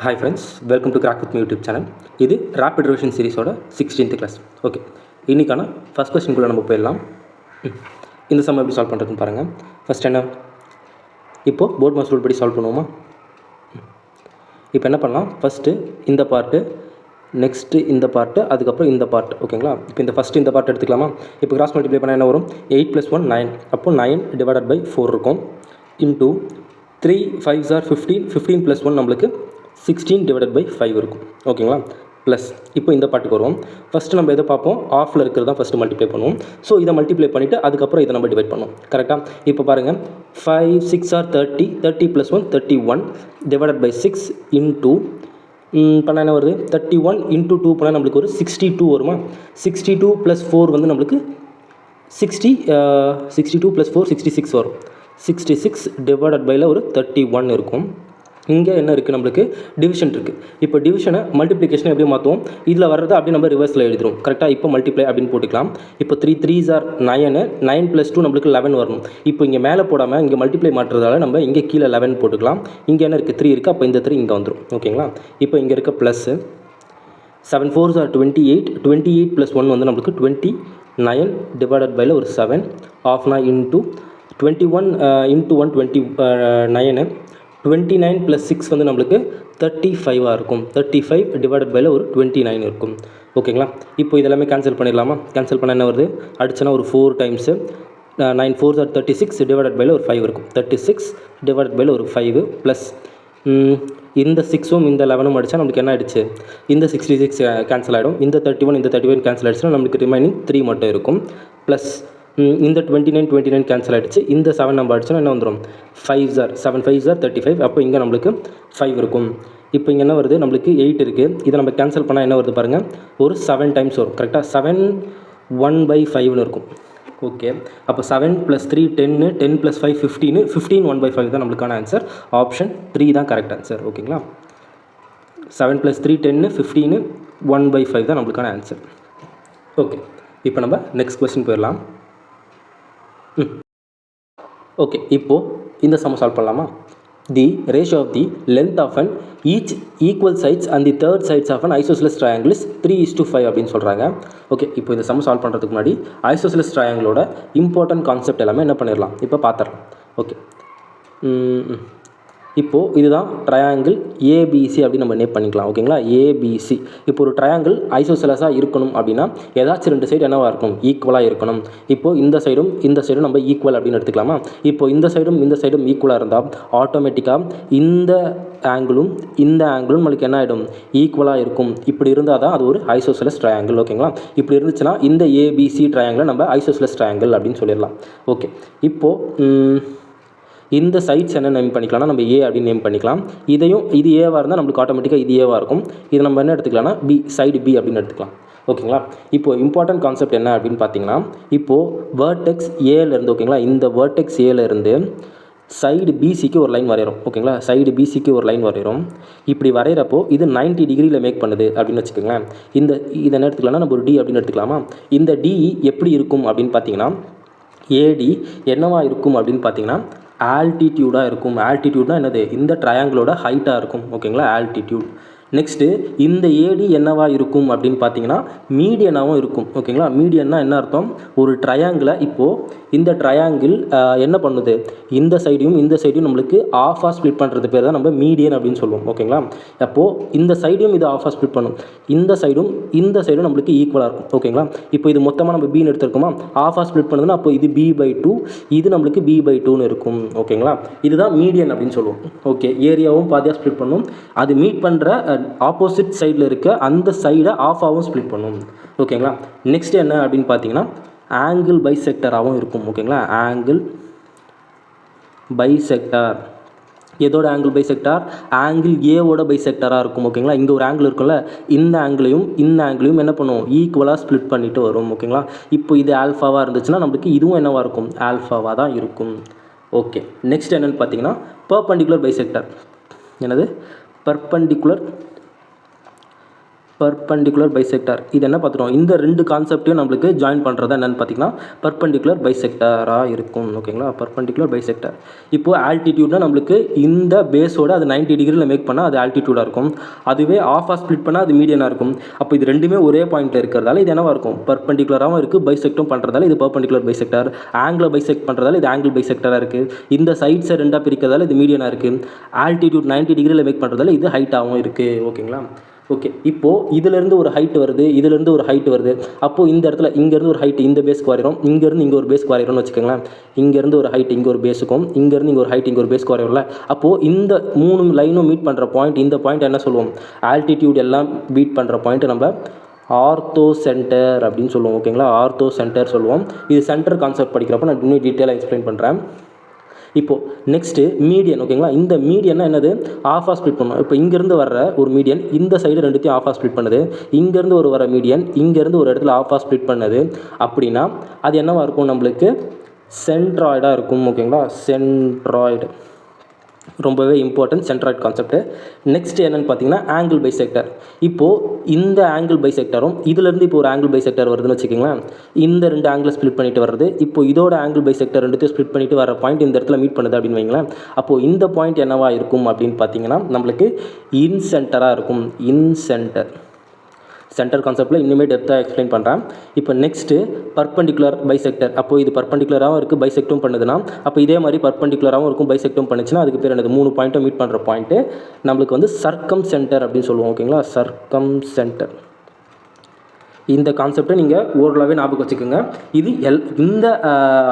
Hi friends, welcome to Crack with Me YouTube channel. இது Rapid Revision சீரிஸோட 16th class. Okay, இன்றைக்கான first கொஸ்டின்குள்ளே நம்ம போயிடலாம். இந்த சம் எப்படி சால்வ் பண்ணுறதுன்னு பாருங்கள். ஃபஸ்ட் என்ன, இப்போது போர்ட் மாஸ் ரூல் படி சால்வ் பண்ணுவோமா? இப்போ என்ன பண்ணலாம், ஃபஸ்ட்டு இந்த பார்ட்டு, நெக்ஸ்ட்டு இந்த பார்ட்டு, அதுக்கப்புறம் இந்த பார்ட். ஓகேங்களா? இப்போ இந்த ஃபஸ்ட்டு இந்த பார்ட் எடுத்துக்கலாமா? இப்போ கிராஸ் மல்டிப்ளை பண்ணால் என்ன வரும்? 8 + 1 9. அப்போது 9 டிவைடட் பை 4 இருக்கும். Into 3 5s are 15. 15 + 1 நம்மளுக்கு 16 டிவைடட் பை 5 இருக்கும். ஓகேங்களா? ப்ளஸ் இப்போ இந்த பாட்டுக்கு வருவோம். ஃபஸ்ட்டு நம்ம எதை பார்ப்போம், ஆஃபில் இருக்கிறது தான் ஃபஸ்ட்டு மல்டிப்ளை பண்ணுவோம். ஸோ இதை மல்டிப்ளை பண்ணிவிட்டு அதுக்கப்புறம் இதை நம்ம டிவைட் பண்ணுவோம். கரெக்டாக? இப்போ பாருங்கள், 5 6 are 30. 30 + 1 31 டிவைடட் பை 6 இன்டூ பண்ணால் என்ன வருது, 31 இன்டூ 2 பண்ணால் நம்மளுக்கு ஒரு 62 வருமா? 62 + 4 வந்து நம்மளுக்கு 62 + 4 66 வரும். 66 டிவைடட் பையில் ஒரு 31 இருக்கும். இங்கே என்ன இருக்குது, நம்மளுக்கு டிவிஷன் இருக்குது. இப்போ டிவிஷனை மல்டிப்ளிகேஷனை எப்படி மாற்றுவோம், இதில் வர்றது அப்படியே நம்ம ரிவர்ஸில் எழுதிடும். கரெக்டாக? இப்போ மல்டிப்ளை அப்படின்னு போட்டுக்கலாம். இப்போ 3 3s are 9. 9 + 2 நம்மளுக்கு 11 வரணும். இப்போ இங்கே மேலே போடாமல் இங்கே மல்டிப்ளை மாற்றுறதால நம்ம இங்கே கீழே 11 போட்டுக்கலாம். இங்கே என்ன இருக்குது, 3 இருக்குது. அப்போ இந்த 3 இங்கே வந்துடும். ஓகேங்களா? இப்போ இங்கே இருக்க ப்ளஸ்ஸு 7 4s are 28. 28 + 1 வந்து நம்மளுக்கு 29 டிவைடட் பையில் ஒரு 7 ஆஃப்னா இன்டூ 21 இன்டூ 1 29 29 + 6 வந்து நம்மளுக்கு 35 இருக்கும். 35 டிவைடட் பையில் ஒரு 29 இருக்கும். ஓகேங்களா? இப்போ இதெல்லாமே கேன்சல் பண்ணிடலாமா? கேன்சல் பண்ணால் என்ன வருது, அடிச்சனா ஒரு 4 டைம்ஸு 9 4s are 36 டிவைடட் பையில் ஒரு 5 இருக்கும். 36 டிவைடட் பையில் ஒரு 5 ப்ளஸ் இந்த 6ம் இந்த 11ம் அடித்தா நம்மளுக்கு என்ன ஆகிடுச்சு, இந்த 66 கேன்சல் ஆகிடும். இந்த 31 இந்த 31 கேன்சல் ஆகிடுச்சுன்னா நம்மளுக்கு ரிமைனிங் 3 மட்டும் இருக்கும். ப்ளஸ் இந்த 29 கேன்சல் ஆகிடுச்சு. இந்த 7 நம்ம அடிச்சோன்னா என்ன வந்துடும், 7 5s are 35. அப்போ இங்கே நம்மளுக்கு 5 இருக்கும். இப்போ இங்கே என்ன வருது, நம்மளுக்கு 8 இருக்குது. இதை நம்ம கேன்சல் பண்ணால் என்ன வருது பாருங்கள், ஒரு 7 டைம்ஸ் வரும். கரெக்டாக? 7 1/5ன்னு இருக்கும். ஓகே, அப்போ 7 + 3 10, 10 + 5 15, 15 1/5 தான் நம்மளுக்கான ஆன்சர். ஆப்ஷன் 3 தான் கரெக்ட் ஆன்சர். ஓகேங்களா? 7 + 3 10, 15 1/5 தான் நம்மளுக்கான ஆன்சர். ஓகே, இப்போ நம்ம நெக்ஸ்ட் கொஸ்டின் போயிடலாம். ஓகே, இப்போது இந்த சம் சால்வ் பண்ணலாமா? The ratio of the length of an each equal sides and the third sides of an isosceles triangle is 3:5 அப்படின்னு சொல்கிறாங்க. ஓகே, இப்போ இந்த சம் சால்வ் பண்ணுறதுக்கு முன்னாடி ஐசோசெலஸ் ட்ரையாங்கிளோட இம்பார்ட்டன்ட் கான்செப்ட் எல்லாமே என்ன பண்ணிடலாம், இப்போ பார்த்துடலாம். ஓகே, இப்போது இதுதான் ட்ரையாங்கிள் ஏபிசி அப்படின்னு நம்ம நேம் பண்ணிக்கலாம். ஓகேங்களா? ஏபிசி. இப்போ ஒரு ட்ரையாங்கிள் ஐசோசெலஸாக இருக்கணும் அப்படின்னா ஏதாச்சும் 2 சைடு என்னவாக இருக்கணும், ஈக்குவலாக இருக்கணும். இப்போது இந்த சைடும் இந்த சைடும் நம்ம ஈக்குவல் அப்படின்னு எடுத்துக்கலாமா? இப்போ இந்த சைடும் இந்த சைடும் ஈக்குவலாக இருந்தால் ஆட்டோமேட்டிக்காக இந்த ஆங்கிளும் இந்த ஆங்கிளும் நம்மளுக்கு என்ன ஆகிடும், ஈக்குவலாக இருக்கும். இப்படி இருந்தால் தான் அது ஒரு ஐசோசெலஸ் ட்ரையாங்கிள். ஓகேங்களா? இப்படி இருந்துச்சுன்னா இந்த ஏபிசி ட்ரையாங்கிளை நம்ம ஐசோசெலஸ் ட்ரையாங்கிள் அப்படின்னு சொல்லிடலாம். ஓகே, இப்போது இந்த சைட்ஸ் என்ன நேம் பண்ணிக்கலாம்னா நம்ம ஏ அப்படின்னு நேம் பண்ணிக்கலாம். இதையும் இது ஏவாக இருந்தால் நம்மளுக்கு ஆட்டோமேட்டிக்காக இது ஏவாக இருக்கும். இதை நம்ம என்ன எடுத்துக்கலாம்னா பி, சைடு பி அப்படின்னு எடுத்துக்கலாம். ஓகேங்களா? இப்போது இம்பார்ட்டன்ட் கான்செப்ட் என்ன அப்படின்னு பார்த்தீங்கன்னா, இப்போது வேர்டெக்ஸ் ஏலேருந்து, ஓகேங்களா, இந்த வேர்டெக்ஸ் ஏலேருந்து சைடு பிசிக்கு ஒரு லைன் வரைகிறோம். ஓகேங்களா? சைடு பிசிக்கு ஒரு லைன் வரைகிறோம். இப்படி வரைகிறப்போ இது 90 டிகிரியில் மேக் பண்ணுது அப்படின்னு வச்சுக்கோங்களேன். இதை என்ன எடுத்துக்கலாம்னா நம்ம ஒரு டி அப்படின்னு எடுத்துக்கலாமா? இந்த டிஇ எப்படி இருக்கும் அப்படின்னு பார்த்தீங்கன்னா, ஏடி என்னவா இருக்கும் அப்படின்னு பார்த்தீங்கன்னா ஆல்டிடியூடாக இருக்கும். ஆல்டிடியூட்னா என்னது, இந்த ட்ரையாங்கிளோட ஹைட்டாக இருக்கும். ஓகேங்களா? ஆல்டிடியூட். நெக்ஸ்ட்டு இந்த ஏடி என்னவாக இருக்கும் அப்படின்னு பார்த்தீங்கன்னா மீடியனாகவும் இருக்கும். ஓகேங்களா? மீடியன்னா என்ன அர்த்தம், ஒரு ட்ரையாங்கிளை இப்போது இந்த ட்ரையாங்கிள் என்ன பண்ணுது, இந்த சைடையும் இந்த சைடையும் நம்மளுக்கு ஆஃபாக ஸ்ப்ளிட் பண்ணுறது பேர் தான் நம்ம மீடியன் அப்படின்னு சொல்லுவோம். ஓகேங்களா? அப்போது இந்த சைடையும் இது ஆஃபாக ஸ்ப்ளிட் பண்ணும், இந்த சைடும் இந்த சைடும் நம்மளுக்கு ஈக்குவலாக இருக்கும். ஓகேங்களா? இப்போ இது மொத்தமாக நம்ம பின்னு எடுத்துருக்கோமா, ஆஃபாக ஸ்ப்ளிட் பண்ணுதுன்னா அப்போ இது b/2, இது நம்மளுக்கு b/2ன்னு இருக்கும். ஓகேங்களா? இதுதான் மீடியன் அப்படின்னு சொல்லுவோம். ஓகே, ஏரியாவும் பாதியாக ஸ்ப்ளிட் பண்ணும், அது மீட் பண்ணுற ஆப்போசிட் சைடில் இருக்க அந்த சைடை ஆஃபாகவும் ஸ்ப்ளிட் பண்ணும். ஓகேங்களா? நெக்ஸ்ட் என்ன அப்படின்னு பார்த்தீங்கன்னா ஆங்கிள் பைசெக்டராகவும் இருக்கும். ஓகேங்களா? Angle bisector. எதோட ஆங்கிள் பைசெக்டார், ஆங்கிள் ஏவோட பைசெக்டராக இருக்கும். ஓகேங்களா? இங்கே ஒரு ஆங்கிள் இருக்கும்ல, இந்த ஆங்கிளையும் என்ன பண்ணும், ஈக்குவலாக ஸ்ப்ளிட் பண்ணிட்டு வரும். ஓகேங்களா? இப்போ இது ஆல்ஃபாவாக இருந்துச்சுன்னா நம்மளுக்கு இதுவும் என்னவாக இருக்கும், ஆல்ஃபாவாக தான் இருக்கும். ஓகே, நெக்ஸ்ட் என்னென்னு பார்த்தீங்கன்னா பர்பண்டிகுலர் பைசெக்டார். என்னது, பர்பண்டிகுலர் பர்பண்டிகுலர் பைசெக்டார். இது என்ன பார்த்துட்டோம், இந்த ரெண்டு கான்செப்டையும் நம்மளுக்கு ஜாயின் பண்ணுறது என்னென்னு பார்த்தீங்கன்னா பர்பண்டிகுலர் பைசெக்டாராக இருக்கும். ஓகேங்களா, பர்பண்டிகுலர் பைசெக்டார். இப்போது ஆல்டிடியூட்னா நம்மளுக்கு இந்த பேஸோட அது 90 டிகிரியில் மேக் பண்ணால் அது ஆல்டிடியூடாக இருக்கும். அதுவே ஆஃபாக ஸ்ப்ளிட் பண்ணால் அது மீடியனாக இருக்கும். அப்போ இது ரெண்டுமே ஒரே பாயிண்ட்டில் இருக்கிறதால இது என்னவாக இருக்கும், பர்பண்டிகுலராகவும் இருக்குது, பைசெக்டும் பண்ணுறதால இது பர்பண்டிகுலர் பைசெக்டார். ஆங்கிளை பைசெக்ட் பண்ணுறதால இது ஆங்கிள் பைசெக்டாராக இருக்குது. இந்த சைட்ஸை ரெண்டாக பிரிக்கிறதால இது மீடியனாக இருக்குது. ஆல்டிடியூட் 90 டிகிரியில் மேக் பண்ணுறதால இது ஹைட்டாகவும் இருக்குது. ஓகேங்களா, ஓகே. இப்போது இதிலேருந்து ஒரு ஹைட் வருது, இதிலேருந்து ஒரு ஹைட் வருது. அப்போது இந்த இடத்துல இங்கேருந்து ஒரு ஹைட் இந்த பேஸ்க்கு வரைகிறோம், இங்கேருந்து இங்கே ஒரு பேஸ்க்கு வரைகிறோம்னு வச்சுக்கோங்களேன். இங்கேருந்து ஒரு ஹைட் இங்கே ஒரு பேஸுக்கும், இங்கேருந்து இங்கே ஒரு ஹைட் இங்கே ஒரு பேஸ்க்கு வரையும்ல. அப்போது இந்த 3 லைனும் மீட் பண்ணுற பாயிண்ட், இந்த பாயிண்ட் என்ன சொல்லுவோம், ஆல்டிடியூட் எல்லாம் மீட் பண்ணுற பாயிண்ட் நம்ம ஆர்த்தோ சென்டர் அப்படின்னு சொல்லுவோம். ஓகேங்களா, ஆர்த்தோ சென்டர் சொல்லுவோம். இது சென்டர் கான்செப்ட் படிக்கிறப்ப நான் இன்னும் டீட்டெயிலாக எக்ஸ்பிளைன் பண்ணுறேன். இப்போது நெக்ஸ்ட்டு மீடியன். ஓகேங்களா, இந்த மீடியன்னா என்னது, ஆஃபாக ஸ்ப்ளிட் பண்ணும். இப்போ இங்கேருந்து வர்ற ஒரு மீடியன் இந்த சைடு ரெண்டுத்தையும் ஆஃபாக ஸ்ப்ளிட் பண்ணுது. இங்கேருந்து வர மீடியன் இங்கேருந்து ஒரு இடத்துல ஆஃபாக ஸ்ப்ளிட் பண்ணுது. அப்படின்னா அது என்னவாக இருக்கும், நம்மளுக்கு சென்ட்ராய்டாக இருக்கும். ஓகேங்களா, சென்ட்ராய்டு ரொம்பவே இம்பார்ட்டன்ட் சென்ட்ராய்டு கான்செப்ட்டு. நெக்ஸ்ட் என்னென்னு பார்த்தீங்கன்னா ஆங்கிள் பைசெக்டர். இப்போது இந்த ஆங்கிள் பைசெக்டரும் இதிலேருந்து இப்போ ஒரு ஆங்கிள் பைசெக்டர் வருதுன்னு வச்சுக்கிங்களேன். இந்த ரெண்டு ஆங்கிளை ஸ்ப்ளிட் பண்ணிட்டு வருது. இப்போ இதோட ஆங்கிள் பைசெக்டர் ரெண்டுத்தையும் ஸ்ப்ளிட் பண்ணிட்டு வர பாயிண்ட் இந்த இடத்துல மீட் பண்ணுது அப்படின்னு வைங்களேன். அப்போது இந்த பாயிண்ட் என்னவா இருக்கும் அப்படின்னு பார்த்தீங்கன்னா நம்மளுக்கு இன் சென்டராக இருக்கும். இன் சென்டர் சென்டர் கான்செப்ட்டில் இன்னுமே டெப்த்தாக எக்ஸ்பிளைன் பண்ணுறேன். இப்போ நெக்ஸ்ட்டு பர்பண்டிகுலர் பைசெக்டர். அப்போது இது பர்பண்டிகுலராகவும் இருக்குது, பைசெக்டும் பண்ணுதுன்னா, அப்போ இதே மாதிரி பர்பண்டிகுலராகவும் இருக்கும், பைசெக்டும் பண்ணுச்சுன்னா அதுக்கு பேர் என்னது, 3 பாயிண்ட்டும் மீட் பண்ணுற பாயிண்ட்டு நம்மளுக்கு வந்து சர்க்கம் சென்டர் அப்படின்னு சொல்லுவோம். ஓகேங்களா, சர்க்கம் சென்டர். இந்த கான்செப்டை நீங்கள் ஓரளவே ஞாபகம் வச்சுக்கோங்க. இது இந்த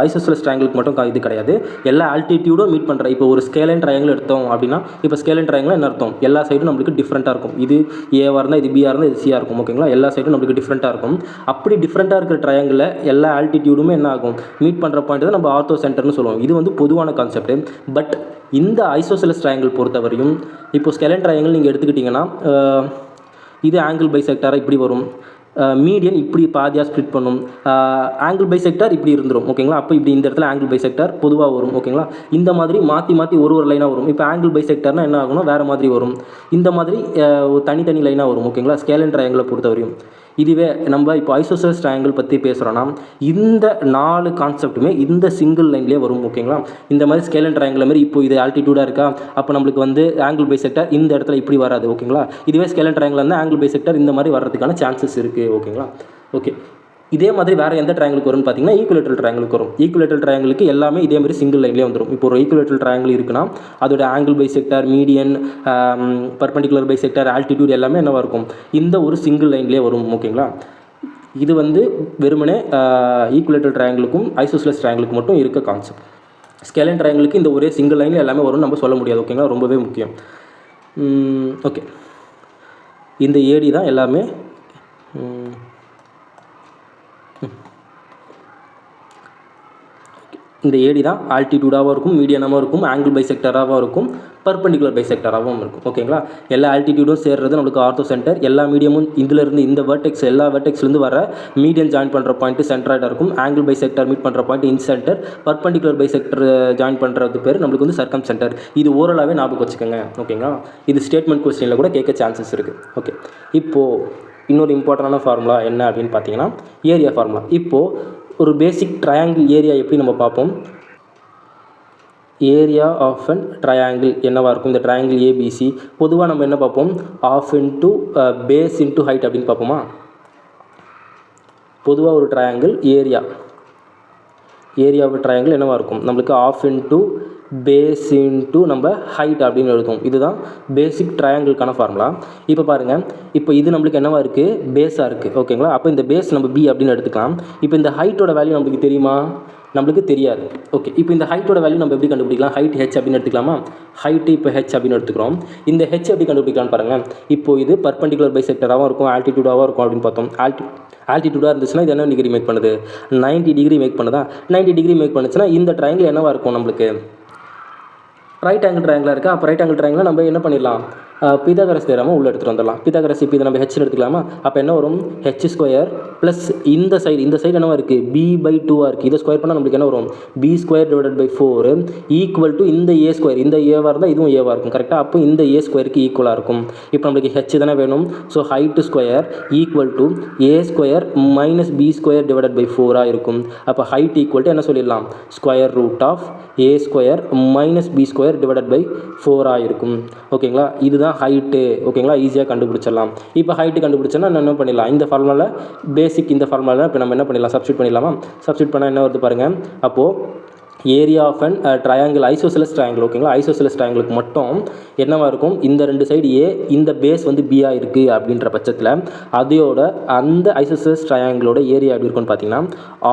ஐசோசெலஸ் ட்ரையாங்கிளுக்கு மட்டும் இது கிடையாது, எல்லா ஆல்டிடியூடும் மீட் பண்ணுற. இப்போ ஒரு ஸ்கேலைன் ட்ரையாங்கிள் எடுத்தோம் அப்படின்னா, இப்போ ஸ்கேலைன் ட்ரையாங்கிள் என்ன அர்த்தம், எல்லா சைடும் நம்மளுக்கு டிஃப்ரெண்ட்டாக இருக்கும். இது ஏவாக இருந்தால் இது பிஆர் இருந்தால் இது சிஆர் இருக்கும். ஓகேங்களா, எல்லா சைடும் நம்மளுக்கு டிஃப்ரெண்ட்டாக இருக்கும். அப்படி டிஃப்ரெண்ட்டாக இருக்கிற ட்ரையாங்கிளில் எல்லா ஆல்டிடியூடுமே என்ன ஆகும், மீட் பண்ணுற பாயிண்ட் தான் நம்ம ஆர்த்தோ சென்டர்னு சொல்லுவோம். இது வந்து பொதுவான கான்செப்ட். பட் இந்த ஐசோசெலஸ் ட்ரையாங்கிள் பொறுத்தவரையும் இப்போ ஸ்கேலைன் ட்ரையாங்கிள் நீங்கள் எடுத்துக்கிட்டிங்கன்னா இது ஆங்கிள் பைசெக்டாராக இப்படி வரும், மீடியன் இப்படி பாதியாக ஸ்ப்ளிட் பண்ணும், ஆங்கிள் பைசெக்டார் இப்படி இருந்துடும். ஓகேங்களா, அப்போ இப்படி இந்த இடத்துல ஆங்கிள் பைசெக்டார் பொதுவாக வரும். ஓகேங்களா, இந்த மாதிரி மாற்றி மாற்றி ஒரு லைனாக வரும். இப்போ ஆங்கிள் பைசெக்டார்னால் என்ன ஆகணும், வேறு மாதிரி வரும். இந்த மாதிரி தனித்தனி லைனாக வரும். ஓகேங்களா, ஸ்கேலைன் ட்ரையாங்கிளை பொறுத்தவரையும். இதுவே நம்ம இப்போ ஐசோசெலஸ் ட்ரையாங்கிள் பற்றி பேசுகிறோன்னா இந்த 4 கான்செப்ட்டுமே இந்த சிங்கிள் லைன்லேயே வரும். ஓகேங்களா, இந்த மாதிரி ஸ்கேலைன் ட்ரையாங்கிள் மாதிரி இப்போ இது ஆல்டிடியூடாக இருக்கா, அப்போ நம்மளுக்கு வந்து ஆங்கிள் பைசெக்டார் இந்த இடத்துல இப்படி வராது. ஓகேங்களா, இதுவே ஸ்கேலைன் ட்ரையாங்கிள் வந்து ஆங்கிள் பைசெக்டார் இந்த மாதிரி வர்றதுக்கான சான்சஸ் இருக்குது. ஓகேங்களா, ஓகே. இதே மாதிரி வேறு எந்த ட்ரையாங்கிளுக்கு வரும்னு பார்த்தீங்கன்னா ஈக்குவலேட்ரல் ட்ரையாங்கிளுக்கு வரும். ஈக்குவலேட்ரல் ட்ரையாங்கிளுக்கு எல்லாமே இதே மாதிரி சிங்கிள் லைன்லேயே வந்துடும். இப்போ ஒரு ஈக்குவலேட்ரல் ட்ரையாங்கிள் இருக்குன்னா அதோட angle bisector, median, perpendicular bisector, altitude எல்லாமே என்னவாக இருக்கும், இந்த ஒரு சிங்கிள் லைன்லேயே வரும். ஓகேங்களா, இது வந்து வெறுமனே ஈக்குவலேட்ரல் ட்ரையாங்கிளுக்கும் ஐசோசெலஸ் ட்ரையாங்கிளுக்கு மட்டும் இருக்க கான்செப்ட். ஸ்கேலைன் ட்ரையாங்கிளுக்கு இந்த ஒரே சிங்கிள் லைனில் எல்லாமே வரும்னு நம்ம சொல்ல முடியாது. ஓகேங்களா, ரொம்பவே முக்கியம். ஓகே, இந்த ஏடி தான் எல்லாமே. இந்த ஏடி தான் ஆல்டிடியூடாகவும் இருக்கும், மீடியனாகவும் இருக்கும், ஆங்கிள் பைசெக்டராகவும் இருக்கும், பர்பண்டிகுலர் பைசெக்டராகவும் இருக்கும். ஓகேங்களா, எல்லா ஆல்டிடியூடும் சேர்றது நம்மளுக்கு ஆர்த்தோ சென்டர். எல்லா மீடியமும் இதிலிருந்து இந்த வெர்டெக்ஸ் எல்லா வெர்டெக்ஸ்லேருந்து வர மீடியன் ஜாயின் பண்ணுற பாயிண்ட் சென்ட்ராய்டாக இருக்கும். ஆங்கிள் பைசெக்டர் மீட் பண்ணுற point in centre. Perpendicular bisector join பண்ணுறது பேர் நம்மளுக்கு வந்து சர்க்கம் சென்டர். இது ஓரளவே ஞாபகம் வச்சுக்கோங்க. ஓகேங்களா, இது ஸ்டேட்மெண்ட் கொஸ்டினில் கூட கேட்க சான்சஸ் இருக்குது. ஓகே, இப்போது இன்னொரு இம்பார்ட்டண்டான ஃபார்முலா என்ன அப்படின்னு பார்த்தீங்கன்னா ஏரியா ஃபார்முலா. இப்போது ஒரு பேசிக் ட்ரையாங்கிள் ஏரியா எப்படி நம்ம பார்ப்போம். ஏரியா ஆஃப் அன் ட்ரையாங்கிள் என்னவாக இருக்கும், இந்த ட்ரையாங்கிள் ஏபிசி பொதுவாக நம்ம என்ன பார்ப்போம், half into base into height அப்படின்னு பார்ப்போமா. பொதுவாக ஒரு ட்ரையாங்கிள் ஏரியா ஆஃப் ட்ரையாங்கிள் என்னவாக இருக்கும், நம்மளுக்கு ஆஃப் இன்ட்டு பேஸ் இன்ட்டு நம்ம ஹைட் அப்படின்னு எழுதுவோம். இதுதான் பேசிக் ட்ரையாங்கிளுக்கான ஃபார்முலா. இப்போ பாருங்கள், இப்போ இது நம்மளுக்கு என்னவாக இருக்குது, பேஸாக இருக்குது. ஓகேங்களா, அப்போ இந்த பேஸ் நம்ம பி அப்படின்னு எடுத்துக்கலாம். இப்போ இந்த ஹைட்டோட வேல்யூ நம்மளுக்கு தெரியுமா, நம்மளுக்கு தெரியாது. ஓகே, இப்போ இந்த ஹைட்டோட வேல்யூ நம்ம எப்படி கண்டுபிடிக்கலாம், ஹைட் ஹெச் அப்படின்னு எடுத்துக்கலாமா. ஹைட்டு இப்போ ஹெச் அப்படின்னு எடுத்துக்கிறோம். இந்த ஹெச் எப்படி கண்டுபிடிக்கலாம்னு பாருங்கள். இப்போ இது பர்பண்டிகுலர் பைசெக்டராகவும் இருக்கும், ஆல்டிடியூடாகவும் இருக்கும் அப்படின்னு பார்த்தோம். ஆல்டிடியூடாக இருந்துச்சுன்னா இது என்ன டிகிரி மேக் பண்ணுது, 90 டிகிரி மேக் பண்ணுதா. 90 டிகிரி மேக் பண்ணுச்சுன்னா இந்த ட்ரையாங்கிள் என்னவாக இருக்கும், நம்மளுக்கு ரைட் ஆங்கிள் ட்ரையாங்கிளாக இருக்குது. அப்போ ரைட் ஆங்கிள் ட்ரையாங்கில் நம்ம என்ன பண்ணிடலாம், பிதாகரஸ் தேரமாக உள்ளே எடுத்துகிட்டு வந்துடலாம். பிதாகரஸ் இப்போ இதை நம்ம ஹெச்னு எடுத்துக்கலாமா? அப்போ என்ன வரும்? ஹெச் ஸ்கொயர் ப்ளஸ் இந்த சைடு என்னவா இருக்குது? b/2 இருக்குது. இதை ஸ்கொயர் பண்ணால் நம்மளுக்கு என்ன வரும்? b²/4 ஈக்குவல் டு இந்த a ஸ்கொயர். இந்த ஏவாக இருந்தால் இதுவும் ஏவாக இருக்கும். கரெக்டாக? அப்போ இந்த a ஸ்கொயருக்கு ஈக்குவலாக இருக்கும். இப்போ நம்மளுக்கு ஹெச் தானே வேணும். So height square equal to a² - b²/4 இருக்கும். அப்போ ஹைட் ஈக்குவல் டு என்ன சொல்லிடலாம்? Square root of a² - b²/4 இருக்கும். ஓகேங்களா? இதுதான் ஹைட்டு. ஓகேங்களா? ஈஸியாக கண்டுபிடிச்சிடலாம். இப்போ ஹைட்டு கண்டுபிடிச்சோன்னா என்ன பண்ணிடலாம்? இந்த ஃபார்முலாவில் பேசிக் இந்த ஃபார்முலாவில் இப்போ நம்ம என்ன பண்ணிடலாம்? சப்ஸ்டியூட் பண்ணிடலாமா? சப்ஸ்டியூட் பண்ணால் என்ன வருது பாருங்கள். அப்போது area of an triangle, isosceles triangle. ஓகேங்களா? ஐசோசெலஸ் ட்ரையாங்கிளுக்கு மட்டும் என்னவாக இருக்கும்? இந்த ரெண்டு சைடு ஏ, இந்த பேஸ் வந்து பியாக இருக்குது அப்படின்ற பட்சத்தில் அதோட அந்த ஐசோசெலஸ் ட்ரையாங்கிளோட ஏரியா எப்படி இருக்கும்னு பார்த்தீங்கன்னா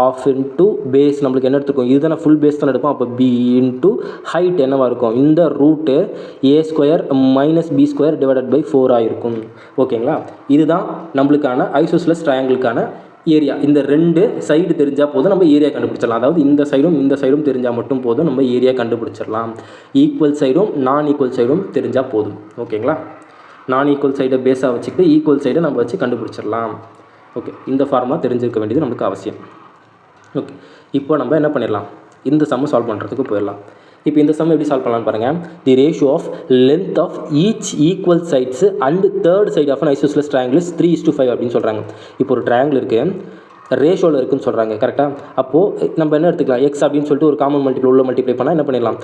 ஆஃப் இன்ட்டு பேஸ். நம்மளுக்கு என்ன எடுத்துக்கும்? இதுதானே ஃபுல் பேஸ் தானே எடுப்போம். அப்போ பி இன்ட்டு ஹைட் என்னவாக இருக்கும்? இந்த ரூட்டு a² - b²/4 இருக்கும். ஓகேங்களா? இதுதான் நம்மளுக்கான ஐசோசெலஸ் ட்ரையாங்கிளுக்கான ஏரியா. இந்த ரெண்டு சைடு தெரிஞ்சால் போதும் நம்ம ஏரியா கண்டுபிடிச்சிடலாம். அதாவது இந்த சைடும் தெரிஞ்சால் மட்டும் போதும் நம்ம ஏரியா கண்டுபிடிச்சிடலாம். ஈக்குவல் சைடும் நான் ஈக்குவல் சைடும் தெரிஞ்சால் போதும். ஓகேங்களா? நான் ஈக்குவல் சைடை பேஸாக வச்சுக்கிட்டு ஈக்குவல் சைடை நம்ம வச்சு கண்டுபிடிச்சிடலாம். ஓகே, இந்த ஃபார்முலா தெரிஞ்சிருக்க வேண்டியது நமக்கு அவசியம். ஓகே, இப்போ நம்ம என்ன பண்ணிடலாம்? இந்த சம்மை சால்வ் பண்ணுறதுக்கு போயிடலாம். இப்போ இந்த சம் எப்படி சால்வ் பண்ணலான்னு பாருங்கள். The ratio of length of each equal sides and third side of an isosceles triangle is 3:5 அப்படின்னு சொல்கிறாங்க. இப்போ ஒரு ட்ரையாங்கிள் இருக்குது, ரேஷியோவில் இருக்குன்னு சொல்கிறாங்க. கரெக்டாக? அப்போது நம்ம என்ன எடுத்துக்கலாம்? எக்ஸ் அப்படின்னு சொல்லிட்டு ஒரு காமன் மல்டிபிள் உள்ள மல்டிப்ளை பண்ணால் என்ன பண்ணிடலாம்?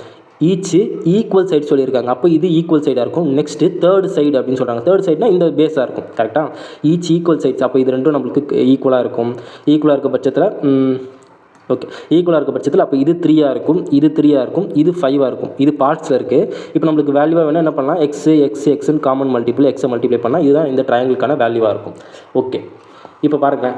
ஈச் ஈக்குவல் சைடு சொல்லியிருக்காங்க. அப்போ இது ஈக்குவல் சைடாக இருக்கும். நெக்ஸ்ட்டு தேர்ட் சைடு அப்படின்னு சொல்கிறாங்க. தேர்ட் சைடுனா இந்த பேஸாக இருக்கும். கரெக்டாக? Each equal sides. அப்போ இது ரெண்டும் நம்மளுக்கு ஈக்குவலாக இருக்கும். ஈக்குவலாக இருக்க பட்சத்தில் ஓகே, ஈக்குவலாக இருக்க பட்சத்தில் அப்போ இது 3 இருக்கும், இது 3 இருக்கும், இது 5 இருக்கும். இது பார்ட்ஸில் இருக்குது. இப்போ நம்மளுக்கு வேல்யூவாக வேணால் என்ன பண்ணலாம்? எக்ஸ்ன்னு காமன் மல்டிபிள் எக்ஸை மல்டிப்ளை பண்ணால் இதுதான் இந்த ட்ரையாங்கிளுக்கான வேல்யூவாக இருக்கும். ஓகே, இப்போ பாருங்கள்.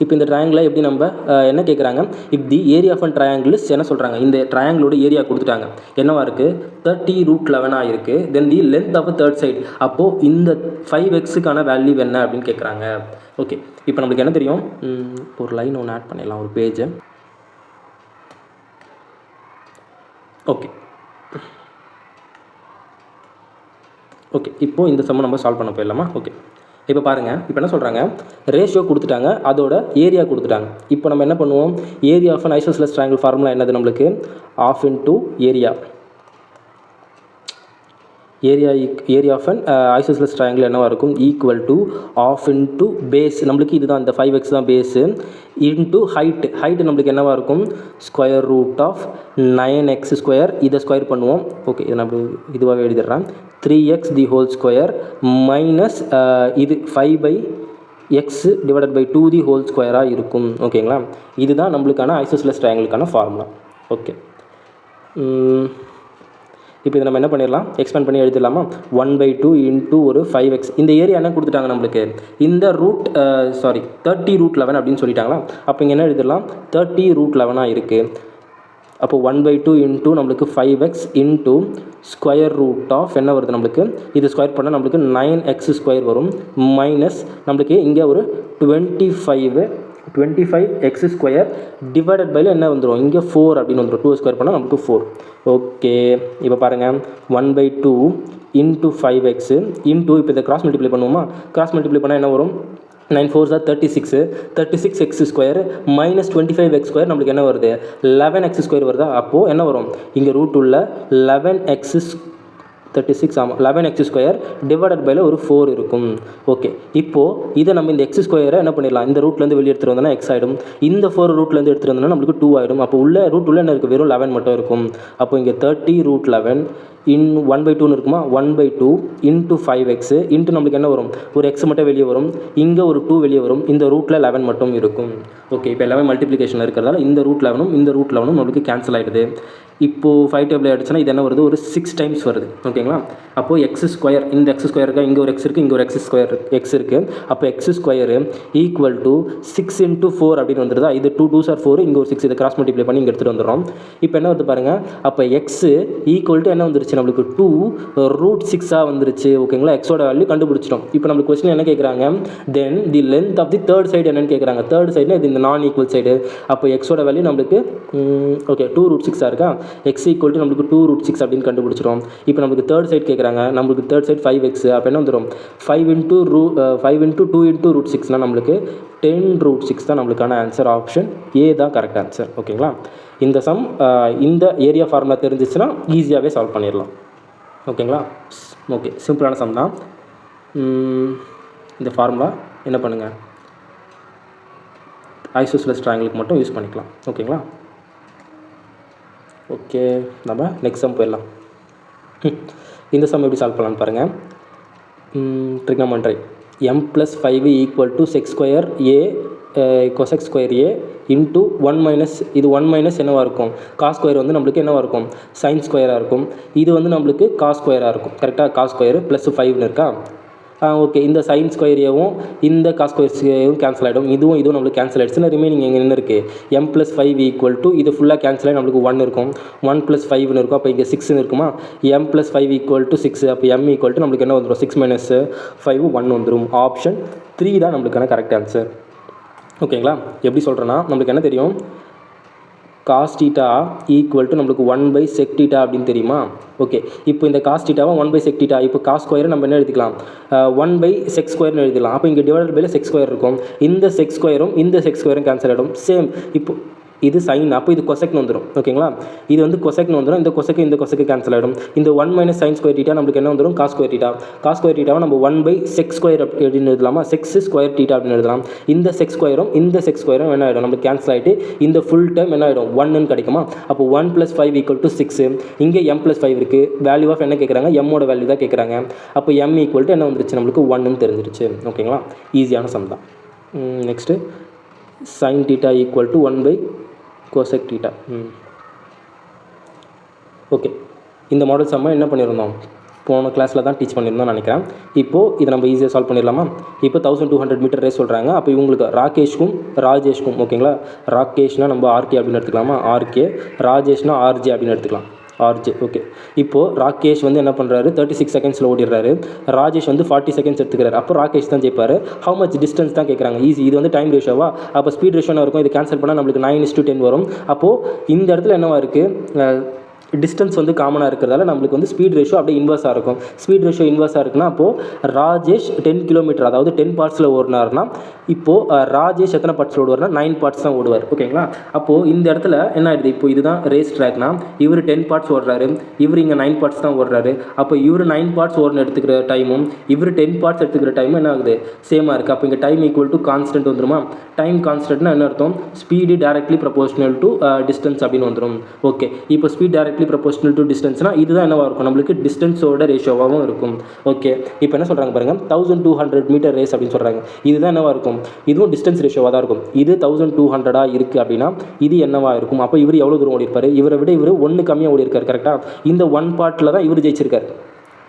இப்போ இந்த ட்ரையாங்கிளை எப்படி நம்ம என்ன கேட்குறாங்க? If the area of an triangle என்ன சொல்கிறாங்க? இந்த ட்ரையாங்கிளோட ஏரியா கொடுத்துட்டாங்க. என்னவா இருக்குது? 30√11 இருக்குது. Then the length of third side. அப்போது இந்த 5xக்கான வேல்யூ என்ன அப்படின்னு கேட்குறாங்க. ஓகே, இப்போ நம்மளுக்கு என்ன தெரியும்? ஒரு லைன் ஒன்று ஆட் பண்ணிடலாம், ஒரு பேஜ். ஓகே ஓகே இப்போது இந்த சம்மை நம்ம சால்வ் பண்ண போயிடலாமா? ஓகே, இப்போ பாருங்கள். இப்போ என்ன சொல்கிறாங்க? ரேஷியோ கொடுத்துட்டாங்க, அதோட ஏரியா கொடுத்துட்டாங்க. இப்போ நம்ம என்ன பண்ணுவோம்? Area of an isosceles triangle formula என்னது நம்மளுக்கு? Half into area. Area of an isosceles triangle என்னவாக இருக்கும்? Equal to half into base. நம்மளுக்கு இதுதான் இந்த 5x தான் பேஸு. இன்ட்டு ஹைட்டு நம்மளுக்கு என்னவாக இருக்கும்? Square root of 9x². இதை ஸ்கொயர் பண்ணுவோம். ஓகே, இதை நம்ம இதுவாகவே எழுதிடுறேன். 3x the whole square minus இது 5/x/2 தி ஹோல் ஸ்கொயராக இருக்கும். ஓகேங்களா? இதுதான் நம்மளுக்கான ஐசோசெலஸ் ட்ரையாங்கிளுக்கான ஃபார்முலா. ஓகே, இப்போ இதை நம்ம என்ன பண்ணிடலாம்? எக்ஸ்பேண்ட் பண்ணி எழுதிடலாமா? 1/2 இன்ட்டு ஒரு 5x. இந்த ஏரியா என்ன கொடுத்துட்டாங்க நம்மளுக்கு? இந்த 30√11 அப்படின்னு சொல்லிட்டாங்களா? அப்போ இங்கே என்ன எழுதிடலாம்? 30√11 இருக்குது. அப்போது 1/2 இன்ட்டு நம்மளுக்கு 5x into square root of என்ன வருது நம்மளுக்கு? இது ஸ்கொயர் பண்ணால் நம்மளுக்கு 9x² வரும். மைனஸ் நம்மளுக்கு இங்கே ஒரு 25x² டிவைடட் பைல என்ன வந்துடும்? இங்கே 4 அப்படின்னு வந்துடும். 2 ஸ்கொயர் பண்ணால் நம்மளுக்கு 4. ஓகே, இப்போ பாருங்கள். 1/2 இன்ட்டு 5x இன்ட்டு இப்போ இதை கிராஸ் மல்டிப்ளை பண்ணுவோமா? கிராஸ் மல்டிப்ளை பண்ணால் என்ன வரும்? 9 4s are 36. 36x² minus 25x² நம்மளுக்கு என்ன வருது? 11x² வருதா? அப்போது என்ன வரும்? இங்கே ரூட் உள்ள 36 ஆமாம் 11x² டிவைடட் பைல ஒரு 4 இருக்கும். ஓகே, இப்போது இதை நம்ம இந்த x² என்ன பண்ணிடலாம்? இந்த ரூட்லேருந்து வெளியே எடுத்துகிட்டு வந்தோன்னா x ஆகிடும். இந்த 4 ரூட்லேருந்து எடுத்துகிட்டு வந்தோன்னா நம்மளுக்கு 2 ஆகிடும். அப்போ ரூட் உள்ள என்ன இருக்குது? வெறும் 11 மட்டும் இருக்கும். அப்போ இங்கே 30√11 இன் 1/2 இருக்குமா? 1/2 இன்ட்டு 5x இன்ட்டு நம்மளுக்கு என்ன வரும்? ஒரு x மட்டும் வெளியே வரும். இங்கே ஒரு 2 வெளியே வரும். இந்த ரூட்டில் 11 மட்டும் இருக்கும். ஓகே, இப்போ எல்லாமே மல்டிப்ளிகேஷன் இருக்கிறதால இந்த ரூட் 11ம் இந்த ரூட் 11ம் நம்மளுக்கு கேன்சல் ஆகிடுது. இப்போது 5 டேபிள் ஆகிடுச்சுன்னா இது என்ன வருது? ஒரு 6 டைம்ஸ் வருது. ஓகேங்களா? அப்போது x², இந்த x² இருக்கா? இங்கே ஒரு x இருக்குது, இங்கே ஒரு x இருக்குது. அப்போ x² ஈக்குவல் டு 6 இன்ட்டு 4 அப்படின்னு வந்துடுதா? இது 2 2s are 4, இங்கே ஒரு 6, இதை கிராஸ் மல்டிப்ளை பண்ணி இங்கே எடுத்துகிட்டு வந்துடுறோம். இப்போ என்ன வருது பாருங்கள்? அப்போ x ஈக்குவல் டு என்ன வந்துருச்சு நம்மளுக்கு? 2√6 வந்துருச்சு. ஓகேங்களா? எக்ஸோட வேல்யூ கண்டுபிடிச்சிட்டோம். இப்போ நம்மளுக்கு கொஸ்டின் என்ன கேட்குறாங்க? Then the length of the third side என்னன்னு கேட்குறாங்க. தேர்ட் சைடுனா இது இந்த நான் ஈக்குவல் சைடு. அப்போ எக்ஸோட வேல்யூ நம்மளுக்கு ஓகே 2√6 இருக்கா? எக்ஸ் ஈக்குவல் டு நம்மளுக்கு 2√6 அப்படின்னு கண்டுபிடிச்சிரும். இப்போ நம்மளுக்கு தேர்ட் சைட் கேட்குறாங்க, நம்மளுக்கு தேர்ட் சைட் 5x, அப்போ என்ன வந்துடும் 5 × 2 × √6னா நம்மளுக்கு 10√6 தான் நம்மளுக்கான ஆன்சர். ஆப்ஷன் ஏ தான் கரெக்ட் ஆன்சர். ஓகேங்களா, இந்த சம் இந்த ஏரியா ஃபார்முலா தெரிஞ்சிச்சுன்னா ஈஸியாகவே சால்வ் பண்ணிடலாம். ஓகேங்களா, ஓகே, சிம்பிளான சம் தான். இந்த ஃபார்முலா என்ன பண்ணுங்கள், ஐசோஸ்லஸ் ட்ரையாங்கிளுக்கு மட்டும் யூஸ் பண்ணிக்கலாம். ஓகேங்களா, ஓகே, நம்ம நெக்ஸ்ட் சம் போயிடலாம். இந்த சம் எப்படி சால்வ் பண்ணலான்னு பாருங்கள். Trigonometry m+5 = sec² a cosec² a into 1 - இது 1 - என்னவாக இருக்கும், cos² வந்து நம்மளுக்கு என்னவாக இருக்கும், sin² இருக்கும். இது வந்து நம்மளுக்கு cos² இருக்கும். கரெக்டாக, cos² + 5ன்னு இருக்கா. ஓகே, இந்த sin² ஏவும் இந்த cos² ஏவும் கேன்சல் ஆகிடும். இதுவும் நம்மளுக்கு கேன்சல் ஆகிடுச்சுன்னா ரிமைனிங் எங்கே என்ன இருக்குது, m+5 = இது ஃபுல்லாக கேன்சல் ஆகி நம்மளுக்கு 1 இருக்கும், 1 + 5ன்னு இருக்கும். அப்போ இங்கே 6ன்னு இருக்குமா, m+5 = 6. அப்போ m = நம்மளுக்கு என்ன வந்துடும், 6 - 5 1 வந்துடும். ஆப்ஷன் 3 தான் நம்மளுக்கான கரெக்ட் ஆன்சர். ஓகேங்களா, எப்படி சொல்கிறேன்னா நம்மளுக்கு என்ன தெரியும், cos θ = நம்மளுக்கு 1/sec θ அப்படின்னு தெரியுமா. ஓகே, இப்போ இந்த cos θவை 1/sec θ, இப்போ cos² நம்ம என்ன எழுதிக்கலாம், 1/sec² எழுதிக்கலாம். அப்போ இங்கே டிவைடட் பை sec² இருக்கும். இந்த sec²ம் இந்த sec²ம் கேன்சல் ஆகிடும். சேம் இப்போ இது சைன், அப்போ இது கொசெக்னு வந்துடும். ஓகேங்களா, இது வந்து கொசெக்னு வந்துடும். இந்த கொசெக்கு கேன்சல் ஆகிடும். இந்த 1 - sin² θ நம்மளுக்கு என்ன வந்துடும், cos² θ. cos² θவை நம்ம 1/sec² அப்படின்னு எழுதலாமா, sec² θ அப்படின்னு எழுதலாம். இந்த sec²ம் இந்த sec²ம் என்ன ஆகிடும், நம்மளுக்கு கேன்சல் ஆகிட்டு இந்த ஃபுல் டைம் என்ன ஆகிடும், 1ன்னு கிடைக்குமா. அப்போ 1 + 5 = 6. இங்கே m+5 இருக்குது. வேல்யூ ஆஃப் என்ன கேட்குறாங்க, m-ஓட வேல்யூ தான் கேட்குறாங்க. அப்போ m = என்ன வந்துருச்சு, நம்மளுக்கு 1ன்னு தெரிஞ்சிருச்சு. ஓகேங்களா, ஈஸியான சம் தான். Next sin θ = 1/cosec θ. ஓகே, இந்த மாடல் சம்மை என்ன பண்ணியிருந்தோம், போன கிளாஸில் தான் டீச் பண்ணியிருந்தோம்னு நினைக்கிறேன். இப்போது இதை நம்ம ஈஸியாக சால்வ் பண்ணிடலாமா. இப்போ 1200 மீட்டர் ரேஸ் சொல்கிறாங்க. அப்போ இவங்களுக்கு ராகேஷ்க்கும் ராஜேஷ்க்கும், ஓகேங்களா, ராகேஷ்னால் நம்ம ஆர்கே அப்படின்னு எடுத்துக்கலாமா, ஆர்கே, ராஜேஷ்னா ஆர்ஜே அப்படின்னு எடுத்துக்கலாம், ஆர்ஜே. ஓகே, இப்போது ராகேஷ் வந்து என்ன பண்ணுறாரு, 36 செகண்ட்ஸில் ஓடிடுறாரு. ராஜேஷ் வந்து 40 செகண்ட்ஸ் எடுத்துக்கிறாரு. அப்போ ராகேஷ் தான் ஜெயிப்பார். ஹவு மச் டிஸ்டன்ஸ் தான் கேட்குறாங்க. ஈஸி, இது வந்து டைம் ரேஷோவா, அப்போ ஸ்பீட் ரேஷோன்னு இருக்கும். இது கேன்சல் பண்ணால் நம்மளுக்கு 9:10 வரும். அப்போது இந்த இடத்துல என்னவா இருக்குது, டிஸ்டன்ஸ் வந்து காமனாக இருக்கிறதால நம்மளுக்கு வந்து ஸ்பீட் ரேஷியோ அப்படியே இன்வர்ஸாக இருக்கும். ஸ்பீட் ரேஷியோ இன்வர்ஸாக இருக்குன்னா அப்போது ராஜேஷ் 10 கிலோமீட்டர், அதாவது 10 பார்ட்ஸில் ஓடினார்னா இப்போது ராஜேஷ் எத்தனை பார்ட்ஸில் ஓடுவார்னா 9 பார்ட்ஸ் தான் ஓடுவார். ஓகேங்களா, அப்போது இந்த இடத்துல என்ன ஆகிடுது, இப்போ இதுதான் ரேஸ் ட்ராக்னா இவர் 10 பார்ட்ஸ் ஓடுறாரு, இவர் இங்கே 9 பார்ட்ஸ் தான் ஓடுறாரு. அப்போ இவர் 9 பார்ட்ஸ் ஓடுன்னு எடுத்துக்கிற டைமும் இவர் 10 பார்ட்ஸ் எடுத்துக்கிற டைமும் என்ன ஆகுது, சேமாக இருக்குது. அப்போ இங்கே டைம் = கான்ஸ்டன்ட் வந்துருமா. டைம் கான்ஸ்டன்ட்னா என்ன அர்த்தம், speed directly proportional to distance அப்படின்னு வந்துடும். ஓகே, இப்போ ஸ்பீட் டைரக்ட்லி ப்ரொபோஷனல் டு டிஸ்டன்ஸ்னா இதுதான் என்னவாக இருக்கும், நம்மளுக்கு டிஸ்டன்ஸோட ரேஷியோவாகவும் இருக்கும். ஓகே, இப்போ என்ன சொல்கிறாங்க பாருங்கள், 1200 மீட்டர் ரேஸ் அப்படின்னு சொல்கிறாங்க. இதுதான் என்னவாக இருக்கும், இதுவும் டிஸ்டன்ஸ் ரேஷியோவாக தான் இருக்கும். இது 1200 இருக்குது அப்படின்னா இது என்னவாக இருக்கும். அப்போ இவர் எவ்வளோ தூரம் ஓடிருப்பார், இவரை விட இவர் 1 கம்மியாக ஓடிருக்கார். கரெக்டாக, இந்த 1 பார்ட்டில் தான் இவர் ஜெயிச்சிருக்கார்.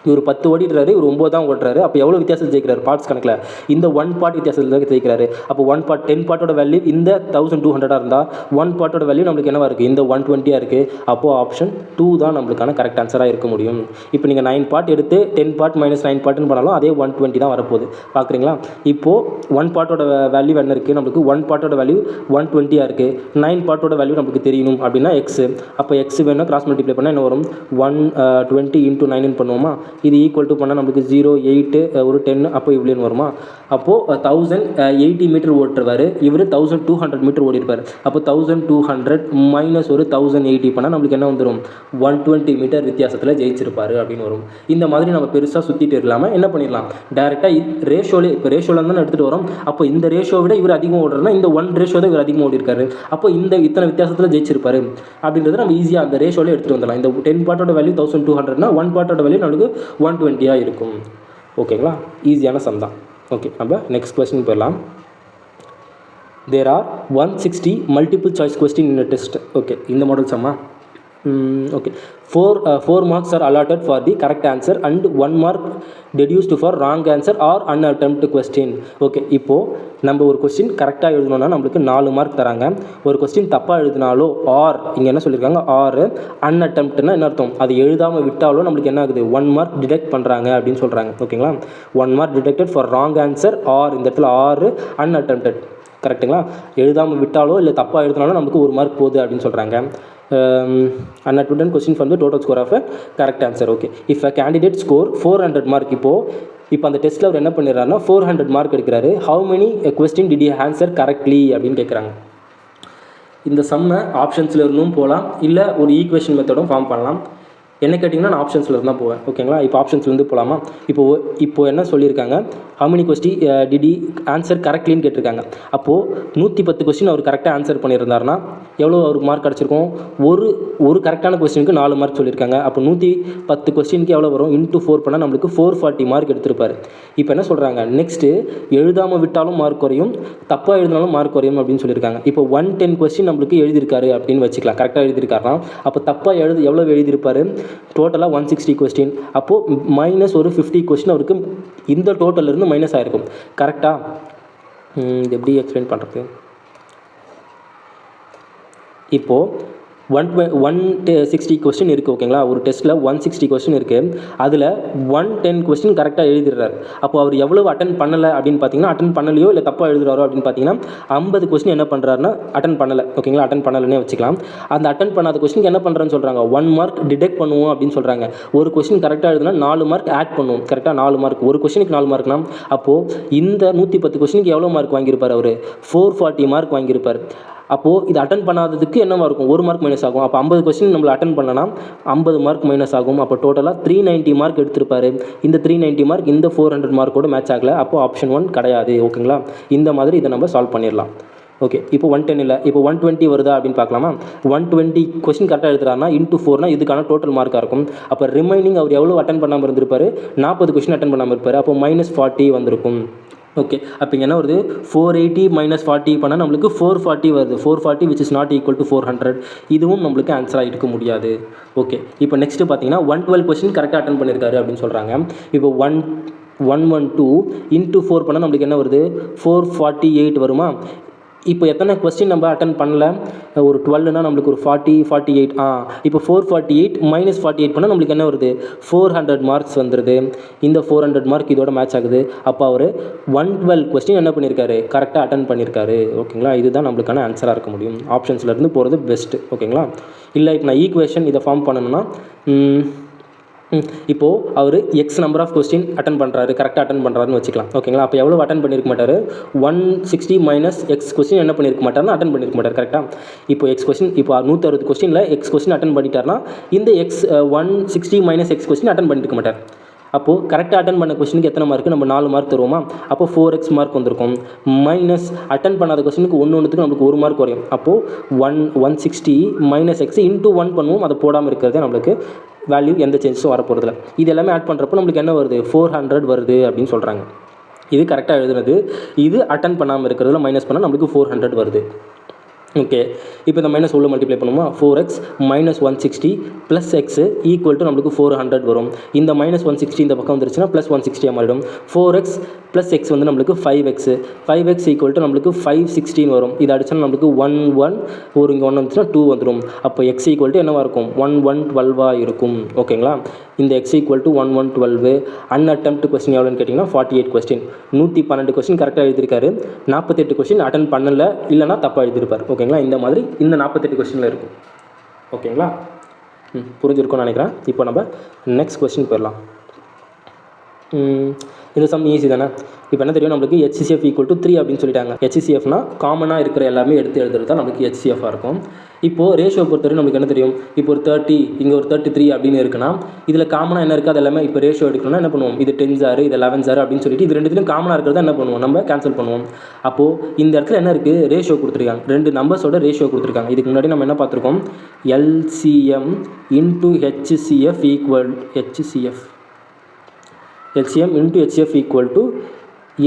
இவர் 10 ஓடிடுறாரு, இவர் 9 தான் ஓடுறாரு. அப்போ எவ்வளோ வித்தியாசம் ஜெயிக்கிறார், பார்ட்ஸ் கணக்கில் இந்த 1 பார்ட் வித்தியாசத்தில் தான் ஜெயிக்கிறாரு. அப்போ 1 பார்ட் 10 பார்ட்டோட வேல்யூ இந்த 1200 இருந்தால் 1 பார்ட்டோட வேல்யூ நம்மளுக்கு என்னவாக இருக்குது, இந்த 120 இருக்குது. அப்போது ஆப்ஷன் 2 தான் நம்மளுக்கான கரெக்ட் ஆன்சராக இருக்க முடியும். இப்போ நீங்கள் 9 பார்ட் எடுத்து 10 பார்ட் - 9 பார்ட்னு பண்ணாலும் அதே 120 தான் வரப்போகுது. பார்க்குறீங்களா, இப்போது 1 பார்ட்டோட வேல்யூ என்ன இருக்குது, நம்மளுக்கு 1 பார்ட்டோட வேல்யூ 120 இருக்குது. 9 பார்ட்டோட வேல்யூ நம்மளுக்கு தெரியணும் அப்படின்னா எக்ஸ். அப்போ எக்ஸ் வேணும், கிராஸ் மல்டிப்ளை பண்ணால் என்ன வரும், 120 × 9 பண்ணுவோமா. இது ஈக்குவல் டு பண்ணால் நம்மளுக்கு 0, 8, ஒரு 10, அப்போ இவ்வளோன்னு வருமா. அப்போது 1080 மீட்டர் ஓட்டுருவார், இவர் 1200 மீட்டர் ஓடிருப்பார். அப்போ 1200 - ஒரு 1080 பண்ணால் நம்மளுக்கு என்ன வந்துடும், 120 மீட்டர் வித்தியாசத்தில் ஜெயிச்சிருப்பார் அப்படின்னு வரும். இந்த மாதிரி நம்ம பெருசாக சுற்றிட்டு இல்லாமல் என்ன பண்ணிடலாம், டேரெக்டாக ரேஷோலே, இப்போ ரேஷோவில் தான் எடுத்துகிட்டு வரோம். அப்போ இந்த ரேஷோ விட இவர் அதிகமாக ஓடுறதுனா இந்த 1 ரேஷோ தான் இவர் அதிகமாக ஓடிருக்காரு. அப்போ இத்தனை வித்தியாசத்தில் ஜெயிச்சிருப்பார் அப்படின்றது நம்ம ஈஸியாக அந்த ரேஷோலே எடுத்துகிட்டு வந்துடலாம். இந்த 10 பார்ட்டோட வேல்யூ 1200னா 1 பார்ட்டோட வேல்யூ நம்மளுக்கு 120 இருக்கும். ஓகேங்களா, ஈஸியான சம் தான். ஓகே, நம்ம நெக்ஸ்ட் கொஸ்டின் போயிடலாம். There are 160 multiple choice question in test. Okay, இந்த மாடல் சம்மா. Okay, 4 marks are allotted for the correct answer and 1 mark deduced for wrong answer or unattempted question. Okay, இப்போது நம்ம ஒரு question கரெக்டாக எழுதணும்னா நம்மளுக்கு 4 மார்க் தராங்க. ஒரு கொஸ்டின் தப்பாக எழுதினாலோ ஆர் இங்கே என்ன சொல்லியிருக்காங்க, ஆர் அன்அட்டெம்ப்ட்னா என்ன அர்த்தம், அது எழுதாமல் விட்டாலோ நம்மளுக்கு என்ன ஆகுது, 1 மார்க் டிடெக்ட் பண்ணுறாங்க அப்படின்னு சொல்கிறாங்க. ஓகேங்களா, 1 mark deducted for wrong answer or, இந்த இடத்துல ஆர் அன்அட்டெம்ப்டட். கரெக்டுங்களா, எழுதாமல் விட்டாலோ இல்லை தப்பாக எழுதினாலும் நமக்கு 1 மார்க் போகுது அப்படின்னு சொல்கிறாங்க. unattempted question from the total score of a correct answer. Okay, if a candidate score 400 mark, இப்போ அந்த டெஸ்ட்டில் அவர் என்ன பண்ணிடுறாருன்னா 400 மார்க் எடுக்கிறாரு. How many question did you answer correctly அப்படின்னு கேட்குறாங்க. இந்த சம்மை ஆப்ஷன்ஸில் இருந்தும் போகலாம், இல்லை ஒரு ஈக்குவேஷன் மெத்தடும் ஃபார்ம் பண்ணலாம். என்ன கேட்டிங்கன்னா நான் ஆப்ஷன்ஸில் இருந்தால் போவேன். ஓகேங்களா, இப்போ ஆப்ஷன்ஸ்லேருந்து போகலாமா? இப்போது என்ன சொல்லியிருக்காங்க, how many question did answer கரெக்ட்லின்னு கேட்டிருக்காங்க. அப்போது 110 கொஸ்டின் அவர் கரெக்டாக ஆன்சர் பண்ணியிருந்தாருன்னா எவ்வளோ அவருக்கு மார்க் கிடச்சிருக்கும்? ஒரு கரெக்டான கொஸ்டினுக்கு 4 மார்க் சொல்லியிருக்காங்க. அப்போ 110 கொஸ்டினுக்கு எவ்வளோ வரும்? இன்ட்டு 4 பண்ணால் நம்மளுக்கு 440 மார்க் எடுத்திருப்பார். இப்போ என்ன சொல்கிறாங்க, நெக்ஸ்ட்டு எழுதாமல் விட்டாலும் மார்க் குறையும், தப்பாக எழுதினாலும் மார்க் குறையும் அப்படின்னு சொல்லியிருக்காங்க. இப்போ 110 கொஸ்டின் நம்மளுக்கு எழுதியிருக்காரு அப்படின்னு வச்சுக்கலாம். கரெக்டாக எழுதியிருக்காருனா அப்போ தப்பாக எவ்வளோ எழுதியிருப்பார்? டோட்டலாக 160 கொஸ்டின். அப்போது மைனஸ் ஒரு 50 கொஸ்டின் அவருக்கு இந்த டோட்டலிருந்து மைனஸ் ஆகிருக்கும். கரெக்டாக இது எப்படி எக்ஸ்பிளைன் பண்ணுறது? இப்போது 160 கொஸ்டின் இருக்குது. ஓகேங்களா, ஒரு டெஸ்ட்டில் 160 கொஸ்டின் இருக்குது. அதில் 110 கொஸ்டின் கரெக்டாக எழுதிடுறாரு. அப்போ அவர் எவ்வளவு அட்டன் பண்ணலை அப்படின்னு பார்த்தீங்கன்னா, அட்டன் பண்ணலையோ இல்லை தப்பாக எழுதுறாரோ அப்படின்னு பார்த்தீங்கன்னா 50 கொஸ்டின் என்ன பண்ணுறாருன்னா அட்டன் பண்ணலை. ஓகேங்களா, அட்டன் பண்ணலைன்னே வச்சுக்கலாம். அந்த அட்டன் பண்ணாத கொஸ்டினுக்கு என்ன பண்ணுறேன்னு சொல்கிறாங்க, 1 மார்க் டிடெக்ட் பண்ணுவோம் அப்படின்னு சொல்கிறாங்க. ஒரு கொஸ்டின் கரெக்டாக எழுதுனா 4 மார்க் ஆட் பண்ணுவோம். கரெக்டாக 4 மார்க், ஒரு கொஸ்டினுக்கு 4 மார்க்னா அப்போது இந்த 110 கொஸ்டினுக்கு எவ்வளோ மார்க் வாங்கியிருப்பார்? அவர் 440 மார்க் வாங்கியிருப்பார். அப்போது இது அட்டன் பண்ணாததுக்கு என்னவா இருக்கும்? 1 மார்க் மைனஸ் ஆகும். அப்போ 50 கொஸ்டின் நம்மளை அட்டன் பண்ணனா 50 மார்க் மைனஸ் ஆகும். அப்போ டோட்டலாக 390 மார்க் எடுத்திருப்பார். இந்த 390 மார்க் இந்த 400 மார்க்கோடு மேட்ச் ஆகலை. அப்போது ஆப்ஷன் 1 கிடையாது. ஓகேங்களா, இந்த மாதிரி இதை நம்ம சால்வ் பண்ணிடலாம். ஓகே, இப்போ 110 இல்லை, இப்போ 120 வருதா அப்படின்னு பார்க்கலாமா? 120 கொஸ்டின் கரெக்டாக எடுத்துறாருனா இன்ட்டு 4 இதுக்கான டோட்டல் மார்க்காக இருக்கும். அப்போ ரிமைனிங் அவர் எவ்வளோ அட்டன் பண்ணாமல் இருந்திருப்பார்? 40 கொஸ்டின் அட்டன் பண்ணாமல் இருப்பார். அப்போ -40 வந்திருக்கும். ஓகே, அப்போ இங்கே என்ன வருது? 480 - 40 பண்ணால் நம்மளுக்கு 440 வருது. 440 which is not equal to 400. இதுவும் நம்மளுக்கு ஆன்சராக இருக்க முடியாது. ஓகே, இப்போ நெக்ஸ்ட்டு பார்த்தீங்கன்னா 112 கொஸ்டின் கரெக்டாக அட்டன் பண்ணியிருக்காரு அப்படின்னு சொல்கிறாங்க. இப்போ 112 இன்ட்டு 4 பண்ணால் நம்மளுக்கு என்ன வருது? 448 வருமா? இப்போ எத்தனை கொஸ்டின் நம்ம அட்டன் பண்ணல? ஒரு 12னா நம்மளுக்கு ஒரு 48. இப்போ 448 - 48 பண்ணால் நம்மளுக்கு என்ன வருது? 400 மார்க்ஸ் வந்துடுது. இந்த 400 மார்க் இதோட மேட்ச் ஆகுது. அப்போ அவர் 112 கொஸ்டின் என்ன பண்ணியிருக்காரு? கரெக்டாக அட்டன் பண்ணியிருக்காரு. ஓகேங்களா, இதுதான் நம்மளுக்கான ஆன்சராக இருக்க முடியும். ஆப்ஷன்ஸ்லேருந்து போகிறது பெஸ்ட்டு. ஓகேங்களா, இல்லை இப்போ நான் ஈக்குவேஷன் இதை ஃபார்ம் பண்ணணும்னா இப்போது அவர் X number of question attend பண்ணுறாரு, கரெக்டாக அட்டன் பண்ணுறாருன்னு வச்சுக்கலாம். ஓகேங்களா, அப்போ எவ்வளோ அட்டன் பண்ணியிருக்க மாட்டார்? 160 மைனஸ் எக்ஸ் கொஸ்டின் என்ன பண்ணியிருக்க மாட்டார்னா அட்டன் பண்ணியிருக்க மாட்டார். கரெக்டாக இப்போ எக்ஸ் கொஸ்டின், இப்போ 160 கொஸ்டினில் எக்ஸ் கொஸ்டின் அட்டன் பண்ணிட்டார்னா இந்த 160 மைனஸ் எக்ஸ் கொஸ்டின் அட்டன் பண்ணியிருக்க மாட்டார். அப்போது கரெக்டாக அட்டன் பண்ண கொஸ்டினுக்கு எத்தனை மார்க்கு? நம்ம 4 மார்க் தருவோமா? அப்போ 4x மார்க் வந்திருக்கும். மைனஸ் அட்டன் பண்ணாத கொஸ்டினுக்கு ஒன்றுக்கு நம்மளுக்கு 1 மார்க் குறையும். அப்போது 160 மைனஸ் எக்ஸ் இன்ட்டு 1 பண்ணுவோம். அதை போடாமல் இருக்கிறதே நம்மளுக்கு வேல்யூ எந்த சேஞ்சஸும் வரப்போகிறதில்ல. இது எல்லாமே ஆட் பண்ணுறப்போ நம்மளுக்கு என்ன வருது? 400 வருது அப்படின்னு சொல்கிறாங்க. இது கரெக்டாக எழுதுனது. இது அட்டன் பண்ணாமல் இருக்கிறதுல மைனஸ் பண்ணால் நம்மளுக்கு 400 வருது. ஓகே, இப்போ இந்த மைனஸ் உள்ள மல்டிப்ளை பண்ணுவோமா? 4x - 160 plus x equal to நம்மளுக்கு 400 வரும். இந்த -160 இந்த பக்கம் வந்துருச்சுன்னா +160 மாறிடும். 4x ப்ளஸ் எக்ஸ் வந்து நம்மளுக்கு 5x ஈக்குவல் டு நம்மளுக்கு 516 வரும். இது அடிச்சா நம்மளுக்கு 11 ஒரு இங்கே 1 வந்துச்சுன்னா 2 வந்துடும். அப்போ எக்ஸ் ஈக்குவல் டு என்னவாக இருக்கும்? 1112 இருக்கும். ஓகேங்களா, இந்த எக்ஸ் ஈக்குவல் டு 1112. அன்அட்டெம்ப்ட் கொஸ்டின் எவ்வளோன்னு கேட்டிங்கன்னா 48 கொஸ்டின். 112 கொஸ்டின் கரெக்டாக எழுதியிருக்காரு. 48 கொஸ்டின் அட்டன் பண்ணலை, இல்லைனா தப்பாக எழுதியிருப்பார். ஓகேங்களா, இந்த மாதிரி இந்த 48 கொஸ்டினில் இருக்கும். ஓகேங்களா, புரிஞ்சிருக்கும்னு நினைக்கிறேன். இப்போ நம்ம நெக்ஸ்ட் கொஸ்டின் போயிடலாம். இந்த சம் ஈஸி தானே. இப்போ என்ன தெரியும் நம்மளுக்கு? HCF ஈக்குவல் டு 3 அப்படின்னு சொல்லிட்டாங்க. HCFனா காமனாக இருக்கிற எல்லாமே எடுத்து எழுதுறது தான் நம்மளுக்கு HCFாக இருக்கும். இப்போது ரேஷியோ பொறுத்தவரை நம்மளுக்கு என்ன தெரியும்? இப்போ ஒரு 30 இங்கே ஒரு 33 அப்படின்னு இருக்குன்னா இதில் காமனாக என்ன இருக்குது? அது எல்லாமே இப்போ ரேஷியோ எடுக்கணும்னா என்ன பண்ணுவோம்? இது 10 0 இது 11 0 அப்படின்னு சொல்லிட்டு இது ரெண்டுத்திலும் காமனாக இருக்கிறத என்ன பண்ணுவோம்? நம்ம கேன்சல் பண்ணுவோம். அப்போது இந்த இடத்துல என்ன இருக்குது? ரேஷியோ கொடுத்துருக்காங்க. 2 நம்பர்ஸோட ரேஷியோ கொடுத்துருக்காங்க. இதுக்கு முன்னாடி நம்ம என்ன பார்த்துருக்கோம்? LCM into HCF equal LCM into HCF equal to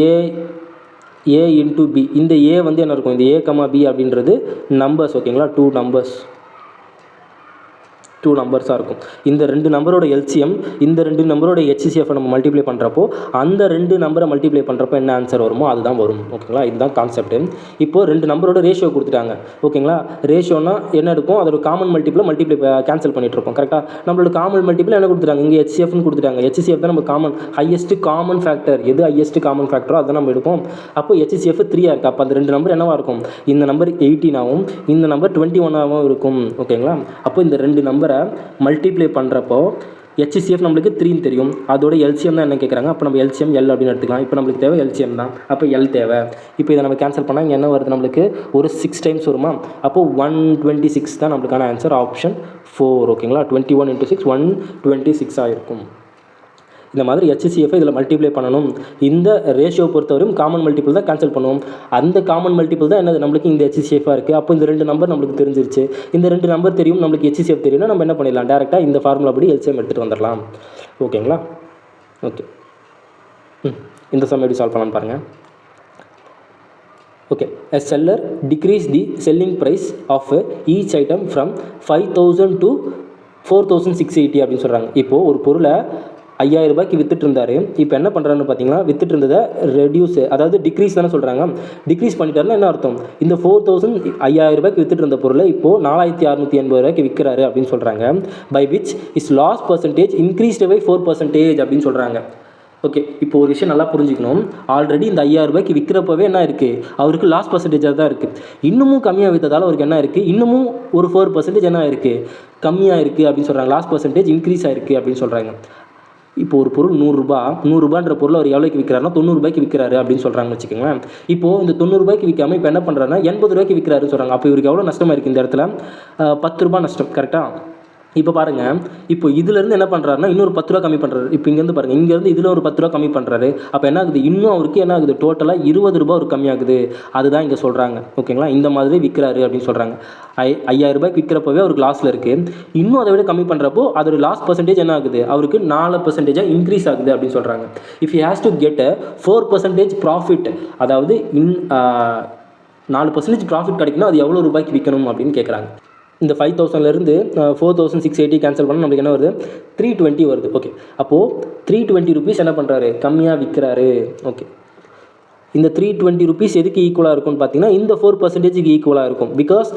A into B. இந்த A வந்து என்ன இருக்கும்? இந்த A, B அப்படின்றது நம்பர்ஸ். ஓகேங்களா, 2 நம்பர்ஸ். 2 நம்பர்ஸாக இருக்கும். இந்த 2 நம்பரோட எல்சிஎம் இந்த 2 நம்பரோட ஹெச்சிசிஎஃப் நம்ம மல்டிப்ளை பண்ணுறப்போ அந்த 2 நம்பரை மல்டிப்ளை பண்ணுறப்போ என்ன ஆன்சர் வருமோ அதுதான் வரும். ஓகேங்களா, இதுதான் கான்செப்ட். இப்போது 2 நம்பரோட ரேஷியோ கொடுத்துட்டாங்க. ஓகேங்களா, ரேஷியோனா என்ன இருக்கும், அதோட காமன் மல்டிப்ளை கேன்சல் பண்ணிட்டு இருப்போம். கரெக்டாக நம்மளோட காமன் மல்டிப்ளை என்ன கொடுத்துட்டாங்க, இங்கே ஹெச்சிஎஃப்னு கொடுத்துட்டாங்க. ஹெச்சிசிஎஃப் தான் நம்ம காமன் ஹையஸ்ட் காமன் ஃபேக்டர். எது ஹையஸ்ட் காமன் ஃபேக்டரோ அதை நம்ம எடுப்போம். அப்போ ஹெச்சிசிஎஃப் 3 இருக்குது. அப்போ அந்த 2 நம்பர் என்னவாக இருக்கும், இந்த நம்பர் 18ஆகவும் இந்த நம்பர் 21ஆகவும் இருக்கும். ஓகேங்களா, அப்போ இந்த 2 நம்பரை மல்டிப்ளை பண்ணுறப்போ ஹெச்சிசிஎஃப் நம்மளுக்கு 3 தெரியும். அதோட எல்சிஎம் தான் என்ன கேட்குறாங்க. அப்போ நம்ம எல்சிஎம் எல் அப்படின்னு எடுத்துக்கலாம். இப்போ நம்மளுக்கு தேவை எல்சிஎம் தான். அப்போ எல் தேவை. இப்போ இதை நம்ம கேன்சல் பண்ணால் இங்கே என்ன வருது, நம்மளுக்கு ஒரு 6 டைம்ஸ் வருமா. அப்போ 126 தான் நம்மளுக்கான ஆன்சர், ஆப்ஷன் 4. ஓகேங்களா, 21 × 6 126 ஆகிருக்கும். இந்த மாதிரி ஹெச்சிசிஎஃப் இதில் மல்டிப்ளை பண்ணணும். இந்த ரேஷியோ பொறுத்தவரையும் காமன் மல்டிபிள் தான் கேன்சல் பண்ணுவோம். அந்த காமன் மல்டிபிள் தான் என்னது, நம்மளுக்கு இந்த ஹெச்சிசிஎஃபாக இருக்குது. அப்போ இந்த 2 நம்பர் நம்மளுக்கு தெரிஞ்சிருச்சு. இந்த 2 நம்பர் தெரியும், நம்மளுக்கு ஹெச்சிசிஎஃப் தெரியும்னா நம்ம என்ன பண்ணிடலாம், டேரெக்டாக இந்த ஃபார்முலா படி எல்சிஎம் எடுத்துகிட்டு வந்துடலாம். ஓகேங்களா, ஓகே. இந்த சம் எப்படி சால்வ் பண்ணலான்னு பாருங்கள். Okay, a seller decrease the selling price of each item from 5,000 to 4,680 அப்படின்னு சொல்கிறாங்க. இப்போது ஒரு பொருளை 5,000 ரூபாய்க்கு வித்துட்டு இருந்தார். இப்போ என்ன பண்ணுறான்னு பார்த்தீங்கன்னா, வித்துட்டு இருந்ததை ரெடியூஸ், அதாவது டிக்ரீஸ் தானே சொல்கிறாங்க. டிக்ரீஸ் பண்ணிட்டாருன்னா என்ன அர்த்தம், இந்த 5,000 ரூபாய்க்கு வித்துட்டு இருந்த பொருளை இப்போது 4,680 ரூபாய்க்கு விற்கிறாரு அப்படின்னு சொல்கிறாங்க. By which is loss percentage increased by 4% அப்படின்னு சொல்கிறாங்க. ஓகே, இப்போ ஒரு விஷயம் நல்லா புரிஞ்சுக்கணும். ஆல்ரெடி இந்த 5,000 ரூபாய்க்கு விற்கிறப்பவே என்ன இருக்குது, அவருக்கு லாஸ் பர்சன்டேஜாக தான் இருக்குது. இன்னமும் கம்மியாக விற்றதால் அவருக்கு என்ன இருக்குது, இன்னமும் ஒரு 4% என்ன இருக்குது, கம்மியாக இருக்குது அப்படின்னு சொல்கிறாங்க. லாஸ் பர்சன்டேஜ் இன்க்ரீஸ் ஆகிருக்கு அப்படின்னு சொல்கிறாங்க. இப்போ ஒரு பொருள் 100 ரூபான்ற பொருள் அவர் எவ்வளோக்கு விற்கிறாருன்னா 90 ரூபாய்க்கு விற்கிறாரு அப்படின்னு சொல்கிறாங்க வச்சுக்கோங்களேன். இப்போது இந்த 90 ரூபாய்க்கு விற்காமல் இப்போ என்ன பண்ணுறாருன்னா 80 ரூபாய்க்கு விற்கிறாருன்னு சொல்கிறாங்க. அப்போ இவருக்கு எவ்வளோ நஷ்டமாக இருக்குது இந்த இடத்துல, 10 ரூபா நஷ்டம். கரெக்டாக, இப்போ பாருங்கள், இப்போ இதுலேருந்து என்ன பண்ணுறாருன்னா இன்னொரு 10 ரூபா கம்மி பண்ணுறாரு. இப்போ இங்கேருந்து பாருங்கள், இங்கேருந்து இதில் ஒரு 10 ரூபா கம்மி பண்ணுறாரு. அப்போ என்ன ஆகுது, இன்னும் அவருக்கு என்ன ஆகுது, டோட்டலாக 20 ரூபா ஒரு கம்மியாகுது. அதுதான் இங்கே சொல்கிறாங்க. ஓகேங்களா, இந்த மாதிரி விற்கிறாரு அப்படின்னு சொல்கிறாங்க. 5,000 ரூபாய்க்கு விற்கிறப்பவே அவருக்கு லாஸில் இருக்குது. இன்னும் அதை விட கம்மி பண்ணுறப்போ அதோட லாஸ் பர்சன்டேஜ் என்ன ஆகுது, அவருக்கு 4% இன்க்ரீஸ் ஆகுது அப்படின்னு சொல்கிறாங்க. If you has to get 4% profit, அதாவது 4% ப்ராஃபிட் கிடைக்கணும், அது எவ்வளோ ரூபாய்க்கு விற்கணும் அப்படின்னு கேட்குறாங்க. இந்த 5,000லேருந்து 4,680 கேன்சல் பண்ணால் நம்மளுக்கு என்ன வருது, 320 வருது. ஓகே, அப்போது 320 ருபீஸ் என்ன பண்ணுறாரு, கம்மியாக விற்கிறாரு. ஓகே, இந்த 320 ருபீஸ் எதுக்கு ஈக்குவலாக இருக்கும்னு பார்த்தீங்கன்னா இந்த 4%க்கு ஈக்குவலாக இருக்கும். பிகாஸ்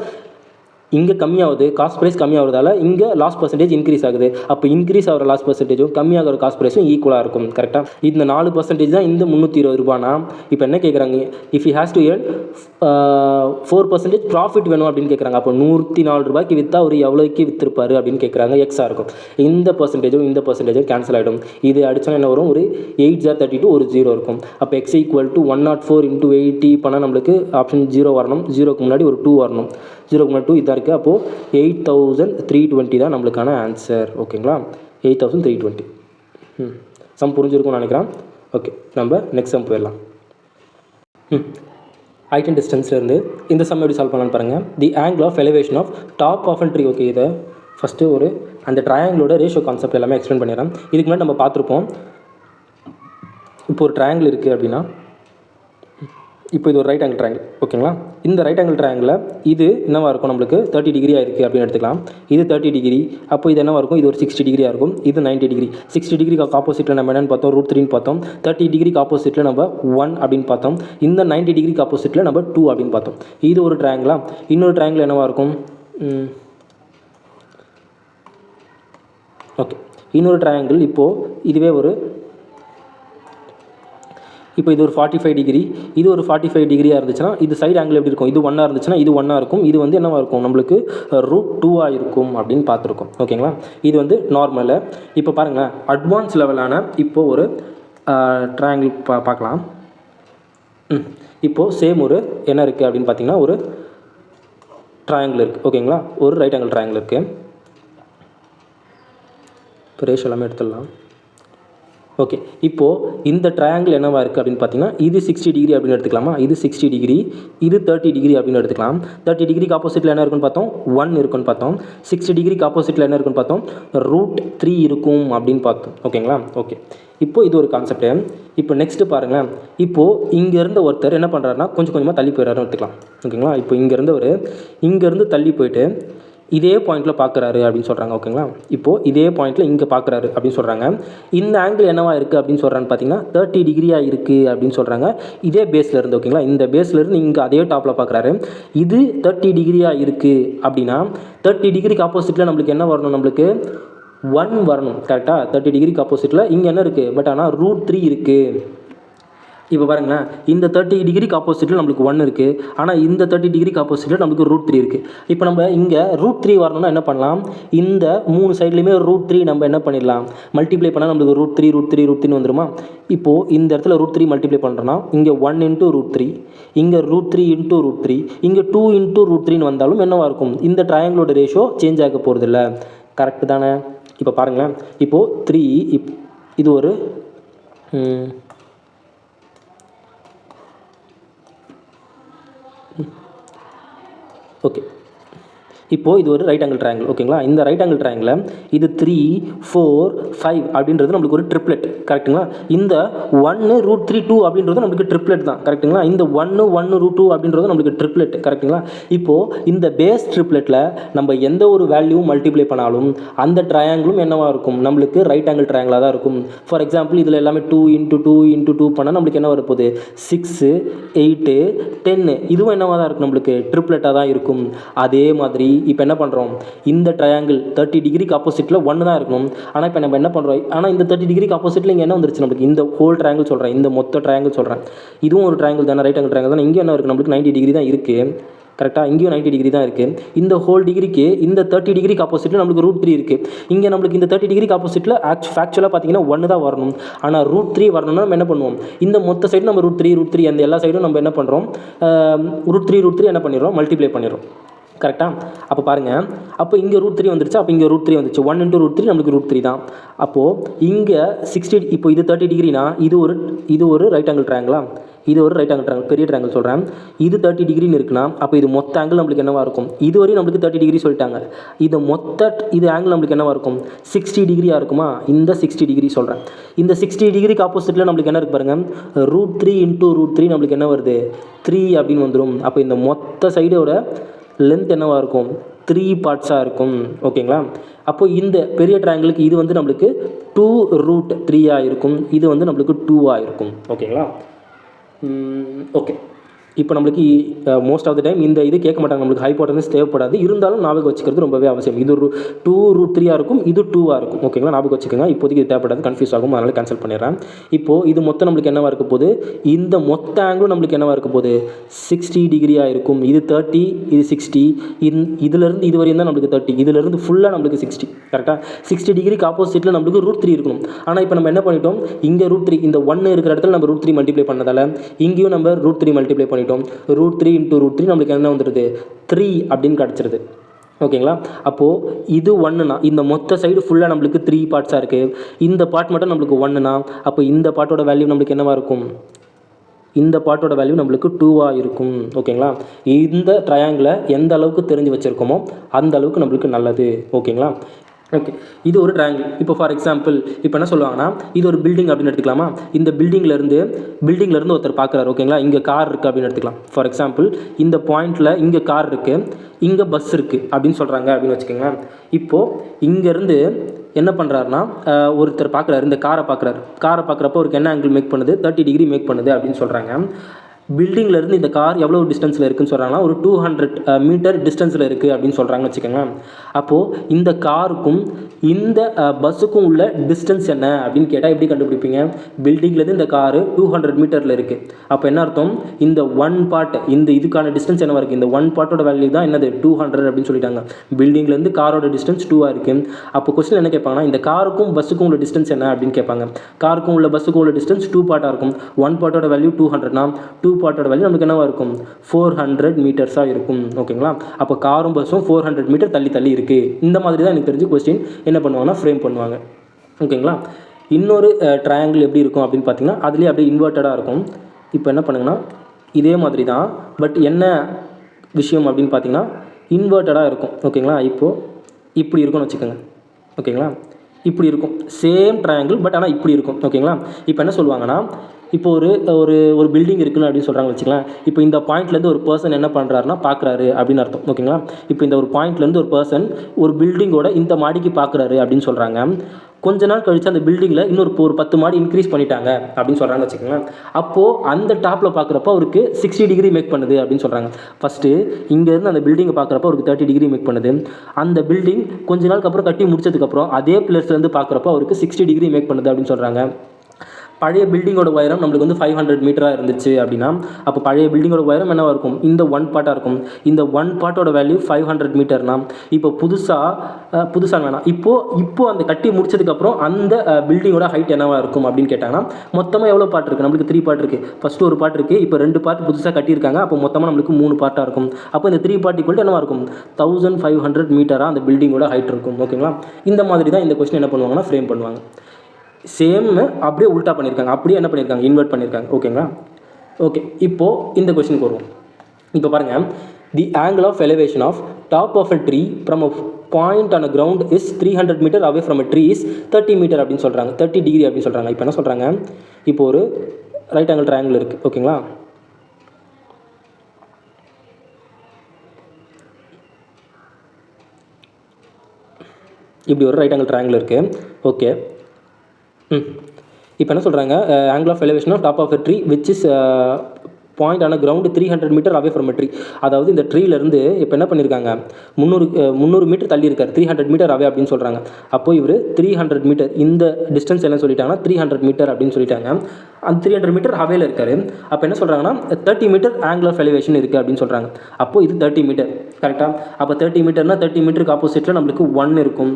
இங்கே கம்மியாகுது, காஸ்ட் ப்ரைஸ் கம்மியாகிறதால இங்கே லாஸ் பர்சன்டேஜ் இன்க்ரீஸ் ஆகுது. அப்போ இன்க்ரீஸ் ஆகிற லாஸ் பர்சன்டேஜும் கம்மியாகிற காஸ்ட் ப்ரைஸும் ஈக்குவலாக இருக்கும். கரெக்டாக, இந்த 4% தான் இந்த 320 ரூபானா. இப்போ என்ன கேட்குறாங்க, if you has to earn 4% profit வேணும் அப்படின்னு கேட்குறாங்க. அப்போ 104 ரூபாய்க்கு விற்றா அவர் எவ்வளோக்கு விற்றுருப்பாரு அப்படின்னு கேட்குறாங்க. எக்ஸாக இருக்கும். இந்த பர்சன்டேஜும் கேன்சல் ஆகிடும். இது அடித்தா என்ன வரும், ஒரு 8 × 32 ஒரு 0 இருக்கும். அப்போ x = 104 × 80 பண்ணால் நம்மளுக்கு ஆப்ஷன் 0 வரணும். 0க்கு முன்னாடி ஒரு 2 வரணும். 0க்கு முன்னாடி 2 இதாக இருக்குது. அப்போது 8,320 தான் நம்மளுக்கான ஆன்சர். ஓகேங்களா, 8,320. சம் புரிஞ்சிருக்கும்னு நினைக்கிறேன். ஓகே, நம்ம நெக்ஸ்ட் சம் போயிடலாம். ஹைட் அண்ட் டிஸ்டன்ஸ்லேருந்து இந்த சம் எப்படி சால்வ் பண்ணலான்னு பாருங்கள். The angle of elevation of top of and tree. Okay, இதை ஃபஸ்ட்டு ஒரு அந்த ட்ரையாங்கிளோட ரேஷியோ கான்செப்ட் எல்லாமே எக்ஸ்பிளைன் பண்ணிடுறேன். இதுக்கு முன்னாடி நம்ம பார்த்துருப்போம். இப்போ ஒரு ட்ரையாங்கிள் இருக்குது அப்படின்னா, இப்போ இது ஒரு ரைட் ஆங்கிள் ட்ரையாங்கிள். ஓகேங்களா, இந்த ரைட் ஆங்கிள் ட்ரையாங்கிளில் இது என்னவாக இருக்கும், நம்மளுக்கு 30 டிகிரியாக இருக்குது அப்படின்னு எடுத்துக்கலாம். இது 30 டிகிரி. அப்போ இது என்னவாக இருக்கும், இது ஒரு 60 டிகிரியாக இருக்கும். இது 90 டிகிரி. 60 டிகிரிக்கு ஆப்போசிட்டில் நம்ம என்னென்னு பார்த்தோம், √3ன்னு பார்த்தோம். 30 டிகிரிக்கு ஆப்போசிட்டில் நம்ம 1 அப்படின்னு பார்த்தோம். இந்த 90 டிகிரிக்கு ஆப்போசிட்டில் நம்ம 2 அப்படின்னு பார்த்தோம். இது ஒரு ட்ரையாங்கிளா. இன்னொரு ட்ரையாங்கிள் என்னவாக இருக்கும், ஓகே, இன்னொரு ட்ரையாங்கிள். இப்போது இதுவே ஒரு, இப்போ இது ஒரு 45 டிகிரி, இது ஒரு 45 டிகிரியாக இருந்துச்சுன்னா இது சைடு ஆங்கிள் எப்படி இருக்கும், இது 1 இருந்துச்சுன்னா இது 1 இருக்கும். இது வந்து என்னவாக இருக்கும், நம்மளுக்கு √2 இருக்கும் அப்படின்னு பார்த்துருக்கோம். ஓகேங்களா, இது வந்து நார்மலு. இப்போ பாருங்கள், அட்வான்ஸ் லெவலான இப்போது ஒரு ட்ரையாங்கிள் பார்க்கலாம். இப்போது சேம் ஒரு என்ன இருக்குது அப்படின்னு பார்த்தீங்கன்னா ஒரு ட்ரையாங்கிள் இருக்குது. ஓகேங்களா, ஒரு ரைட் ஆங்கிள் ட்ரையாங்கிள் இருக்குது. இப்போ ரேஷியோ எல்லாமே எடுத்துடலாம். ஓகே, இப்போது இந்த ட்ரையாங்கிள் என்னவாக இருக்குது அப்படின்னு பார்த்தீங்கன்னா இது 60 டிகிரி அப்படின்னு எடுத்துக்கலாமா. இது 60 டிகிரி, இது 30 டிகிரி அப்படின்னு எடுத்துக்கலாம். 30 டிகிரிக்கு ஆப்போசிட்டில் என்ன இருக்குன்னு பார்த்தோம், 1 இருக்குன்னு பார்த்தோம். 60 டிகிரிக்கு ஆப்போசிட்டில் என்ன இருக்குன்னு பார்த்தோம், √3 இருக்கும் அப்படின்னு பார்த்தோம். ஓகேங்களா, ஓகே. இப்போது இது ஒரு கான்செப்ட்டு. இப்போ நெக்ஸ்ட்டு பாருங்களேன். இப்போது இங்கேருந்து ஒருத்தர் என்ன பண்ணுறாருனா கொஞ்சம் கொஞ்சமாக தள்ளி போயிடறாருன்னு எடுத்துக்கலாம். ஓகேங்களா, இப்போ இங்கேருந்து தள்ளி போயிட்டு இதே பாயிண்ட்டில் பார்க்குறாரு அப்படின்னு சொல்கிறாங்க. ஓகேங்களா, இப்போது இதே பாயிண்ட்டில் இங்கே பார்க்குறாரு அப்படின்னு சொல்கிறாங்க. இந்த ஆங்கிள் என்னவா இருக்குது அப்படின்னு சொல்கிறான்னு பார்த்தீங்கன்னா 30 டிகிரியாக இருக்குது அப்படின்னு சொல்கிறாங்க. இதே பேஸில் இருந்து. ஓகேங்களா, இந்த பேஸில் இருந்து இங்கே அதே டாப்பில் பார்க்குறாரு. இது 30 டிகிரியாக இருக்குது அப்படின்னா 30 டிகிரிக்கு ஆப்போசிட்டில் நம்மளுக்கு என்ன வரணும், நம்மளுக்கு 1 வரணும். கரெக்டாக 30 டிகிரிக்கு ஆப்போசிட்டில் இங்கே என்ன இருக்குது, பட் ஆனால் √3 இருக்குது. இப்போ பாருங்களேன், இந்த 30 டிகிரிக்கு ஆப்போசிட்டில் நம்மளுக்கு 1 இருக்குது, ஆனால் இந்த 30 டிகிரிக்கு ஆப்போசிட்டில் நம்மளுக்கு √3 இருக்குது. இப்போ நம்ம இங்கே √3 வரணும்னா என்ன பண்ணலாம், இந்த 3 சைட்லேயுமே √3 நம்ம என்ன பண்ணிடலாம், மல்டிப்ளை பண்ணால் நம்மளுக்கு √3 வந்துருமா. இப்போது இந்த இடத்துல √3 மல்டிப்ளை பண்ணுறோன்னா இங்கே 1 × √3, இங்கே √3 × √3, இங்கே 2 × √3 வந்தாலும் என்னவாக இருக்கும், இந்த ட்ரையாங்கிளோட ரேஷியோ சேஞ்ச் ஆக போகிறதில்ல. கரெக்டு தானே. இப்போ பாருங்களேன், இப்போது 3 இது ஒரு ஓகே, இப்போது இது ஒரு ரைட் ஆங்கிள் ட்ரையாங்கிள். ஓகேங்களா, இந்த ரைட் ஆங்கிள் ட்ரையாங்கிளில் இது 3, 4, 5 அப்படின்றது நம்மளுக்கு ஒரு ட்ரிப்ளெட். கரெக்டுங்களா. இந்த 1 √3 2 அப்படின்றது நம்மளுக்கு ட்ரிப்ளெட் தான். கரெக்டுங்களா. இந்த 1 1 √2 அப்படின்றது நம்மளுக்கு ட்ரிப்ளெட். கரெக்டுங்களா. இப்போது இந்த பேஸ் ட்ரிப்ளெட்டில் நம்ம எந்த ஒரு வேல்யூவும் மல்டிப்ளை பண்ணாலும் அந்த ட்ரையாங்கிளும் என்னவாக இருக்கும், நம்மளுக்கு ரைட் ஆங்கிள் ட்ரையாங்கிளாக தான் இருக்கும். ஃபார் எக்ஸாம்பிள் இதில் எல்லாமே 2 × 2 × 2 பண்ணால் நம்மளுக்கு என்ன வரப்போகுது, 6, 8, 10. இதுவும் என்னவாக தான் இருக்கும், நம்மளுக்கு ட்ரிப்ளெட்டாக தான் இருக்கும். அதே மாதிரி இப்போ என்ன பண்ணுறோம், இந்த ட்ரையாங்கிள் 30 டிகிரிக்கு ஆப்போசிட்டில் 1 தான் இருக்கணும். ஆனால் இப்போ நம்ம என்ன பண்ணுறோம், ஆனால் இந்த 30 டிகிரிக்கு ஆப்போசிட்டில் இங்கே என்ன வந்துருச்சு, நம்மளுக்கு இந்த ஹோல் ட்ரையாங்கிள் சொல்கிறேன், இந்த மொத்த ட்ரையாங்கிள் சொல்கிறேன். இதுவும் ஒரு ட்ரையாங்கிள் தானே, ரைட் ஆங்கிள் ட்ரையாங்கிள் தானே. இங்கே என்ன இருக்குது, நம்மளுக்கு 90 டிகிரி தான் இருக்குது. கரெக்டாக, இங்கேயும் 90 டிகிரி தான் இருக்குது. இந்த ஹோல் டிகிரிக்கு இந்த 30 டிகிரிக்கு ஆப்போசிட்டில் நம்மளுக்கு √3 இருக்குது. இங்கே நம்மளுக்கு இந்த 30 டிகிரிக்கு ஆப்போசிட்டில் ஃபேக்சுவலாக பார்த்தீங்கன்னா 1 தான் வரணும். ஆனால் √3 வரணும்னா நம்ம என்ன பண்ணுவோம், இந்த மொத்த சைடு நம்ம √3 அந்த எல்லா சைடும் நம்ம என்ன பண்ணுறோம், √3 என்ன பண்ணிடுறோம், மல்டிப்ளை பண்ணிடுறோம். கரெக்டாக. அப்போ பாருங்கள், அப்போ இங்கே √3 வந்துருச்சு, அப்போ இங்கே √3 வந்துச்சு. 1 × √3 நம்மளுக்கு √3 தான். அப்போது இங்கே 60, இப்போ இது 30 டிகிரினா இது ஒரு ரைட் ஆங்கிள் ட்ரையாங்கிளா, இது ஒரு ரைட் ஆங்கிள் ட்ரையாங்கிள், பெரிய ட்ரையாங்கிள் சொல்கிறேன். இது 30 டிகிரின்னு இருக்குன்னா அப்போ இது மொத்த ஆங்கிள் நம்மளுக்கு என்னவாக இருக்கும், இதுவரையும் நம்மளுக்கு 30 டிகிரி சொல்லிட்டாங்க. இது ஆங்கிள் நம்மளுக்கு என்னவாக இருக்கும், 60 டிகிரியாக இருக்குமா. இந்த 60 டிகிரி சொல்கிறேன். இந்த 60 டிகிரிக்கு ஆப்போசிட்டில் நம்மளுக்கு என்ன இருக்குது பாருங்கள், √3 × √3 நம்மளுக்கு என்ன வருது, 3 அப்படின்னு வந்துடும். அப்போ இந்த மொத்த சைடோட லென்த் என்னவாக இருக்கும், 3 பார்ட்ஸாக இருக்கும். ஓகேங்களா. அப்போ இந்த பெரிய ட்ரையாங்கிளுக்கு இது வந்து நம்மளுக்கு 2√3 இருக்கும், இது வந்து நம்மளுக்கு 2 இருக்கும். ஓகேங்களா. ஓகே, இப்போ நம்மளுக்கு மோஸ்ட் ஆஃப் த டைம் இந்த இது கேட்க மாட்டாங்க, நம்மளுக்கு ஹைபோட்டனஸ் தேவைப்படாது. இருந்தாலும் ஞாபகம் வச்சுக்கிறது ரொம்பவே அவசியம். இது ஒரு 2√3 இருக்கும், இது 2 இருக்கும். ஓகேங்களா, ஞாபகம் வச்சுக்கோங்க. இப்போதைக்கு இது தேவைப்படாது, கன்ஃபியூஸ் ஆகும், அதனால் கேன்சல் பண்ணிடுறேன். இப்போது இது மொத்தம் நம்மளுக்கு என்னவாக இருக்க போகுது, இந்த மொத்த ஆங்கிளும் நம்மளுக்கு என்னவாக இருக்க போகுது, 60 டிகிரியாக இருக்கும். இது 30, இது 60, இதிலிருந்து இது வரையும் தான் நம்மளுக்கு 30, இதிலிருந்து ஃபுல்லாக நம்மளுக்கு 60. கரெக்டாக. 60 டிகிரிக்கு ஆப்போசிட்டில் நம்மளுக்கு √3 இருக்கணும். ஆனால் இப்போ நம்ம என்ன பண்ணிட்டோம், இங்கே √3, இந்த 1 இருக்கிற இடத்துல நம்ம √3 மல்டிப்ளை பண்ணதால் இங்கேயும் நம்ம √3 மல்டிப்ளை பண்ணிட்டோம். √3 × √3 நம்மளுக்கு என்ன வந்துடுது, 3 அப்படின்னு கிடச்சிருது. ஓகேங்களா. அப்போது இது 1னா இந்த மொத்த சைடு ஃபுல்லாக நம்மளுக்கு 3 பார்ட்ஸாக இருக்குது. இந்த பார்ட் மட்டும் நம்மளுக்கு 1னா அப்போ இந்த பார்ட்டோட வேல்யூ நம்மளுக்கு என்னவாக இருக்கும், இந்த பார்ட்டோட வேல்யூ நம்மளுக்கு 2 இருக்கும். ஓகேங்களா. இந்த ட்ரையாங்கிளை எந்த அளவுக்கு தெரிஞ்சு வச்சுருக்கோமோ அந்த அளவுக்கு நம்மளுக்கு நல்லது. ஓகேங்களா. ஓகே, இது ஒரு ட்ரையாங்கிள். இப்போ ஃபார் எக்ஸாம்பிள் இப்போ என்ன சொல்லுவாங்கன்னா, இது ஒரு பில்டிங் அப்படின்னு எடுத்துக்கலாமா. இந்த பில்டிங்லேருந்து ஒருத்தர் பார்க்குறாரு. ஓகேங்களா. இங்கே கார் இருக்குது அப்படின்னு எடுத்துக்கலாம். ஃபார் எக்ஸாம்பிள் இந்த பாயிண்டில் இங்கே கார் இருக்குது, இங்கே பஸ் இருக்குது அப்படின்னு சொல்கிறாங்க அப்படின்னு வச்சுக்கோங்களேன். இப்போது இங்கேருந்து என்ன பண்ணுறாருனா, ஒருத்தர் பார்க்குறாரு, இந்த காரை பார்க்குறப்போ அவருக்கு என்ன ஆங்கிள் மேக் பண்ணுது, 30 டிகிரி மேக் பண்ணுது அப்படின்னு சொல்கிறாங்க. பில்டிங்லேருந்து இந்த கார் எவ்வளோ டிஸ்டன்ஸில் இருக்குதுன்னு சொல்கிறாங்கன்னா, ஒரு 200 மீட்டர் டிஸ்டன்ஸில் இருக்குது அப்படின்னு சொல்கிறாங்கன்னு வச்சுக்கோங்களேன். அப்போது இந்த காருக்கும் இந்த பஸ்ஸுக்கும் உள்ள டிஸ்டன்ஸ் என்ன அப்படின்னு கேட்டால் எப்படி கண்டுபிடிப்பீங்க, பில்டிங்லேருந்து இந்த காரு 200 மீட்டரில் இருக்குது. அப்போ என்ன அர்த்தம், இந்த 1 பார்ட், இந்த இதுக்கான டிஸ்டன்ஸ் என்னவாக இருக்குது, இந்த 1 பார்ட்டோட வேல்யூ தான் என்னது 200 அப்படின்னு சொல்லிட்டாங்க. பில்டிங்லேருந்து காரோட டிஸ்டன்ஸ் 2 இருக்குது. அப்போ கொஸ்டின் என்ன கேட்பாங்கன்னா, இந்த காருக்கும் பஸ்ஸுக்கும் உள்ள டிஸ்டன்ஸ் என்ன அப்படின்னு கேட்பாங்க. காருக்கும் உள்ள பஸ்ஸுக்கும் உள்ள டிஸ்டன்ஸ் 2 பார்ட்டாக இருக்கும். 1 பார்ட்டோட வேல்யூ 200னா 2 பார்ட்டோட வேல்யூ நமக்கு என்னவாக இருக்கும், 400 மீட்டர்ஸாக இருக்கும். ஓகேங்களா. அப்போ காரும் பஸ்ஸும் 400 மீட்டர் தள்ளி இருக்குது. இந்த மாதிரி தான் எனக்கு தெரிஞ்சு கொஸ்டின் என்ன பண்ணுவாங்கன்னா ஃப்ரேம் பண்ணுவாங்க. ஓகேங்களா. இன்னொரு ட்ரையாங்கிள் எப்படி இருக்கும் அப்படின்னு பார்த்தீங்கன்னா, அதுலேயே அப்படியே இன்வெர்ட்டடாக இருக்கும். இப்போ என்ன பண்ணுங்கன்னா, இதே மாதிரி தான், பட் என்ன விஷயம் அப்படின்னு பார்த்தீங்கன்னா இன்வெர்ட்டடாக இருக்கும். ஓகேங்களா. இப்போது இப்படி இருக்கும்னு வச்சுக்கோங்க. ஓகேங்களா. இப்படி இருக்கும். சேம் ட்ரையாங்கிள், பட் ஆனால் இப்படி இருக்கும். ஓகேங்களா? இப்போ என்ன சொல்லுவாங்கன்னா, இப்போ ஒரு ஒரு ஒரு பில்டிங் இருக்குன்னு அப்படின்னு சொல்கிறாங்க வச்சுக்கலாம். இப்போ இந்த பாயிண்ட்லேருந்து ஒரு பர்சன் என்ன பண்ணுறாருன்னா பார்க்குறாரு அப்படின்னு அர்த்தம். ஓகேங்களா? இப்போ இந்த ஒரு பாயிண்ட்லேருந்து ஒரு பர்சன் ஒரு பில்டிங்கோட இந்த மாடிக்கு பார்க்குறாரு அப்படின்னு சொல்கிறாங்க. கொஞ்ச நாள் கழிச்சு அந்த பில்டிங்கில் ஒரு 10 மாடி இன்க்ரீஸ் பண்ணிட்டாங்க அப்படின்னு சொல்கிறாங்க வச்சுக்கோங்களேன். அப்போது அந்த டாப்பில் பார்க்குறப்ப அவருக்கு 60 டிகிரி மேக் பண்ணுது அப்படின்னு சொல்கிறாங்க. ஃபஸ்ட்டு இங்கேருந்து அந்த பில்டிங்கை பார்க்குறப்ப அவருக்கு 30 டிகிரி மேக் பண்ணுது. அந்த பில்டிங் கொஞ்ச நாளுக்கு அப்புறம் கட்டி முடிச்சதுக்கப்புறம் அதே பிளேஸ்லேருந்து பார்க்குறப்ப அவருக்கு 60 டிகிரி மேக் பண்ணுது அப்படின்னு சொல்கிறாங்க. பழைய பில்டிங்கோட உயரம் நம்மளுக்கு வந்து 500 மீட்டராக இருந்துச்சு அப்படின்னா, அப்போ பழைய பில்டிங்கோட உயரம் என்னவாக இருக்கும்? இந்த ஒன் பார்ட்டாக இருக்கும். இந்த ஒன் பார்ட்டோட வேல்யூ 500 மீட்டர்னா, இப்போ புதுசாக வேணாம், இப்போ அந்த கட்டி முடிச்சதுக்கப்புறம் அந்த பில்டிங்கோட ஹைட் என்னவாக இருக்கும் அப்படின்னு கேட்டாங்கன்னா, மொத்தமாக எவ்வளோ பார்ட் இருக்குது? நம்மளுக்கு 3 பார்ட் இருக்குது. ஃபஸ்ட்டு ஒரு பார்ட் இருக்குது, இப்போ 2 பார்ட் புதுசாக கட்டியிருக்காங்க. அப்போ மொத்தமாக நம்மளுக்கு 3 பார்ட்டாக இருக்கும். அப்போ இந்த 3 பார்ட் ஈக்குவல் என்னவாக இருக்கும்? 1500 மீட்டராக அந்த பில்டிங்கோட ஹைட் இருக்கும். ஓகேங்களா? இந்த மாதிரி தான் இந்த கொஸ்டின் என்ன பண்ணுவாங்கன்னா ஃப்ரேம் பண்ணுவாங்க. சேம் அப்படியே உல்ட்டா பண்ணியிருக்காங்க. அப்படியே என்ன பண்ணியிருக்காங்க? இன்வெர்ட் பண்ணியிருக்காங்க. ஓகேங்களா? ஓகே, இப்போது இந்த கொஸ்டினுக்கு வருவோம். இப்போ பாருங்கள், the angle of elevation of top of a tree from a point on a ground is 300 metre away from a tree is 30 metre அப்படின்னு சொல்கிறாங்க. 30 டிகிரி அப்படின்னு சொல்கிறாங்க. இப்போ என்ன சொல்கிறாங்க? இப்போ ஒரு ரைட் ஆங்கிள் ட்ரையாங்கிள் இருக்குது. ஓகேங்களா? இப்படி ஒரு ரைட் ஆங்கிள் ட்ரையாங்கிள் இருக்குது. ஓகே, இப்போ என்ன சொல்கிறாங்க? Angle of elevation of top of a tree which is point on ground 300 metre away from a tree. அதாவது இந்த ட்ரீலேருந்து இப்போ என்ன பண்ணியிருக்காங்க? 300 மீட்டர் தள்ளி இருக்கார். 300 மீட்டர் அவே அப்படின்னு சொல்கிறாங்க. அப்போது இவர் 300 மீட்டர், இந்த டிஸ்டன்ஸ் என்ன சொல்லிட்டாங்கன்னா 300 மீட்டர் அப்படின்னு சொல்லிட்டாங்க. அந்த 300 மீட்டர் அவேல இருக்கார். அப்போ என்ன சொல்கிறாங்கன்னா 30 மீட்டர் ஆங்கிள் ஆஃப் எலிவேஷன் இருக்குது அப்படின்னு சொல்கிறாங்க. அப்போது இது 30 மீட்டர். கரெக்டாக? அப்போ 30 மீட்டர்னால் 30 மீட்டருக்கு ஆப்போசிட்டில் நம்மளுக்கு 1 இருக்கும்.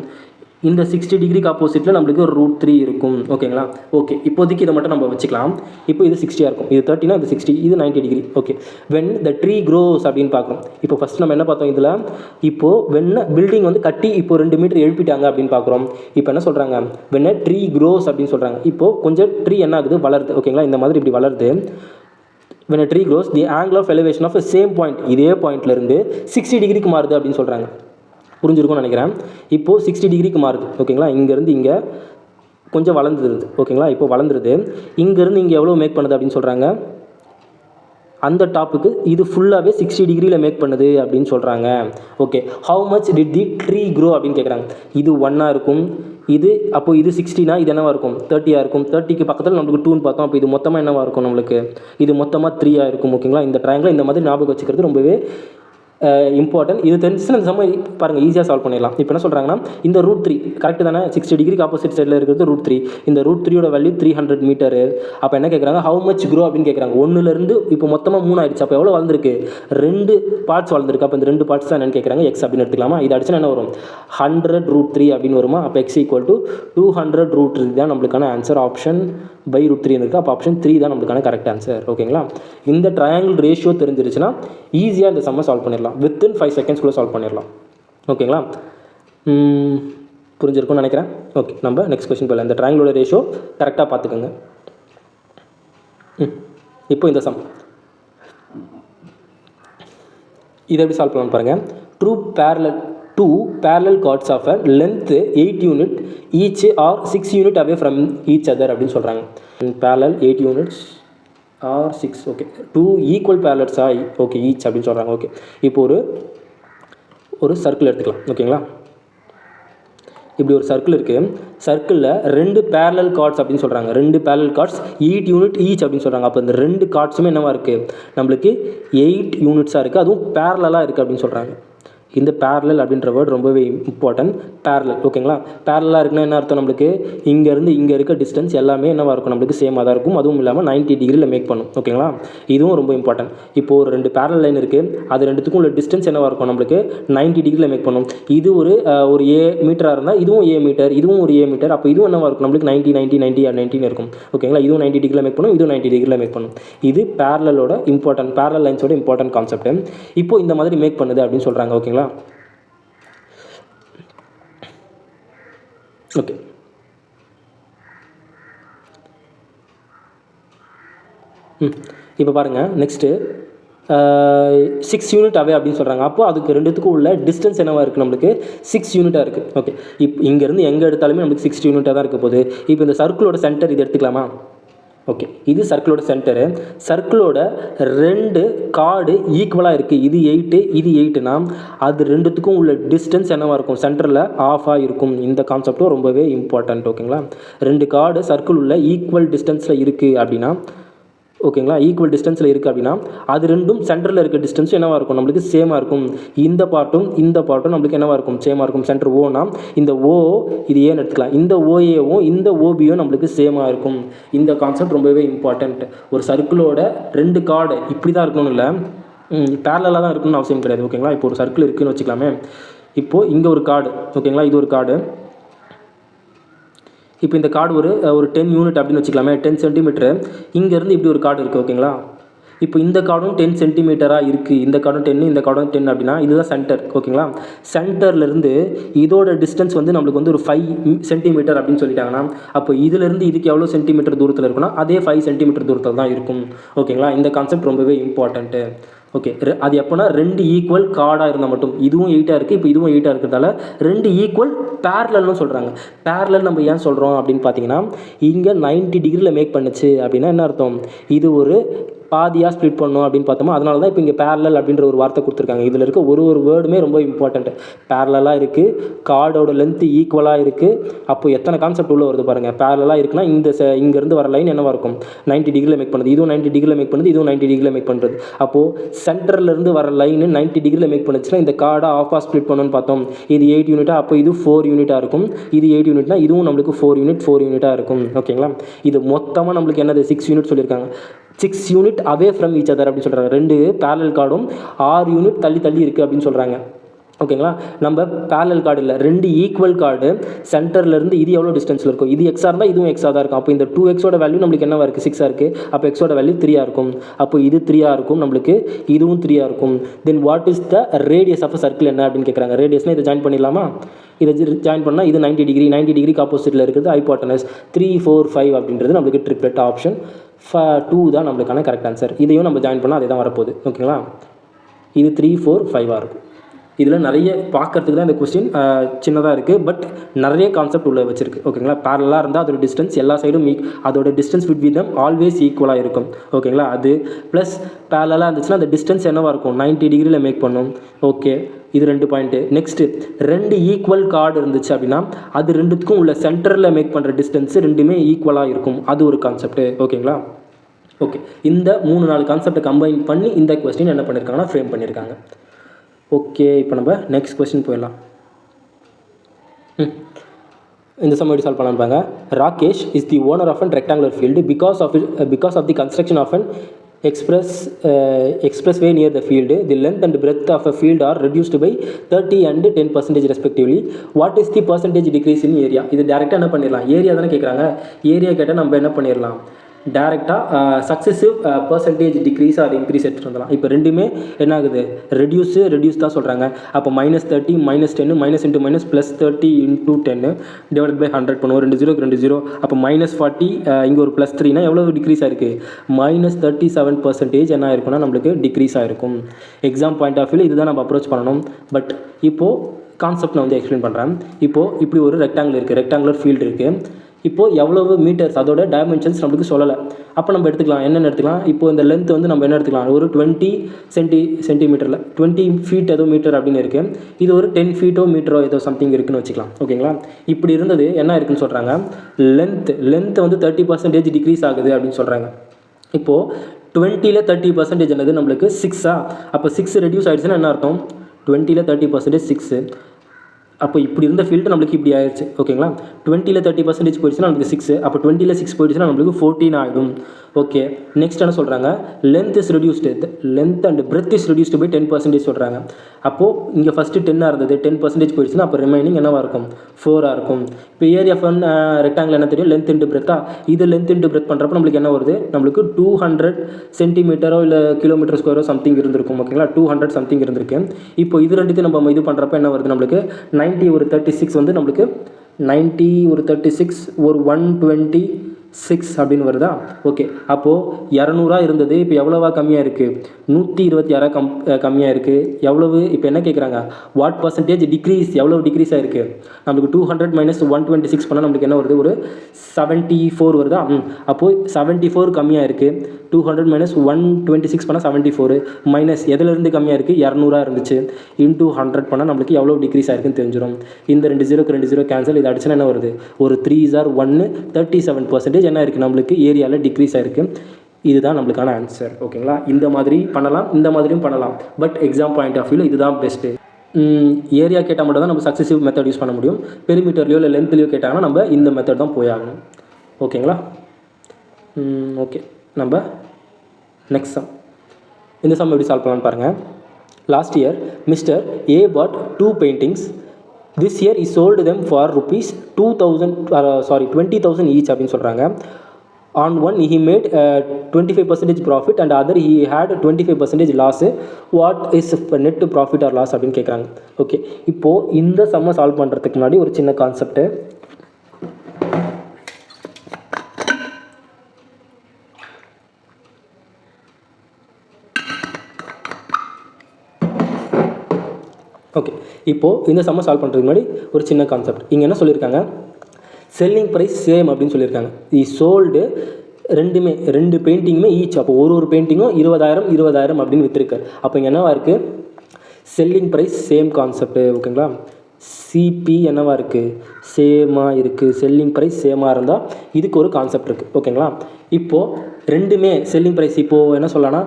இந்த 60 டிகிரிக்கு ஆப்போசிட்டில் நம்மளுக்கு ஒரு √3 இருக்கும். ஓகேங்களா? ஓகே, இப்போதைக்கு இதை மட்டும் நம்ம வச்சுக்கலாம். இப்போ இது 60 இருக்கும். இது 30னா இது 60, இது 90 degree. Okay, when the tree grows அப்படின்னு பார்க்குறோம். இப்போ ஃபஸ்ட் நம்ம என்ன பார்த்தோம்? இதில் இப்போது வென் பில்டிங் வந்து கட்டி இப்போ 2 மீட்டர் எழுப்பிட்டாங்க அப்படின்னு பார்க்குறோம். இப்போ என்ன சொல்கிறாங்க? வென் ட்ரீ க்ரோஸ் அப்படின்னு சொல்கிறாங்க. இப்போது கொஞ்சம் ட்ரீ என்ன ஆகுது? வளருது. ஓகேங்களா? இந்த மாதிரி இப்படி வளருது. when a tree grows the angle of elevation of a same point, இதே பாயிண்ட்லேருந்து 60 டிகிரிக்கு மாறுது அப்படின்னு சொல்கிறாங்க. புரிஞ்சிருக்கும்னு நினைக்கிறேன். இப்போது 60 டிகிரிக்கு மாறுது. ஓகேங்களா? இங்கேருந்து இங்கே கொஞ்சம் வளர்ந்துருது. ஓகேங்களா? இப்போ வளர்ந்துருது. இங்கேருந்து இங்கே எவ்வளோ மேக் பண்ணுது அப்படின்னு சொல்கிறாங்க? அந்த டாப்புக்கு இது ஃபுல்லாகவே 60 டிகிரியில் மேக் பண்ணுது அப்படின்னு சொல்கிறாங்க. Okay, how much did the tree grow அப்படின்னு கேட்குறாங்க. இது 1 இருக்கும். இது அப்போது இது 60னா இது என்னவாக இருக்கும்? 30 இருக்கும். 30க்கு பக்கத்தில் நம்மளுக்கு 2ன்னு பார்த்தோம். அப்போ இது மொத்தமாக என்னவாக இருக்கும்? நம்மளுக்கு இது மொத்தமாக 3 இருக்கும். ஓகேங்களா? இந்த ட்ரையாங்கில் இந்த மாதிரி ஞாபகம் வச்சுக்கிறது ரொம்பவே இம்பார்ட்டன்ட். இது தெரிஞ்சுன்னா இந்த சம்ம பாருங்கள் ஈஸியாக சால்வ் பண்ணிடலாம். இப்போ என்ன சொல்கிறாங்கன்னா இந்த √3 கரெக்டு தானே? 60 டிகிரிக்கு ஆப்போசிட் சைடில் இருக்கிறது √3. இந்த √3யோட வேல்யூ 300 மீட்டரு. அப்போ என்ன கேட்குறாங்க? ஹவு மச் க்ரோ அப்படின்னு கேட்குறாங்க. 1லேருந்து இப்போ மொத்தமாக 3 ஆயிடுச்சு. அப்போ எவ்வளோ வளர்ந்துருக்கு? 2 பார்ட்ஸ் வளர்ந்துருக்கு. அப்போ இந்த 2 பார்ட்ஸ் தான் என்னென்னு கேட்குறாங்க. எக்ஸ் அப்படின்னு எடுத்துக்கலாமா? இது அடிச்சுன்னா என்ன வரும்? 100 √3 அப்படின்னு வருமா? அப்போ எக்ஸ் ஈக்குவல் டு 200 √3 தான் நம்மளுக்கான ஆன்சர். ஆப்ஷன் பை √3 இருக்குது. அப்போ ஆப்ஷன் 3 தான் நம்மளுக்கான கரெக்ட் ஆன்சர். ஓகேங்களா? இந்த ட்ரையாங்கிள் ரேஷியோ தெரிஞ்சிருச்சுன்னா ஈஸியாக இந்த சம்மை சால்வ் பண்ணிடலாம். வித்தின் 5 செகண்ட்ஸ்குள்ளே சால்வ் பண்ணிடலாம். ஓகேங்களா? புரிஞ்சிருக்கும்னு நினைக்கிறேன். ஓகே, நம்ம நெக்ஸ்ட் கொஸ்டின் போயிடலாம். இந்த ட்ரையாங்கிளோட ரேஷியோ கரெக்டாக பார்த்துக்கோங்க. இப்போ இந்த சம் இதை எப்படி சால்வ் பண்ணலாம்னு பாருங்கள். Two parallel chords of a length 8 unit each or 6 unit away from each other அப்படின்னு சொல்கிறாங்க. parallel 8 units or 6. Okay, 2 equal பேரலல்ஸா? ஓகே, ஈச் அப்படின்னு சொல்கிறாங்க. ஓகே, இப்போ ஒரு சர்க்கிள் எடுத்துக்கலாம். ஓகேங்களா? இப்படி ஒரு சர்க்கிள் இருக்குது. சர்க்கிளில் 2 பேரலல் கார்ட்ஸ் அப்படின்னு சொல்கிறாங்க. 2 பேரலல் கார்ட்ஸ் 8 யூனிட் ஈச் அப்படின்னு சொல்கிறாங்க. அப்போ இந்த 2 கார்ட்ஸுமே என்னவாக இருக்குது? நம்மளுக்கு 8 யூனிட்ஸாக இருக்குது. அதுவும் பேரலாக இருக்குது அப்படின்னு சொல்கிறாங்க. இந்த பேரலல் அப்படின்ற வேர்ட் ரொம்பவே இம்பார்ட்டன்ட். பேரலல். ஓகேங்களா? பேரலாக இருக்குன்னா என்ன அர்த்தம்? நம்மளுக்கு இங்கேருந்து இங்கே இருக்க டிஸ்டன்ஸ் எல்லாமே என்னவாக இருக்கும்? நம்மளுக்கு சேமாக தான் இருக்கும். அதுவும் இல்லாமல் 90 டிகிரியில் மேக் பண்ணும். ஓகேங்களா? இதுவும் ரொம்ப இம்பார்ட்டன்ட். இப்போது ஒரு 2 பேரலல் லைன் இருக்குது. அது ரெண்டுத்துக்கும் உள்ள டிஸ்டன்ஸ் என்னவாக இருக்கும்? நம்மளுக்கு 90 டிகிரியில் மேக் பண்ணும். இது ஒரு ஏ மீட்டராக இருந்தால் இதுவும் ஏ மீட்டர், இதுவும் ஒரு ஏ மீட்டர். அப்போ இதுவும் என்னவாக இருக்கும்? நம்மளுக்கு 90 இருக்கும். ஓகேங்களா? இதுவும் 90 டிகிரியில் மேக் பண்ணும், இதுவும் 90 டிகிரியில் மேக் பண்ணும். இது பேரலோட இம்பார்ட்டன்ட், பேரலல் லைன்ஸோட இம்பார்ட்டன்ட் கான்செப்ட். இப்போ இந்த மாதிரி மேக் பண்ணுது அப்படின்னு சொல்கிறாங்க. ஓகேங்களா? ஓகே, இப்போ பாருங்கள். நெக்ஸ்ட்டு 6 யூனிட் அவே அப்படின்னு சொல்கிறாங்க. அப்போ அதுக்கு ரெண்டுத்துக்கும் உள்ள டிஸ்டன்ஸ் என்னவாக இருக்குது நம்மளுக்கு 6 யூனிட்டாக இருக்குது. ஓகே, இங்கேருந்து எங்கே எடுத்தாலுமே நம்மளுக்கு 6 யூனிட்டாக தான் இருக்க போகுது. இப்போ இந்த சர்க்கிளோட சென்டர் இது எடுத்துக்கலாமா? ஓகே, இது சர்க்கிளோட சென்டரு. சர்க்கிளோட 2 கார்டு ஈக்குவலாக இருக்குது. இது 8 இது 8னா அது ரெண்டுத்துக்கும் உள்ள டிஸ்டன்ஸ் என்னவாக இருக்கும்? சென்டரில் ஆஃபாக இருக்கும். இந்த கான்செப்டும் ரொம்பவே இம்பார்ட்டண்ட். ஓகேங்களா, 2 கார்டு சர்க்கிள் உள்ள ஈக்குவல் டிஸ்டன்ஸில் இருக்குது அப்படின்னா, ஓகேங்களா, ஈக்குவல் டிஸ்டன்ஸில் இருக்குது அப்படின்னா அது ரெண்டும் சென்டரில் இருக்க டிஸ்டன்ஸும் என்னவாக இருக்கும்? நம்மளுக்கு சேமாக இருக்கும். இந்த பார்ட்டும் நம்மளுக்கு என்னவாக இருக்கும்? சேமாக இருக்கும். சென்டர் ஓனா இந்த ஓ இது ஏன்னு எடுத்துக்கலாம். இந்த ஓஏவும் இந்த ஓபியும் நம்மளுக்கு சேமாக இருக்கும். இந்த கான்செப்ட் ரொம்பவே இம்பார்ட்டண்ட். ஒரு சர்க்கிளோட 2 கார்டு இப்படி தான் இருக்கணும்னு இல்லை, பேரலாக தான் இருக்கணும்னு அவசியம் கிடையாது. ஓகேங்களா, இப்போ ஒரு சர்க்கிள் இருக்குதுன்னு வச்சுக்கலாமே. இப்போது இங்கே ஒரு கார்டு, ஓகேங்களா, இது ஒரு கார்டு. இப்போ இந்த கார்டு ஒரு 10 யூனிட் அப்படின்னு வச்சுக்கலாமே, 10 சென்டிமீட்டரு. இங்கேருந்து இப்படி ஒரு கார்டு இருக்குது. ஓகேங்களா, இப்போ இந்த கார்டும் 10 சென்டிமீட்டராக இருக்குது. இந்த கார்டும் 10, இந்த கார்டும் 10 அப்படின்னா இதுதான் சென்டர். ஓகேங்களா, சென்டர்லேருந்து இதோட டிஸ்டன்ஸ் நம்மளுக்கு ஒரு 5 சென்டிமீட்டர் அப்படின்னு சொல்லிட்டாங்கன்னா, அப்போ இதிலேருந்து இதுக்கு எவ்வளோ சென்டிமீட்டர் தூரத்தில் இருக்குன்னா அதே 5 சென்டிமீட்டர் தூரத்தில் தான் இருக்கும். ஓகேங்களா, இந்த கான்செப்ட் ரொம்பவே இம்பார்ட்டண்ட்டு. ஓகே, அது எப்போனா 2 ஈக்குவல் கார்டாக இருந்தால் மட்டும். இதுவும் 8ஆக இருக்குது, இப்போ இதுவும் 8ஆக இருக்கிறதால 2 ஈக்குவல் பேரலல்னு சொல்கிறாங்க. பேரலல் நம்ம ஏன் சொல்கிறோம் அப்படின்னு பார்த்தீங்கன்னா, இங்கே 90 டிகிரியில் மேக் பண்ணுச்சு அப்படின்னா என்ன அர்த்தம்? இது ஒரு பாதியாக ஸ்ப்ளிட் பண்ணணும் அப்படின்னு பார்த்தோமா, அதனால தான் இப்போ இங்கே பேரலல் அப்படின்ற ஒரு வார்த்தை கொடுத்துருக்காங்க. இதில் இருக்க ஒரு வேர்டுமே ரொம்ப இம்பார்ட்டன்ட். பேரலாக இருக்குது, கார்டோட லென்த்து ஈக்குவலாக இருக்குது. அப்போ எத்தனை கான்செப்ட் உள்ள வருது பாருங்கள். பேரலாக இருக்குன்னா இங்கேருந்து வர லைன் என்னவாக இருக்கும்? 90 டிகிரியில் மேக் பண்ணுது. இதுவும் 90 டிகிரியில் மேக் பண்ணுது, இதுவும் 90 டிகிரியில் மேக் பண்ணுறது. அப்போது சென்டர்லேருந்து வர லைன் 90 டிகிரியில் மேக் பண்ணுச்சுன்னா இந்த கார்டை ஆஃபாக ஸ்ப்ளிட் பண்ணணும்னு பார்த்தோம். இது 8 யூனிட்டாக, அப்போ இது 4 யூனிட்டாக இருக்கும். இது 8 யூனிட்னா இதுவும் நம்மளுக்கு 4 யூனிட்டாக இருக்கும். ஓகேங்களா, இது மொத்தமாக நம்மளுக்கு என்னது 6 யூனிட் சொல்லியிருக்காங்க. 6 unit away from each other அப்படின்னு சொல்கிறாங்க. 2 பேரலல் கார்டும் 6 யூனிட் தள்ளி இருக்குது அப்படின்னு சொல்கிறாங்க. ஓகேங்களா, நம்ம பேரலல் கார்டு இல்லை, 2 ஈக்குவல் கார்டு சென்டர்லேருந்து இது எவ்வளோ டிஸ்டன்ஸில் இருக்கும்? இது எக்ஸாக இருந்தால் இதுவும் எக்ஸாக தான் இருக்கும். அப்போ இந்த 2xோட வேல்யூ நம்மளுக்கு என்னவாக இருக்குது? 6ஆக இருக்குது. அப்போ எக்ஸோட வேல்யூ 3ஆக இருக்கும். அப்போ இது 3ஆக இருக்கும், நம்மளுக்கு இதுவும் 3ஆக இருக்கும். Then what is the radius of a circle என்ன அப்படின்னு கேட்குறாங்க. ரேடியஸ்னால் இதை ஜாயின் பண்ணிடலாமா? இதை ஜாயின் பண்ணால் இது 90 டிகிரிக்கு ஆப்போசிட்டில் இருக்குது ஹைபோட்டனஸ். 3, 4, 5 அப்படின்றது நம்மளுக்கு ட்ரிப்ளெட். ஆப்ஷன் 2 தான் நம்மளுக்கான கரெக்ட் ஆன்சர். இதையும் நம்ம ஜாயின் பண்ணால் அதே தான் வரப்போகுது. ஓகேங்களா, இது 3, 4, 5ஆக இருக்கும். இதில் நிறைய பார்க்கறதுக்கு தான் இந்த கொஸ்டின் சின்னதாக இருக்குது, பட் நிறைய கான்செப்ட் உள்ள வச்சிருக்கு. ஓகேங்களா, பேரலாக இருந்தால் அதோட டிஸ்டன்ஸ் எல்லா சைடும் அதோட டிஸ்டன்ஸ் வித் விதம் ஆல்வேஸ் ஈக்குவலாக இருக்கும். ஓகேங்களா, அது ப்ளஸ் பேரலாக இருந்துச்சுன்னா அந்த டிஸ்டன்ஸ் என்னவாக இருக்கும்? 90 டிகிரியில் மேக் பண்ணும். ஓகே, இது 2 பாயிண்ட்டு. நெக்ஸ்ட்டு 2 ஈக்குவல் கார்டு இருந்துச்சு அப்படின்னா அது ரெண்டுத்துக்கும் உள்ள சென்டரில் மேக் பண்ணுற டிஸ்டன்ஸ் ரெண்டுமே ஈக்குவலாக இருக்கும். அது ஒரு கான்செப்ட்டு. ஓகேங்களா, ஓகே, இந்த 3-4 கான்செப்டை கம்பைன் பண்ணி இந்த கொஸ்டின் என்ன பண்ணியிருக்காங்கன்னா ஃப்ரேம் பண்ணியிருக்காங்க. ஓகே, இப்போ நம்ம நெக்ஸ்ட் கொஸ்டின் போயிடலாம். இந்த சம் எப்படி சால்வ் பண்ணலாம்பாங்க. Rakesh is the owner of an rectangular field because of the construction of an expressway near the field. The length and breadth of a field are reduced by 30 and 10% respectively. What is the percentage decrease in area? இது டேரெக்டாக என்ன பண்ணிடலாம்? Area தானே கேட்குறாங்க. Area கேட்டால் நம்ம என்ன பண்ணிடலாம்? டேரெக்டாக successive percentage decrease or increase எடுத்துகிட்டு வந்துடலாம். இப்போ ரெண்டுமே என்ன ஆகுது? ரெடியூஸ் தான் சொல்கிறாங்க. அப்போ -30 -10 minus into minus +30 × 10 divide by 100 பண்ணுவோம். 2 0 2 0. அப்போ -40 இங்கே ஒரு +3னா எவ்வளோ டிக்ரீஸ் ஆகிருக்கு? -37% என்ன ஆயிருக்குன்னா நம்மளுக்கு டிக்ரீஸ் ஆகிருக்கும். எக்ஸாம் பாயிண்ட் ஆஃப் வியூவில் இதுதான் நம்ம அப்ரோச் பண்ணணும். பட் இப்போது கான்செப்ட் நான் வந்து எக்ஸ்பிளைன் பண்ணுறேன். இப்போது இப்படி ஒரு ரெக்டாங்குலர் ஃபீல்டு இருக்குது. இப்போது எவ்வளவு மீட்டர்ஸ் அதோட டைமென்ஷன்ஸ் நம்மளுக்கு சொல்லலை. அப்போ நம்ம எடுத்துக்கலாம், என்னென்ன எடுத்துக்கலாம்? இப்போது இந்த லென்த் வந்து நம்ம என்ன எடுத்துக்கலாம்? ஒரு 20 சென்டிமீட்டரில் 20 ஃபீட் ஏதோ மீட்டர் அப்படின்னு இருக்குது. இது ஒரு 10 ஃபீட்டோ மீட்டரோ ஏதோ சம்திங் இருக்குதுன்னு வச்சுக்கலாம். ஓகேங்களா, இப்படி இருந்தது என்ன இருக்குன்னு சொல்கிறாங்க. லென்த் வந்து 30% டிக்ரீஸ் ஆகுது அப்படின்னு சொல்கிறாங்க. இப்போது 20ல் 30% என்னது? நம்மளுக்கு 6ஆ? அப்போ 6 ரெடியூஸ் ஆகிடுச்சுன்னா என்ன அர்த்தம்? 20ல் 30% 6. அப்போ இப்படி இருந்த ஃபீல்டு நம்மளுக்கு இப்படி ஆயிடுச்சு. ஓகேங்களா, 20ல் 30% போயிடுச்சுன்னா நம்மளுக்கு 6. அப்போ 20ல் 6 போயிடுச்சுன்னா நம்மளுக்கு 14 ஆகிடும். ஓகே, நெக்ஸ்ட் என்ன சொல்கிறாங்க? Length is reduced, length and breadth is reduced by 10% சொல்கிறாங்க. அப்போது இங்கே ஃபஸ்ட்டு 10ஆக இருந்தது, 10% போயிடுச்சுன்னா அப்போ ரிமைனிங் என்னவாக இருக்கும்? 4ஆக இருக்கும். இப்போ ஏரியா ஃபன் ரெக்டாங்கிள் என்ன தெரியும்? லென்த் இன்ட்டு பிரெத்தா? இது லென்த் இன்ட்டு பிரெத் பண்ணுறப்போ நம்மளுக்கு என்ன வருது? நம்மளுக்கு 200 சென்டிமீட்டரோ இல்லை கிலோமீட்டர் ஸ்கொயரோ சம்திங் இருந்திருக்கும். ஓகேங்களா, 200 சம்திங் இருந்திருக்கு. இப்போ இது ரெண்டுத்தையும் நம்ம இது பண்ணுறப்ப என்ன வருது? நம்மளுக்கு 90 ஒரு 36 வந்து நம்மளுக்கு 90 ஒரு 36 ஒரு 120 6 அப்படின்னு வருதா? ஓகே, அப்போது 200 இருந்தது, இப்போ எவ்வளோவா கம்மியாக இருக்குது? 126 கம்மியாக இருக்குது. எவ்வளவு இப்போ என்ன கேட்குறாங்க? வாட் பர்சன்டேஜ் டிக்ரீஸ், எவ்வளோ டிக்ரீஸ் ஆகிருக்கு? நம்மளுக்கு 200 மைனஸ் 126 பண்ணால் நம்மளுக்கு என்ன வருது? ஒரு 74 வருதா? அப்போது 74 கம்மியாக இருக்குது. 200 மைனஸ் 126 பண்ணால் 74 மைனஸ் எதுலேருந்து கம்மியாக இருக்குது? 200 இருந்துச்சு. இன்டூ 100 பண்ணால் நம்மளுக்கு எவ்வளோ டிக்ரீஸ் ஆகிருக்குன்னு தெரிஞ்சிடும். இந்த 2 0க்கு 2 0 கேன்சல், இது அடிச்சுன்னா என்ன வருது? ஒரு 3 ஆர் 1 37% என்ன இருக்குது? நம்மளுக்கு ஏரியாவில் டிக்ரீஸ் ஆகிருக்கு. இதுதான் நம்மளுக்கான ஆன்சர். ஓகேங்களா? இந்த மாதிரி பண்ணலாம், இந்த மாதிரியும் பண்ணலாம். பட் எக்ஸாம் பாயிண்ட் ஆஃப் வியூவில் இதுதான் பெஸ்ட்டு. ஏரியா கேட்டால் மட்டும் தான் நம்ம சக்ஸஸிவ் மெத்தட் யூஸ் பண்ண முடியும். பெரிமீட்டர்லையோ இல்லை லென்த்லையோ கேட்டாங்கன்னா நம்ம இந்த மெத்தட் தான் போய் ஆகணும். ஓகேங்களா? ஓகே, நம்ம நெக்ஸ்ட் சம். இந்த சம் எப்படி சால்வ் பண்ணலான்னு பாருங்கள். Last year mister A bought 2 paintings. This year he sold them for rupees 20,000 each அப்படின்னு சொல்கிறாங்க. On one he made 25% profit and other he had 25% loss. What is net profit or loss அப்படின்னு கேட்குறாங்க. Okay, இப்போது இந்த சம்மை solve பண்ணுறதுக்கு முன்னாடி ஒரு சின்ன கான்செப்ட்டு. ஓகே, இப்போது இந்த சம்மை சால்வ் பண்ணுறதுக்கு முன்னாடி ஒரு சின்ன கான்செப்ட். இங்கே என்ன சொல்லியிருக்காங்க? செல்லிங் ப்ரைஸ் சேம் அப்படின்னு சொல்லியிருக்காங்க. சோல்டு ரெண்டு பெயிண்டிங்குமே ஈச். அப்போ ஒரு பெயிண்டிங்கும் 20,000 அப்படின்னு விற்றுருக்காரு. அப்போ இங்கே என்னவா இருக்குது? Selling price same concept. ஓகேங்களா? சிபி என்னவா இருக்குது? சேமாக இருக்குது. செல்லிங் ப்ரைஸ் சேமாக இருந்தால் இதுக்கு ஒரு கான்செப்ட் இருக்குது. ஓகேங்களா? இப்போது ரெண்டுமே செல்லிங் ப்ரைஸ், இப்போது என்ன சொல்லலாம்னா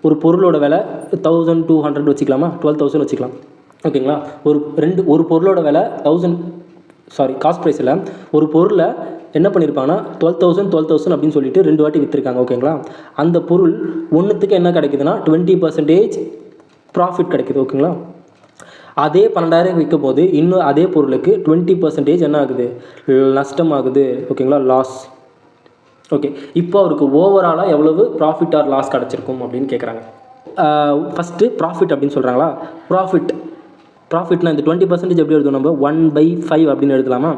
ஒரு பொருளோட விலை 1200 வச்சுக்கலாமா? 12,000 வச்சுக்கலாம். ஓகேங்களா? ஒரு பொருளோட விலை காஸ்ட் ப்ரைஸில் ஒரு பொருளை என்ன பண்ணியிருப்பாங்கன்னா 12,000 அப்படின்னு சொல்லிட்டு 2 வாட்டி விற்றுருக்காங்க. ஓகேங்களா? அந்த பொருள் ஒன்றுத்துக்கு என்ன கிடைக்குதுன்னா 20% ப்ராஃபிட் கிடைக்குது. ஓகேங்களா? அதே 12,000 விற்கும் போது இன்னும் அதே பொருளுக்கு 20% என்ன ஆகுது? நஷ்டமாகுது. ஓகேங்களா? லாஸ். ஓகே, இப்போ அவருக்கு ஓவராலாக எவ்வளவு ப்ராஃபிட் ஆர் லாஸ் கிடச்சிருக்கும் அப்படின்னு கேட்குறாங்க. ஃபஸ்ட்டு ப்ராஃபிட் அப்படின்னு சொல்கிறாங்களா? ப்ராஃபிட்னா இந்த 20% எப்படி எழுதும்? நம்ம 1/5 அப்படின்னு எழுதலாமா?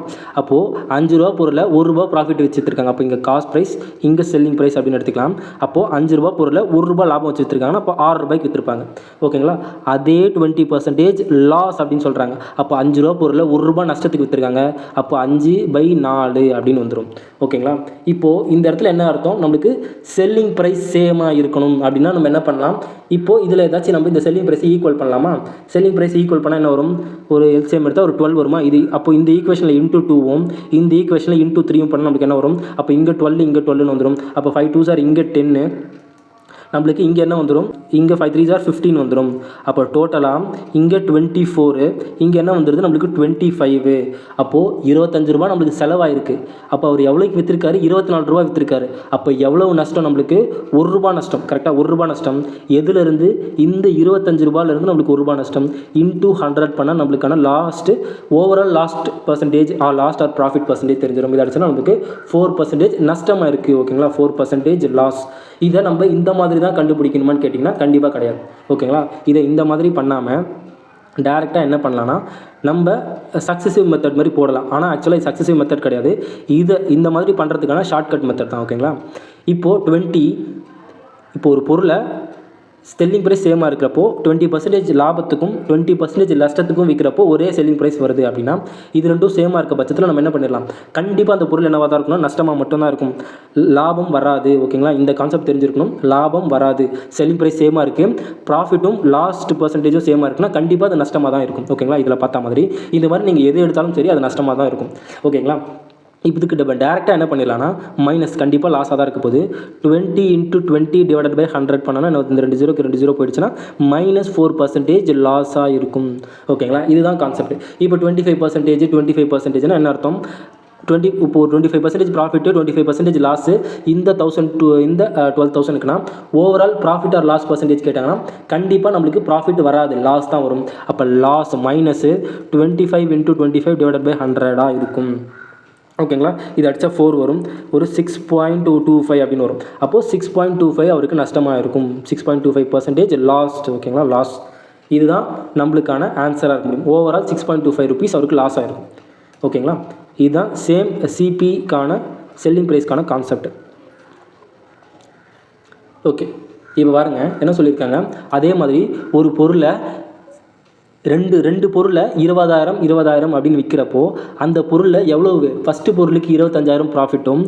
அப்போது 5 ரூபா பொருளை 1 ரூபா ப்ராஃபிட் வச்சுருக்காங்க. அப்போ இங்கே காஸ்ட் ப்ரைஸ், இங்கே செல்லிங் ப்ரைஸ் அப்படின்னு எடுத்துக்கலாம். அப்போது 5 ரூபா பொருளை 1 ரூபா லாபம் வச்சு விற்றுருக்காங்கன்னா அப்போ 6 ரூபாய்க்கு விற்றுருப்பாங்க. ஓகேங்களா? அதே 20% லாஸ் அப்படின்னு சொல்கிறாங்க. அப்போ 5 ரூபா பொருளை 1 ரூபா நஷ்டத்துக்கு விற்றுருக்காங்க. அப்போ 5/4 அப்படின்னு வந்துடும். ஓகேங்களா? இப்போது இந்த இடத்துல என்ன அர்த்தம்? நம்மளுக்கு செல்லிங் ப்ரைஸ் சேமாக இருக்கணும் அப்படின்னா நம்ம என்ன பண்ணலாம்? இப்போது இதில் ஏதாச்சும் நம்ம இந்த செல்லிங் ப்ரைஸை ஈக்குவல் பண்ணலாமா? செல்லிங் ப்ரைஸ் ஈக்குவல் பண்ணால் என்ன வரும்? ஒரு எல்சிஎம் எடுத்தால் ஒரு 12 வருமா? இது அப்போ இந்த ஈக்குவேஷனில் இன்டூ 2வும் இந்த ஈக்குவேஷனில் இன்டூ 3வும் பண்ணால் நம்மளுக்கு என்ன வரும்? அப்போ இங்கே 12 இங்கே 12ன்னு வந்துடும். அப்போ 5 2s are இங்கே 10, நம்மளுக்கு இங்கே என்ன வந்துடும்? இங்கே 5 3s are 15 வந்துடும். அப்போ டோட்டலாக இங்கே 24, இங்கே என்ன வந்துடுது? நம்மளுக்கு 25. அப்போது 25 ரூபா நம்மளுக்கு செலவாயிருக்கு. அப்போ அவர் எவ்வளோக்கு விற்றுருக்காரு? 24 ரூபா விற்றுருக்காரு. அப்போ எவ்வளவு நஷ்டம்? நம்மளுக்கு 1 ரூபா நஷ்டம். கரெக்டாக 1 ரூபா நஷ்டம். எதுலேருந்து? இந்த 25 ரூபாயிலேருந்து நம்மளுக்கு 1 ரூபா நஷ்டம். இன்டூ 100 பண்ணால் நம்மளுக்கான overall lost percentage last R profit percentage தெரிஞ்சிடும். இது அடிச்சுன்னா நம்மளுக்கு 4% நஷ்டமாக இருக்குது. ஓகேங்களா? 4% லாஸ். இதை நம்ம இந்த மாதிரி தான் கண்டுபிடிக்கணுமான்னு கேட்டிங்கன்னா கண்டிப்பாக கிடையாது. ஓகேங்களா? இதை இந்த மாதிரி பண்ணாமல் டேரெக்டாக என்ன பண்ணலான்னா நம்ம சக்ஸஸிவ் மெத்தட் மாதிரி போடலாம். ஆனால் ஆக்சுவலாக சக்ஸஸிவ் மெத்தட் கிடையாது. இந்த மாதிரி பண்ணுறதுக்கான ஷார்ட்கட் மெத்தட் தான். ஓகேங்களா? இப்போது ஒரு பொருளை செல்லிங் ப்ரைஸ் சேமாக இருக்கிறப்போ 20% லாபத்துக்கும் 20% நஷ்டத்துக்கும் விற்கிறப்போ ஒரே செல்லிங் ப்ரைஸ் வருது அப்படின்னா இது ரெண்டும் சேமாக இருக்க பட்சத்தில் நம்ம என்ன பண்ணிடலாம்? கண்டிப்பாக அந்த பொருள் என்னவாக தான் இருக்கணும்? நஷ்டமாக மட்டும்தான் இருக்கும். லாபம் வராது. ஓகேங்களா? இந்த கான்செப்ட் தெரிஞ்சிருக்கணும். லாபம் வராது. செல்லிங் ப்ரைஸ் சேமாக இருக்குது, ப்ராஃபிட்டும் லாஸ்ட் பர்சன்டேஜும் சேமாக இருக்குன்னா கண்டிப்பாக அது நஷ்டமாக தான் இருக்கும். ஓகேங்களா? இதில் பார்த்தா மாதிரி இந்த மாதிரி நீங்கள் எது எடுத்தாலும் சரி அது நஷ்டமாக தான் இருக்கும். ஓகேங்களா? இப்போ இதுக்கு நம்ம டேரெக்டாக என்ன பண்ணிடலாம்னா மைனஸ் கண்டிப்பாக லாஸாக தான் இருக்க போகுது. 20 × 20 / 100 பண்ணோன்னா இந்த 2 0க்கு 2 0 போயிடுச்சுன்னா -4% லாஸாக இருக்கும். ஓகேங்களா? இதுதான் கான்செப்ட். இப்போ 25% என்ன அர்த்தம்? இப்போ 25% ப்ராஃபிட்டு 25% லாஸு. இந்த 12,000க்குனா overall profit or loss percentage கேட்டாங்கன்னா கண்டிப்பாக நம்மளுக்கு ப்ராஃபிட் வராது, லாஸ் தான் வரும். அப்போ லாஸ் -25 × 25 / 100 இருக்கும். ஓகேங்களா? இது அடித்தா 4 வரும். ஒரு 6.25 அப்படின்னு வரும். அப்போது 6.25 அவருக்கு நஷ்டமாக இருக்கும். 6.25% லாஸ்ட். ஓகேங்களா? லாஸ். இதுதான் நம்மளுக்கான ஆன்சராக இருக்க முடியும். ஓவரால் 6.25 rupees அவருக்கு லாஸ் ஆகிருக்கும். ஓகேங்களா? இதுதான் சேம் சிபிக்கான செல்லிங் ப்ரைஸ்க்கான கான்செப்ட். ஓகே, இப்போ பாருங்கள் என்ன சொல்லியிருக்காங்க. அதே மாதிரி ஒரு பொருளை ரெண்டு பொருளை 20,000 அப்படின்னு விற்கிறப்போ அந்த பொருளில் எவ்வளவு ஃபஸ்ட்டு பொருளுக்கு 25,000 ப்ராஃபிட்டும்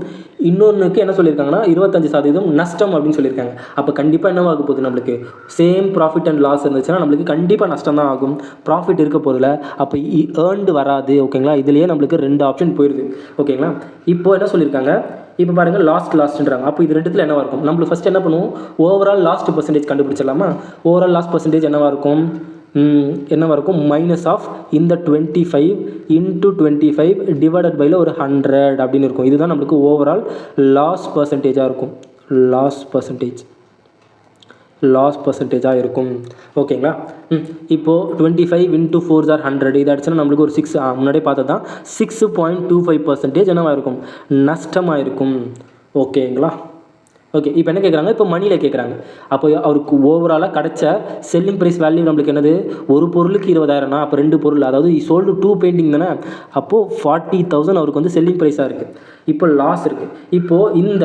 இன்னொன்றுக்கு என்ன சொல்லியிருக்காங்கன்னா 25% நஷ்டம் அப்படின்னு சொல்லியிருக்காங்க. அப்போ கண்டிப்பாக என்னவாக போகுது, நம்மளுக்கு சேம் ப்ராஃபிட் அண்ட் லாஸ் இருந்துச்சுன்னா நம்மளுக்கு கண்டிப்பாக நஷ்டம் தான் ஆகும், ப்ராஃபிட் இருக்க போதில். அப்போ ஏர்ன்டு வராது. ஓகேங்களா, இதுலேயே நம்மளுக்கு 2 ஆப்ஷன் போயிடுது. ஓகேங்களா, இப்போது என்ன சொல்லியிருக்காங்க, இப்போ பாருங்கள் லாஸ்ட்ன்றாங்க. அப்போ இது ரெண்டுத்தில் என்னவாக இருக்கும், நம்மளுக்கு ஃபஸ்ட்டு என்ன பண்ணுவோம், ஓவரால் லாஸ்ட் பர்சன்டேஜ் கண்டுபிடிச்சிடலாமா. ஓவரால் லாஸ்ட் பர்சன்டேஜ் என்னவாக இருக்கும், என்னவாக இருக்கும், மைனஸ் ஆஃப் இந்த 25 இன்ட்டு 25 டிவைடட் பையில் ஒரு 100 அப்படின்னு இருக்கும். இதுதான் நம்மளுக்கு ஓவரால் லாஸ் பர்சன்டேஜாக இருக்கும். லாஸ் பர்சன்டேஜாக இருக்கும். ஓகேங்களா, இப்போது 25 இன்ட்டு 4 ஆர் 100 இது அடிச்சுன்னா நம்மளுக்கு ஒரு 6 முன்னாடியே பார்த்தது தான் 6.25% என்னவாக இருக்கும், நஷ்டமாக இருக்கும். ஓகேங்களா. ஓகே, இப்போ என்ன கேட்குறாங்க, இப்போ மணியில் கேட்குறாங்க. அப்போ அவருக்கு ஓவராலாக கிடச்ச செல்லிங் ப்ரைஸ் வேல்யூ நம்மளுக்கு என்னது, ஒரு பொருளுக்கு 20,000, அப்போ 2 பொருள், அதாவது சோல்டு 2 பெயிண்டிங் தானே. அப்போது 40,000 அவருக்கு வந்து செல்லிங் ப்ரைஸாக இருக்குது. இப்போ லாஸ் இருக்குது. இப்போது இந்த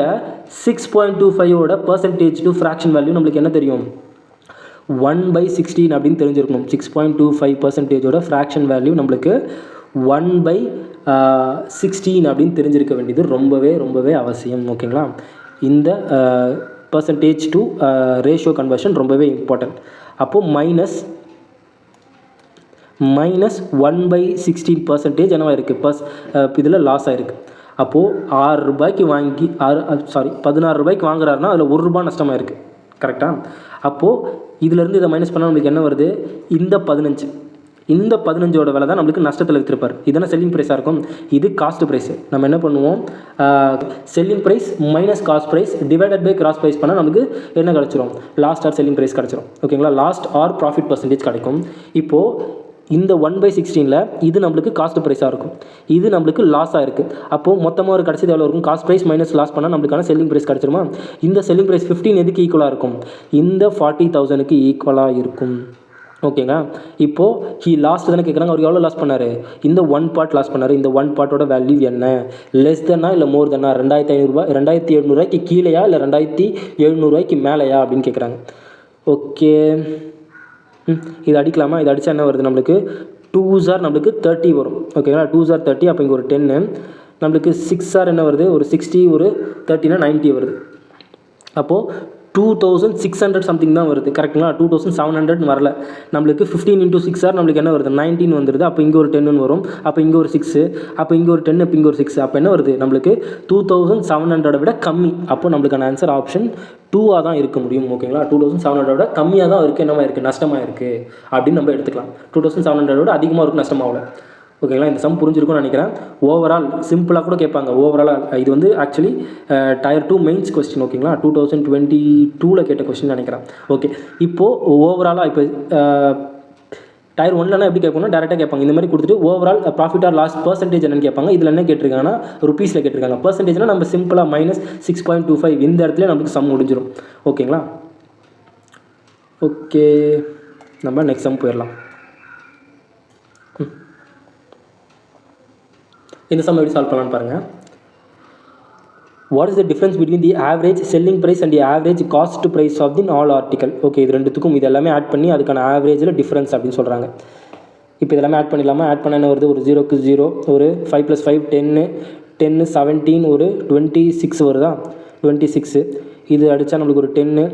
6.25ஓட பர்சன்டேஜ் டு ஃப்ராக்ஷன் வேல்யூ நம்மளுக்கு என்ன தெரியும், 1/16 அப்படின்னு தெரிஞ்சிருக்கணும். 6.25%ஓட ஃப்ராக்ஷன் வேல்யூ நம்மளுக்கு 1/16 அப்படின்னு தெரிஞ்சிருக்க வேண்டியது ரொம்பவே அவசியம். ஓகேங்களா, இந்த பர்சன்டேஜ் டு ரேஷியோ கன்வர்ஷன் ரொம்பவே இம்பார்ட்டன்ட். அப்போது மைனஸ் 1/16% என்னவா இருக்குது, இதில் லாஸ் ஆகிருக்கு. அப்போது 6 ரூபாய்க்கு வாங்கி 16 ரூபாய்க்கு வாங்குறாருன்னா அதில் 1 ரூபா நஷ்டமாக இருக்குது. கரெக்டாக. அப்போது இதிலேருந்து இதை மைனஸ் பண்ணால் நம்மளுக்கு என்ன வருது, இந்த 15ஓட விலை தான் நம்மளுக்கு நஷ்டத்தில் விற்றுருப்பார். இதென்ன செல்லிங் ப்ரைஸாக இருக்கும், இது காஸ்ட் ப்ரைஸு. நம்ம என்ன பண்ணுவோம், selling price minus cost price divided by gross price பண்ணால் நமக்கு என்ன கிடச்சிரும், லாஸ்ட் ஆர் செல்லிங் ப்ரைஸ் கிடச்சிரும். ஓகேங்களா, லாஸ்ட் ஆர் ப்ராஃபிட் பர்சன்டேஜ் கிடைக்கும். இப்போது இந்த 1/16ல் இது நம்மளுக்கு காஸ்ட் ப்ரைஸாக இருக்கும், இது நம்மளுக்கு லாஸாக இருக்குது. அப்போது மொத்தமாக ஒரு கிடச்சது எவ்வளோ இருக்கும், காஸ்ட் ப்ரைஸ் மைனஸ் லாஸ் பண்ணால் நம்மளுக்கான செல்லிங் ப்ரைஸ் கிடச்சிருமா. இந்த செல்லிங் ப்ரைஸ் 15 எதுக்கு ஈக்குவலாக இருக்கும், இந்த 40,000க்கு ஈக்குவலாக இருக்கும். ஓகேங்க, இப்போது லாஸ்ட் தானே கேட்குறாங்க, அவர் எவ்வளோ லாஸ் பண்ணார், இந்த 1 பார்ட் லாஸ் பண்ணார். இந்த 1 பார்ட்டோட வேல்யூ என்ன, லெஸ் தென்னா இல்லை மோர் தென்னா, 2,500 2,700 கீழேயா இல்லை 2,700 மேலேயா அப்படின்னு கேட்குறாங்க. ஓகே, இது அடிக்கலாமா, இது அடித்தா என்ன வருது, நம்மளுக்கு 2s நம்மளுக்கு 30 வரும். ஓகேங்களா, 2s 30. அப்போ இங்கே ஒரு 10 நம்மளுக்கு 6s என்ன வருது, ஒரு 60, ஒரு 30னா 90 வருது. அப்போது 2,600 சம்திங் தான் வருது. கரெக்டுங்களா, 2,700 வரல. நம்மளுக்கு 15 × 6 நம்மளுக்கு என்ன வருது, 19 வந்துடுது. அப்போ இங்கே ஒரு 10 வரும், அப்போ இங்கே ஒரு 6, அப்போ இங்கே ஒரு 10, அப்போ இங்கே ஒரு 6, அப்போ என்ன வருது, நம்மளுக்கு 2,700 விட கம்மி. அப்போ நம்மளுக்கான ஆன்சர் ஆப்ஷன் 2ஆக தான் இருக்க முடியும். ஓகேங்களா, 2,700 விட கம்மியாக தான் இருக்குது, என்னமா இருக்குது, நஷ்டமாக இருக்குது அப்படின்னு நம்ம எடுத்துக்கலாம். 2,700 விட அதிகமாக இருக்குது, நஷ்டமாகல. ஓகேங்களா, இந்த சம் புரிஞ்சிருக்கும்னு நினைக்கிறேன். ஓவரால் சிம்பிளாக கூட கேட்பாங்க. ஓவராலாக இது வந்து ஆக்சுவலி Tier 2 மெயின்ஸ் கொஸ்டின். ஓகேங்களா, 2022 கேட்ட கொஸ்டின் நினைக்கிறேன். ஓகே, இப்போது ஓவராலாக இப்போ Tier 1 எப்படி கேட்கணும், டேரெக்டாக கேட்பாங்க. இந்த மாதிரி கொடுத்துட்டு overall profit or loss percentage என்னன்னு கேட்பாங்க. இதில் என்ன கேட்டிருக்காங்கன்னா ருபீஸில் கேட்டிருக்காங்க. பர்சன்டேஜ்னால் நம்ம சிம்பிளாக -6.25 இந்த இடத்துல நமக்கு சம் முடிஞ்சிடும். ஓகேங்களா. ஓகே, நம்ம நெக்ஸ்ட் சம் போயிடலாம். இந்த சம் எப்படி சால்வ் பண்ணலான்னு பாருங்கள். What is the difference between the average selling price and the average cost price of the all article. Okay, இது ரெண்டுத்துக்கும் இது எல்லாமே ஆட் பண்ணி அதுக்கான ஆவரேஜில் டிஃப்ரென்ஸ் அப்படின்னு சொல்கிறாங்க. இப்போ இதெல்லாமே ஆட் பண்ணிடலாமா, ஆட் பண்ண என்ன வருது, ஒரு 0க்கு 0, ஒரு 5 + 5 10 17, ஒரு 26 வருதா, 26. இது அடித்தா நம்மளுக்கு ஒரு 10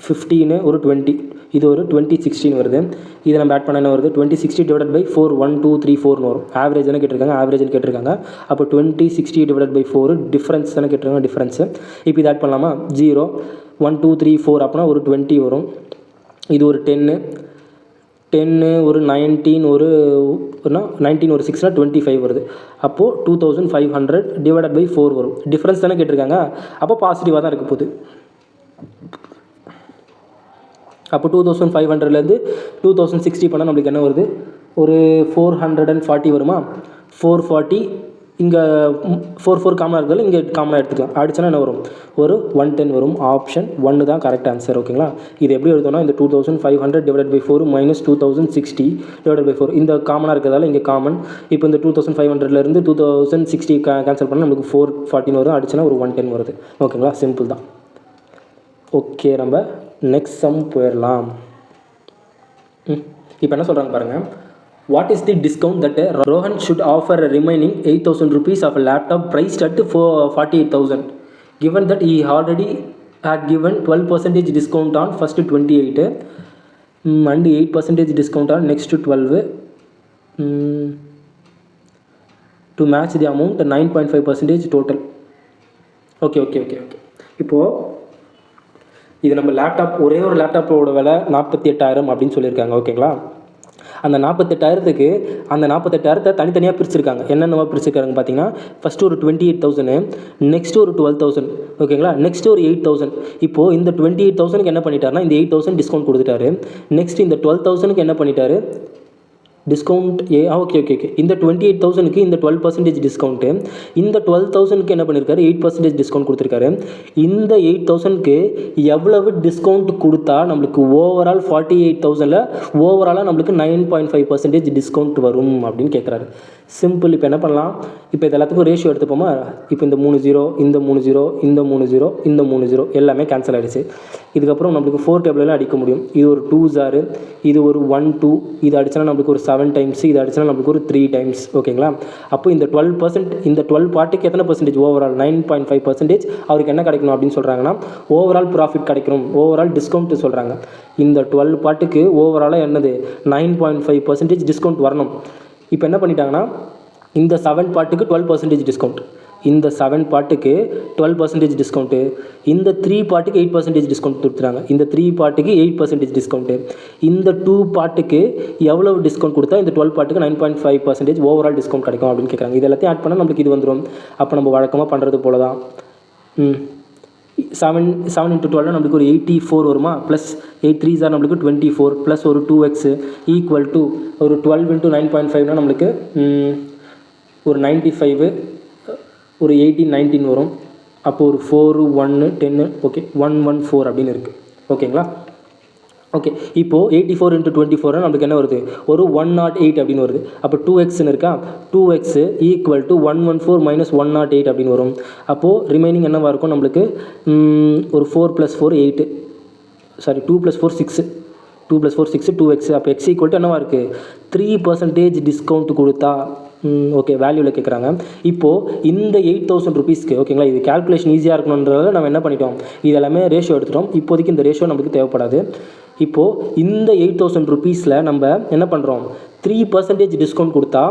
15, ஒரு 20, இது ஒரு 2016 வருது. இதை நம்ம ஆட் பண்ண என்ன வருது, 2060 டிவைடட் பை 4 1 2 3 4 வரும். ஆவரேஜ் தானே கேட்டிருக்காங்க, ஆவரேஜ்னு கேட்டிருக்காங்க. அப்போ 2060 டிவைடட் பை 4 டிஃப்ரென்ஸ் தானே கேட்டிருக்காங்க, டிஃப்ரென்ஸு. இப்போ இதை ஆட் பண்ணலாமா, 0 1 2 3 4 அப்படின்னா ஒரு 20 வரும். இது ஒரு 10 ஒரு 19, ஒரு 19 ஒரு 6னா 25 வருது. அப்போது 2500 டிவைடட் பை 4 வரும். டிஃப்ரென்ஸ் தானே கேட்டிருக்காங்க, அப்போ பாசிட்டிவாக தான் இருக்க போகுது. அப்போ 2500லேருந்து 2060 பண்ணால் நம்மளுக்கு என்ன வருது, ஒரு 440 வருமா. 440 இங்கே 4 காமனாக இருக்கிறது இங்கே காமனாக எடுத்துக்கலாம். அடிச்சனா என்ன வரும்? ஒரு 110 வரும். ஆப்ஷன் 1 தான் கரெக்ட் ஆன்சர். ஓகேங்களா? இது எப்படி எழுதணும்? இந்த 2500 divided by 4 minus 2060 divided by 4 இந்த காமனாக இருக்கிறதால இங்கே காமன். இப்போ இந்த 2500லேருந்து 2060 கேன்சல் பண்ணால் நமக்கு 414 வரும். அடிச்சனா ஒரு 110 வருது. ஓகேங்களா? சிம்பிள் தான். ஓகே, நம்ம நெக்ஸ்ட் சம் போயிடலாம். இப்போ என்ன சொல்கிறாங்க பாருங்கள். What is the discount that Rohan should offer remaining 8,000 rupees of a laptop priced at 48,000 given that he already had given 12% discount on first 28 and 8% discount on next 12 to match the amount 9.5% total. Okay. இப்போது இது நம்ம laptop ஒரே ஒரு லேப்டாப்போட விலை 48,000 அப்படின்னு சொல்லியிருக்காங்க. ஓகேங்களா? அந்த 48,000க்கு அந்த 48,000 தனித்தனியாக பிரிச்சிருக்காங்க. என்னென்னவா பிரிச்சிருக்காங்க பார்த்தீங்கன்னா, ஃபஸ்ட்டு ஒரு 28,000, நெக்ஸ்ட்டு ஒரு 12,000. ஓகேங்களா? நெக்ஸ்ட்டு ஒரு 8,000. இப்போது இந்த 28,000க்கு என்ன பண்ணிட்டாருன்னா இந்த 8,000 டிஸ்கவுண்ட் கொடுத்துட்டாரு. நெக்ஸ்ட் இந்த 12,000க்கு என்ன பண்ணிட்டாரு? Discount okay. இந்த 28,000க்கு இந்த 12% டிஸ்கவுண்ட்டு. இந்த 12,000க்கு என்ன பண்ணியிருக்காரு? 8% டிஸ்கவுண்ட் கொடுத்துருக்காரு. இந்த 8,000க்கு எவ்வளவு டிஸ்கவுண்ட் கொடுத்தா நம்மளுக்கு ஓவரால் 48,000ல் ஓவராலாக நம்மளுக்கு 9.5% டிஸ்கவுண்ட் வரும் அப்படின்னு கேட்குறாரு. சிம்பிள். இப்போ என்ன பண்ணலாம்? இப்போ இது எல்லாத்துக்கும் ரேஷியோ எடுத்துப்போமா? இப்போ இந்த 3 0, இந்த 3 0, இந்த 3 0, இந்த 3 0 எல்லாமே கேன்சல் ஆகிடுச்சு. இதுக்கப்புறம் நம்மளுக்கு 4 டேபிளெலாம் அடிக்க முடியும். இது ஒரு 2 0, இது ஒரு 1 2, இது அடிச்சனா நம்மளுக்கு ஒரு 7 டைம்ஸ், இது அடிச்சனா நம்மளுக்கு ஒரு 3 டைம்ஸ். ஓகேங்களா? அப்போ இந்த 12%, இந்த 12 பார்ட்டுக்கு எத்தனை பர்சன்டேஜ்? ஓவரால் 9.5% அவருக்கு என்ன கிடைக்கணும் அப்படின்னு சொல்கிறாங்கன்னா ஓவரால் ப்ராஃபிட் கிடைக்கணும், ஓவரால் டிஸ்கவுண்ட்டு சொல்கிறாங்க. இந்த 12 பார்ட்டுக்கு ஓவராலாக என்னது? 9.5% டிஸ்கவுண்ட் வரணும். இப்போ என்ன பண்ணிட்டாங்கன்னா இந்த 7 பார்ட்டுக்கு 12% டிஸ்கவுண்ட், இந்த 7 பார்ட்டுக்கு 12% டிஸ்கவுண்ட்டு, இந்த 3 பார்ட்டுக்கு 8% டிஸ்கவுண்ட் கொடுத்துறாங்க. இந்த 3 பார்ட்டுக்கு 8% டிஸ்கவுண்ட்டு, இந்த 2 பார்ட்டுக்கு எவ்வளவு டிஸ்கவுண்ட் கொடுத்தா இந்த 12 பார்ட்டுக்கு 9.5% ஓவரால் டிஸ்கவுண்ட் கிடைக்கும் அப்படின்னு கேட்குறாங்க. இது எல்லாத்தையும் ஆட் பண்ணால் நம்மளுக்கு இது வந்துடும். அப்போ நம்ம வழக்கமாக பண்ணுறது போல தான் 7 into 12 நம்மளுக்கு ஒரு 84 வருமா? ப்ளஸ் 8 3s நம்மளுக்கு 24 ப்ளஸ் ஒரு 2x ஈக்குவல் டு ஒரு 12 into 9.5னா நம்மளுக்கு ஒரு 95, ஒரு 18 19 வரும். அப்போ ஒரு 4 1 10 ஓகே 114 அப்படின்னு இருக்குது. ஓகேங்களா? ஓகே. இப்போது 84 into 24 நம்மளுக்கு என்ன வருது? ஒரு 108 அப்படின்னு வருது. அப்போ 2xன்னு இருக்கா? 2x ஈக்குவல் டு 114 மைனஸ் 108 அப்படின்னு வரும். அப்போது ரிமைனிங் என்னவாக இருக்கும்? நம்மளுக்கு ஒரு 4 + 4 8, சாரி 2 + 4 6, 2 + 4 6 2x. அப்போ x ஈக்குவல் டு என்னவாக இருக்குது? 3% டிஸ்கவுண்ட் கொடுத்தா ஓகே வேல்யூவில் கேட்குறாங்க. இப்போது இந்த 8,000 ருபீஸ்க்கு ஓகேங்களா, இது கேல்குலேஷன் ஈஸியாக இருக்கணுன்றதால நம்ம என்ன பண்ணிட்டோம்? இது எல்லாமே ரேஷியோ எடுத்துட்டோம். இப்போதைக்கு இந்த ரேஷியோ நமக்கு தேவைப்படாது. இப்போது இந்த 8,000 ருபீஸில் நம்ம என்ன பண்ணுறோம்? 3% டிஸ்கவுண்ட் கொடுத்தா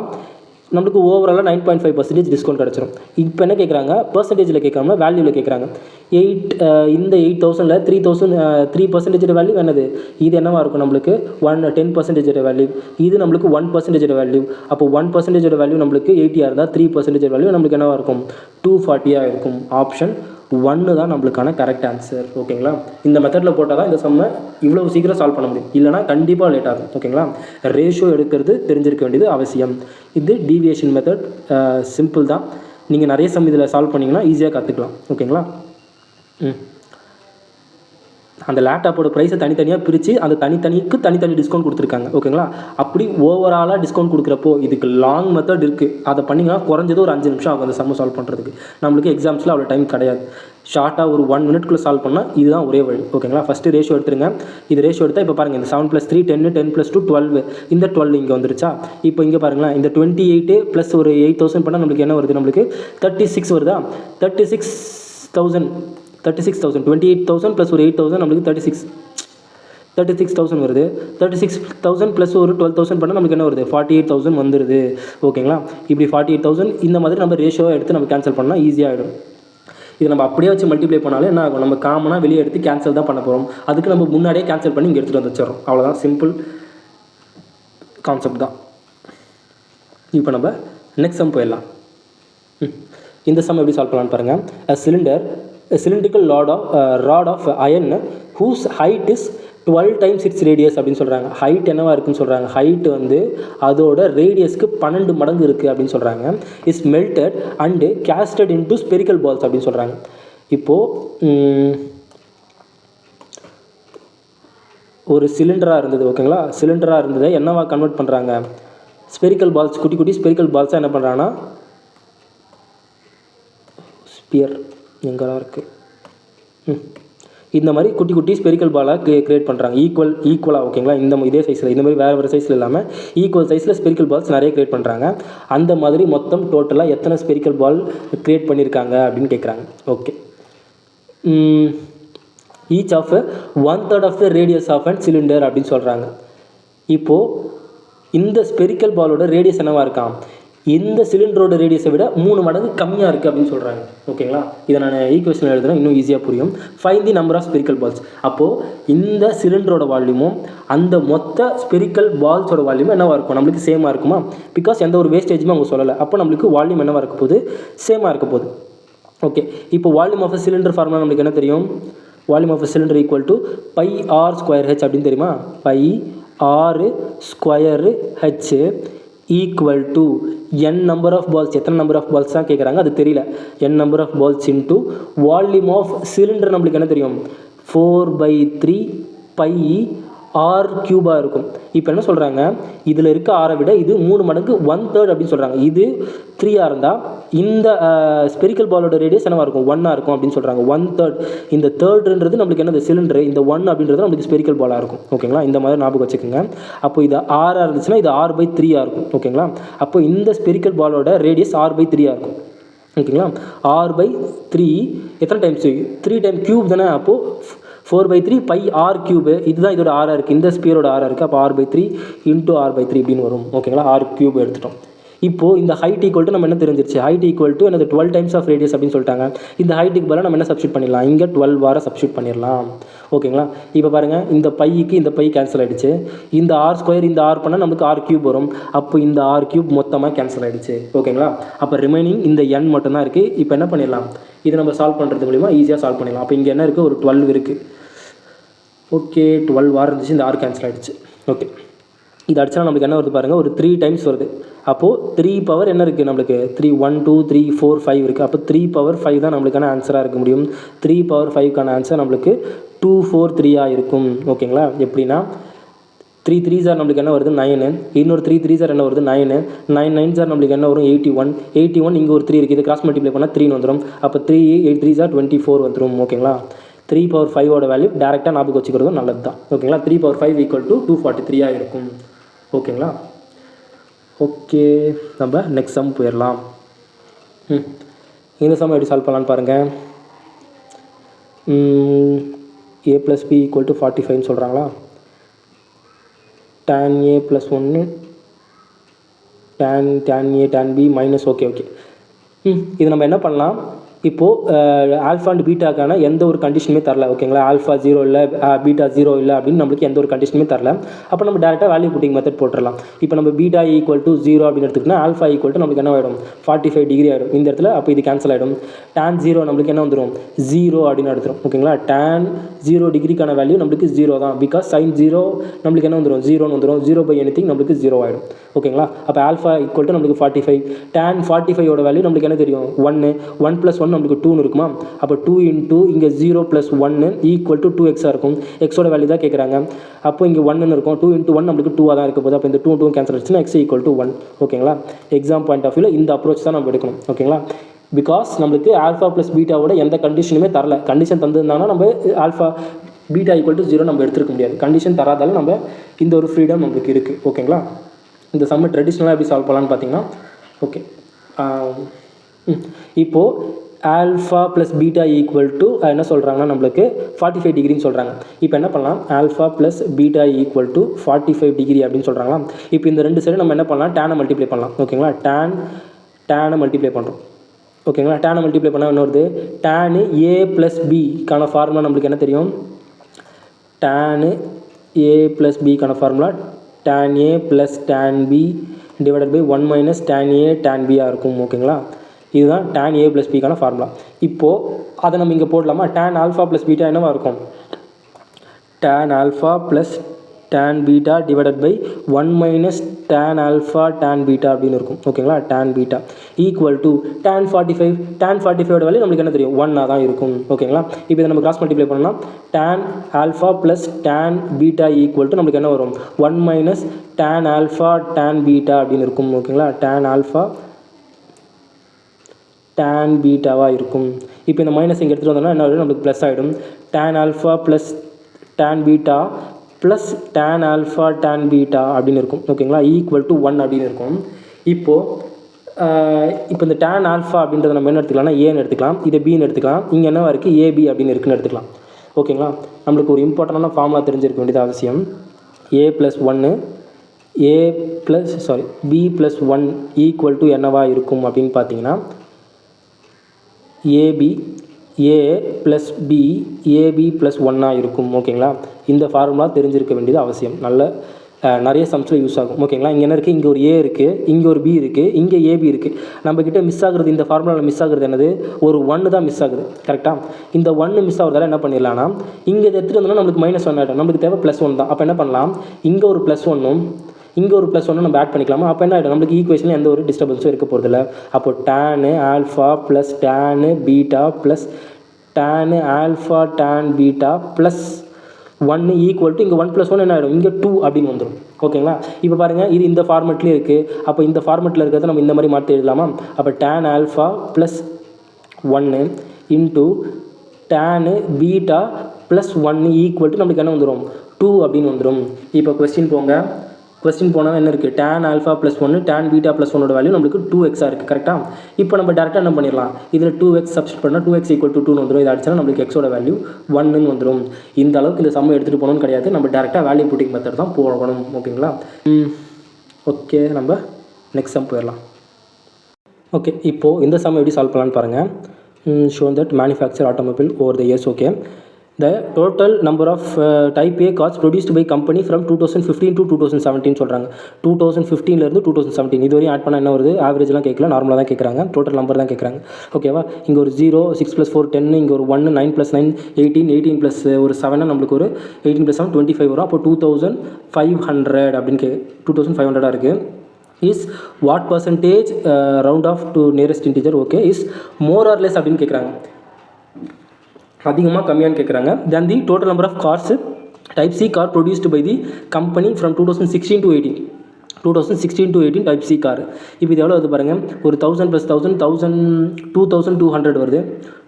நம்மளுக்கு ஓவராலாக 9.5% டிஸ்கவுண்ட் கிடச்சிரும். இப்போ என்ன கேட்குறாங்க? பர்சன்டேஜில் கேட்காம வேல்யூவில் கேட்குறாங்க. இந்த 8,000ல் 3% வேல்யூ என்னது? இது என்னவாக இருக்கும்? நம்மளுக்கு 10% வேல்யூ. இது நம்மளுக்கு 1% வேல்யூ. அப்போ 1% வேல்யூ நம்மளுக்கு 80 இருந்தால் 3% வேல்யூ நம்மளுக்கு என்னவாக இருக்கும்? 240 இருக்கும். ஆப்ஷன் 1 தான் நம்மளுக்கான கரெக்ட் ஆன்சர். ஓகேங்களா? இந்த மெத்தடில் போட்டால் தான் இந்த சம்மை இவ்வளோ சீக்கிரம் சால்வ் பண்ண முடியும். இல்லைனா கண்டிப்பாக லேட் ஆகும். ஓகேங்களா? ரேஷியோ எடுக்கிறது தெரிஞ்சிருக்க வேண்டியது அவசியம். இது டீவியேஷன் மெத்தட் சிம்பிள் தான். நீங்கள் நிறைய சம் இதில் சால்வ் பண்ணிங்கன்னா ஈஸியாக கற்றுக்கலாம். ஓகேங்களா? அந்த லேப்டாப்போட ப்ரைஸை தனித்தனியாக பிரித்து அந்த தனித்தனி டிஸ்கவுண்ட் கொடுத்துருக்காங்க. ஓகேங்களா? அப்படி ஓவராலாக டிஸ்கவுண்ட் கொடுக்குறப்போ இதுக்கு லாங் மெத்தட் இருக்குது. அதை பண்ணிங்கன்னா குறைஞ்சது ஒரு 5 நிமிஷம் ஆகும் அந்த சம்ம சால்வ் பண்ணுறதுக்கு. நம்மளுக்கு எக்ஸாம்ஸில் அவ்வளோ டைம் கிடையாது. ஷார்ட்டாக ஒரு 1 மினிட்குள்ளே சால்வ் பண்ணால் இதுதான் ஒரே வழி. ஓகேங்களா? ஃபஸ்ட்டு ரேஷியோ எடுத்துருங்க. இது ரேஷியோ எடுத்தால் இப்போ பாருங்கள், இந்த 7 + 3 10, 10 + 2 12, இந்த 12 இங்கே வந்துருச்சா? இப்போ இங்கே பாருங்களேன், இந்த 28 ப்ளஸ் ஒரு 8,000 பண்ணால் நம்மளுக்கு என்ன வருது? நம்மளுக்கு 36 வருதா? 36,000 28,000 ப்ளஸ் ஒரு 8,000 நம்மளுக்கு 36,000 வருது. 36,000 ப்ளஸ் ஒரு 12,000 பண்ணால் நமக்கு என்ன வருது? 48,000 வந்துடுது. ஓகேங்களா? இப்படி 48,000 இந்த மாதிரி நம்ம ரேஷியோவை எடுத்து நம்ம கேன்சல் பண்ணால் ஈஸியாக ஆகிடும். இது நம்ம அப்படியே வச்சு மல்டிப்ளை பண்ணாலே என்ன ஆகும்? நம்ம காமனாக வெளியே எடுத்து கேன்சல் தான் பண்ண போகிறோம். அதுக்கு நம்ம முன்னாடியே கேன்சல் பண்ணி இங்கே எடுத்துகிட்டு வந்துச்சிடறோம். அவ்வளோதான், சிம்பிள் கான்செப்ட் தான். இப்போ நம்ம நெக்ஸ்ட் சம் போயிடலாம். இந்த சம் எப்படி சால்வ் பண்ணலான்னு பாருங்கள். A cylindrical rod of iron whose height is 12 times it's radius அப்படின்னு சொல்கிறாங்க. ஹைட் என்னவா இருக்குன்னு சொல்கிறாங்க, ஹைட் வந்து அதோட ரேடியஸ்க்கு 12 மடங்கு இருக்குது அப்படின்னு சொல்கிறாங்க. Is melted and casted into spherical balls அப்படின்னு சொல்கிறாங்க. இப்போது ஒரு சிலிண்டராக இருந்தது, ஓகேங்களா, சிலிண்டராக இருந்ததை என்னவா கன்வெர்ட் பண்ணுறாங்க, ஸ்பெரிக்கல் பால்ஸ், குட்டி குட்டி ஸ்பெரிக்கல் பால்ஸாக என்ன பண்ணுறாங்கன்னா, ஸ்பியர் எங்கெல்லாம் இருக்குது, இந்த மாதிரி குட்டி குட்டி ஸ்பெரிக்கல் பாலாக கிரியேட் பண்ணுறாங்க. ஈக்குவலாக, ஓகேங்களா, இதே சைஸில், இந்த மாதிரி வேறு சைஸில் இல்லாமல் ஈக்குவல் சைஸில் ஸ்பெரிக்கல் பால்ஸ் நிறைய கிரியேட் பண்ணுறாங்க. அந்த மாதிரி மொத்தம் டோட்டலாக எத்தனை ஸ்பெரிக்கல் பால் கிரியேட் பண்ணியிருக்காங்க அப்படின்னு கேட்குறாங்க. Okay, each of 1/3 of the radius of and cylinder அப்படின்னு சொல்கிறாங்க. இப்போது இந்த ஸ்பெரிக்கல் பாலோட ரேடியஸ் என்னவாக இருக்கான், இந்த சிலிண்டரோட ரேடியஸை விட 3 மடங்கு கம்மியாக இருக்குது அப்படின்னு சொல்கிறாங்க. ஓகேங்களா, இதை நான் ஈக்குவேஷன் எழுதுனா இன்னும் ஈஸியாக புரியும். Find the number of spherical balls. அப்போது இந்த சிலிண்டரோட வால்யூமும் அந்த மொத்த ஸ்பெரிக்கல் பால்ஸோட வால்யூமும் என்னவாக இருக்கும், நம்மளுக்கு சேமாக இருக்குமா, பிகாஸ் எந்த ஒரு வேஸ்டேஜுமே அவங்க சொல்லலை. அப்போ நம்மளுக்கு வால்யூம் என்னவாக இருக்க போகுது, சேமாக இருக்க போகுது. ஓகே, இப்போ வால்யூம் ஆஃப் சிலிண்டர் ஃபார்முலா நம்மளுக்கு என்ன தெரியும், volume of cylinder equal to πr²h அப்படின்னு தெரியுமா, πr²h equal to n number of balls, எத்தனை நம்பர் ஆஃப் பால்ஸ் தான் கேட்குறாங்க, அது தெரியல, n number of balls into volume of cylinder நம்மளுக்கு என்ன தெரியும், 4/3 πr³ இருக்கும். இப்போ என்ன சொல்கிறாங்க, இதில் இருக்க ஆரை விட இது 3 மடங்கு 1/3 அப்படின்னு சொல்கிறாங்க. இது 3 இருந்தால் இந்த ஸ்பெரிக்கல் பாலோட ரேடியஸ் என்னவாக இருக்கும், 1 இருக்கும் அப்படின்னு சொல்கிறாங்க. 1/3, இந்த தேர்டுன்றது நம்மளுக்கு என்னது சிலிண்டர், இந்த 1 அப்படின்றது நம்மளுக்கு ஸ்பெரிக்கல் பாலாக இருக்கும். ஓகேங்களா, இந்த மாதிரி ஞாபகம் வச்சுக்கோங்க. அப்போ இது 6 இருந்துச்சுன்னா இது 6/3 இருக்கும். ஓகேங்களா, அப்போ இந்த ஸ்பெரிக்கல் பாலோட ரேடியஸ் 6/3 இருக்கும். ஓகேங்களா, 6/3 எத்தனை டைம்ஸ், 3 டைம் க்யூப் தானே, அப்போது 4/3 πr³ இதுதான் இதோட ஆராக இருக்குது, இந்த ஸ்பியரோட ஆராக இருக்குது. அப்போ 6/3 × 6/3 அப்படின்னு வரும். ஓகேங்களா, r³ எடுத்துட்டோம். இப்போது இந்த ஹைட் ஈக்குவல் டு நம்ம என்ன தெரிஞ்சிருச்சு, ஹைட் ஈக்குவல் டு என்னது 12 டைம்ஸ் ஆஃப் ரேடியஸ் அப்படின்னு சொல்லிட்டாங்க. இந்த ஹைட்டுக்கு பதிலாக நம்ம என்ன சப்ஸ்டியூட் பண்ணிடலாம், இங்கே 12 வார சப்ஸ்டியூட் பண்ணிடலாம். ஓகேங்களா, இப்போ பாருங்கள், இந்த பைக்கு இந்த பை கேன்சல் ஆகிடுச்சு, இந்த r² இந்த r பண்ணால் நமக்கு r³ வரும். அப்போ இந்த r³ மொத்தமாக கேன்சல் ஆகிடுச்சு. ஓகேங்களா, அப்போ ரிமைனிங் இந்த n மட்டும்தான் இருக்குது. இப்போ என்ன பண்ணிடலாம், இதை நம்ம சால்வ் பண்ணுறது மூலிமா ஈஸியாக சால்வ் பண்ணிடலாம். அப்போ இங்கே என்ன இருக்குது, ஒரு 12 இருக்குது. ஓகே, 12 வாரம் இருந்துச்சு, இந்த ஆர் கேன்சல் ஆகிடுச்சு. ஓகே, இது அடிச்சா நம்மளுக்கு என்ன வருது பாருங்கள், ஒரு 3 டைம்ஸ் வருது. அப்போது 3 பவர் என்ன இருக்குது நம்மளுக்கு, 3 1 2 3 4 5 இருக்குது. அப்போ 3 பவர் 5 தான் நம்மளுக்கான ஆன்சராக இருக்க முடியும். 3 பவர் 5க்கான ஆன்சர் நம்மளுக்கு 243 இருக்கும். ஓகேங்களா, எப்படின்னா 3 3 சார் நம்மளுக்கு என்ன வருது 9, இன்னொரு 3 3 சார் என்ன வருது 9, 9 9 சார் நம்மளுக்கு என்ன வரும் 81, 81 இங்கே ஒரு 3 இருக்குது, இது கிராஸ் மல்டிப்ளை பண்ணால் 3 வந்துடும். அப்போ 3 8 3 சார் 24 வந்துடும். ஓகேங்களா, 3 பவர் 5ஓட வேல்யூ டேரெக்டாக ஞாபகம் வச்சுக்கிறதும் நல்லது தான். ஓகேங்களா, 3 பவர் 5 ஈக்குவல் டு 243 இருக்கும். ஓகேங்களா, ஓகே, நம்ம நெக்ஸ்ட் சம் போயிடலாம். இந்த சம் எப்படி சால்வ் பண்ணலான்னு பாருங்கள். a + b = 45 சொல்கிறாங்களா, tan a + 1 tan a tan b minus. Okay, இது நம்ம என்ன பண்ணலாம், இப்போது ஆல்ஃபா அண்ட் பீட்டாக்கான எந்த ஒரு கண்டிஷனுமே தரல. ஓகேங்களா, ஆல்ஃபா 0 இல்லை, பீட்டா 0 இல்லை அப்படின்னு நம்மளுக்கு எந்த ஒரு கண்டிஷனுமே தரல. அப்போ நம்ம டேரெக்டாக வேல்யூ புட்டிங் மெத்தட் போட்டுடலாம். இப்போ நம்ம பீட்டா ஈக்குவல் டு 0 அப்படின்னு எடுத்துக்கிட்டோம்னா ஆல்ஃபா ஈக்குவல் டு நம்மளுக்கு என்ன ஆகிடும் 45 டிகிரி ஆகிடும் இந்த இடத்துல. அப்போ இது கேன்சல் ஆகிடும். tan 0 நம்மளுக்கு என்ன வந்துடும் 0 அப்படின்னு எடுத்துரும். ஓகேங்களா, tan 0 டிகிரிக்கான வேல்யூ நம்மளுக்கு 0 தான். பிகாஸ் sin 0 நம்மளுக்கு என்ன வந்துடும் 0ன்னு வந்துடும். 0/anything நம்மளுக்கு 0 ஆகிடும். ஓகேங்களா, அப்போ ஆல்ஃபா ஈக்குவல் டு நம்மளுக்கு 45. tan 45ஓட வேல்யூ நம்மளுக்கு என்ன தெரியும் 1 + 1 நம்மளுக்கு 2 இருக்குமா. அப்போ 2 × இங்கே 0 + 1 ஈக்குவல் டு 2x இருக்கும். எக்ஸோட வேல்யூ தான் கேட்குறாங்க. அப்போ இங்கே 1 இருக்கும். 2 × 1 நம்மளுக்கு 2 தான் இருக்க போகுது. அப்போ இந்த 2 2 கேன்சல் ஆச்சுன்னா x = 1. ஓகேங்களா, எக்ஸாம் பாயிண்ட் ஆஃப் வியூவில் இந்த அப்ரோச் தான் நம்ம எடுக்கணும். ஓகேங்களா, பிகாஸ் நம்மளுக்கு ஆல்ஃபா + பீட்டாவோட எந்த கண்டிஷனுமே தரல. கண்டிஷன் தந்திருந்தாங்கன்னா நம்ம ஆல்ஃபா பீட்டா = 0 நம்ம எடுத்துருக்க முடியாது. கண்டிஷன் தராதால நம்ம இந்த ஒரு ஃப்ரீடம் நம்மளுக்கு இருக்குது. ஓகேங்களா, இந்த சம்ம ட்ரெடிஷ்னலாக எப்படி சால்வ் பண்ணலான்னு பார்த்தீங்கன்னா, ஓகே, இப்போது ஆல்ஃபா + பீட்டா ஈக்குவல் டு என்ன சொல்கிறாங்கன்னா நம்மளுக்கு 45 டிகிரின்னு சொல்கிறாங்க. இப்போ என்ன பண்ணலாம், alpha + beta equal to 45 degree அப்படின்னு சொல்கிறாங்களா. இப்போ இந்த ரெண்டு சைடு நம்ம என்ன பண்ணலாம், டேனை மல்டிப்ளை பண்ணலாம். ஓகேங்களா, டேனை மல்டிப்ளை பண்ணுறோம். ஓகேங்களா, டேனை மல்டிப்ளை பண்ணால் என்ன வருது, tan a + b ஃபார்முலா நம்மளுக்கு என்ன தெரியும், tan a + b formula tan a + tan b / 1 - tan a tan b இருக்கும். ஓகேங்களா, இதுதான் tan a + b ஃபார்முலா. இப்போது அதை நம்ம இங்கே போடலாமா, tan ஆல்ஃபா + பீட்டா என்னவாக இருக்கும், tan alpha plus tan beta divided by 1 minus tan alpha tan beta அப்படின்னு இருக்கும் ஓகேங்களா. tan beta equal to tan 45 value நம்மளுக்கு என்ன தெரியும் 1 தான் இருக்கும் ஓகேங்களா. இப்போ இதை நம்ம கிராஸ் மல்டிப்ளை பண்ணோம்னா tan alpha plus tan beta equal to நம்மளுக்கு என்ன வரும் 1 minus tan alpha tan beta அப்படின்னு இருக்கும் ஓகேங்களா. tan alpha tan பீட்டாவாக இருக்கும். இப்போ இந்த மைனஸ் இங்கே எடுத்துகிட்டு வந்தோம்னா என்ன ஆகிடும் நம்மளுக்கு ப்ளஸ் ஆகிடும். tan alpha plus tan beta plus tan alpha tan beta அப்படின்னு இருக்கும் ஓகேங்களா. ஈக்குவல் டு 1 அப்படின்னு இருக்கும். இப்போ இந்த tan alpha அப்படின்றத நம்ம என்ன எடுத்துக்கலாம்னா ஏன்னு எடுத்துக்கலாம், இதை பின்னு எடுத்துக்கலாம். இங்கே என்னவா இருக்குது ஏபி அப்படின்னு இருக்குன்னு எடுத்துக்கலாம் ஓகேங்களா. நம்மளுக்கு ஒரு இம்பார்ட்டண்டான ஃபார்முலா தெரிஞ்சிருக்க வேண்டியது அவசியம். a + 1 b + 1 ஈக்குவல் டு என்னவா இருக்கும் அப்படின்னு பார்த்தீங்கன்னா ab a + b ab + 1 இருக்கும் ஓகேங்களா. இந்த ஃபார்முலா தெரிஞ்சிருக்க வேண்டியது அவசியம். நிறைய சம்ஸில் யூஸ் ஆகும் ஓகேங்களா. இங்கே என்ன இருக்குது, இங்கே ஒரு a இருக்குது, இங்கே ஒரு b இருக்குது, இங்கே ab இருக்குது. நம்மக்கிட்ட மிஸ் ஆகுறது இந்த ஃபார்முலாவில் மிஸ் ஆகுறது என்னது ஒரு 1 தான் மிஸ் ஆகுது கரெக்டாக. இந்த 1 மிஸ் ஆகிறதால என்ன பண்ணிடலாம்னா இங்கே எடுத்துகிட்டு வந்தோம்னா நம்மளுக்கு -1 ஆகிடும். நம்மளுக்கு தேவை +1 தான். அப்போ என்ன பண்ணலாம் இங்கே ஒரு +1ம் இங்கே ஒரு +1 நம்ம ஆட் பண்ணிக்கலாமா. அப்போ என்ன ஆகிடும் நம்மளுக்கு ஈக்குவேஷனில் எந்த ஒரு டிஸ்டர்பன்ஸும் இருக்க போகிறதில்ல. அப்போ tan alpha + tan beta + tan alpha tan beta + 1 equal to இங்கே 1 + 1 என்ன ஆகிடும் இங்கே 2 அப்படின்னு வந்துடும் ஓகேங்களா. இப்போ பாருங்கள் இது இந்த ஃபார்மெட்லேயே இருக்குது. அப்போ இந்த ஃபார்மெட்டில் இருக்கிறத நம்ம இந்த மாதிரி மாற்றி எழுதலாமா. அப்போ tan alpha + 1 into tan beta + 1 equal to நம்மளுக்கு என்ன வந்துடும் 2 அப்படின்னு வந்துடும். இப்போ கொஸ்டின் போனால் என்ன இருக்குது tan alpha + 1 tan beta + 1 value நம்மளுக்கு 2x இருக்குது கரெக்டாக. இப்போ நம்ம டேரெக்டாக என்ன பண்ணிடலாம் இதில் 2x சப்ஸ்டிட் பண்ணால் 2x ஈக்குவல் டு 2 வந்துடும். இது அடிச்சா நம்மளுக்கு எக்ஸோட வேல்யூ 1 வந்துடும். இந்த அளவுக்கு இந்த சம்மை எடுத்துகிட்டு போகணும்னு கிடையாது, நம்ம டேரெக்டாக வேல்யூ புட்டிங் மெத்தட் தான் போகணும் ஓகேங்களா. ஓகே நம்ம நெக்ஸ்ட் சம் போயிடலாம். ஓகே இப்போது இந்த சம் எப்படி சால்வ் பண்ணலான்னு பாருங்கள். Show that manufacture automobile over the years. Okay the total number of type A cars produced by company from 2015 to 2017 சொல்கிறாங்க. 2015லேருந்து 2017 இது வரையும் ஆட் பண்ணால் என்ன வருது ஆவரேஜ்லாம் கேட்கல, நார்மலாக தான் கேட்குறாங்க, டோட்டல் நம்பர் தான் கேட்குறாங்க ஓகேவா. இங்கே ஒரு 0 6 + 4 10, இங்கே ஒரு 1 9 + 9 18 18 + ஒரு 7 நம்மளுக்கு ஒரு 18 + 7 25 வரும். அப்போ 2500 அப்படின்னு 2500 இருக்குது. Is what percentage round off to nearest integer okay is more or less அப்படின்னு கேட்குறாங்க. அதிகமாக கம்மியான்னு கேட்குறாங்க. Then the total number of cars type C car produced by the company from 2016 to 18 type C car. இப்போ இது எவ்வளோ வருது பாருங்கள், ஒரு 1000 + 1000 2200 வருது.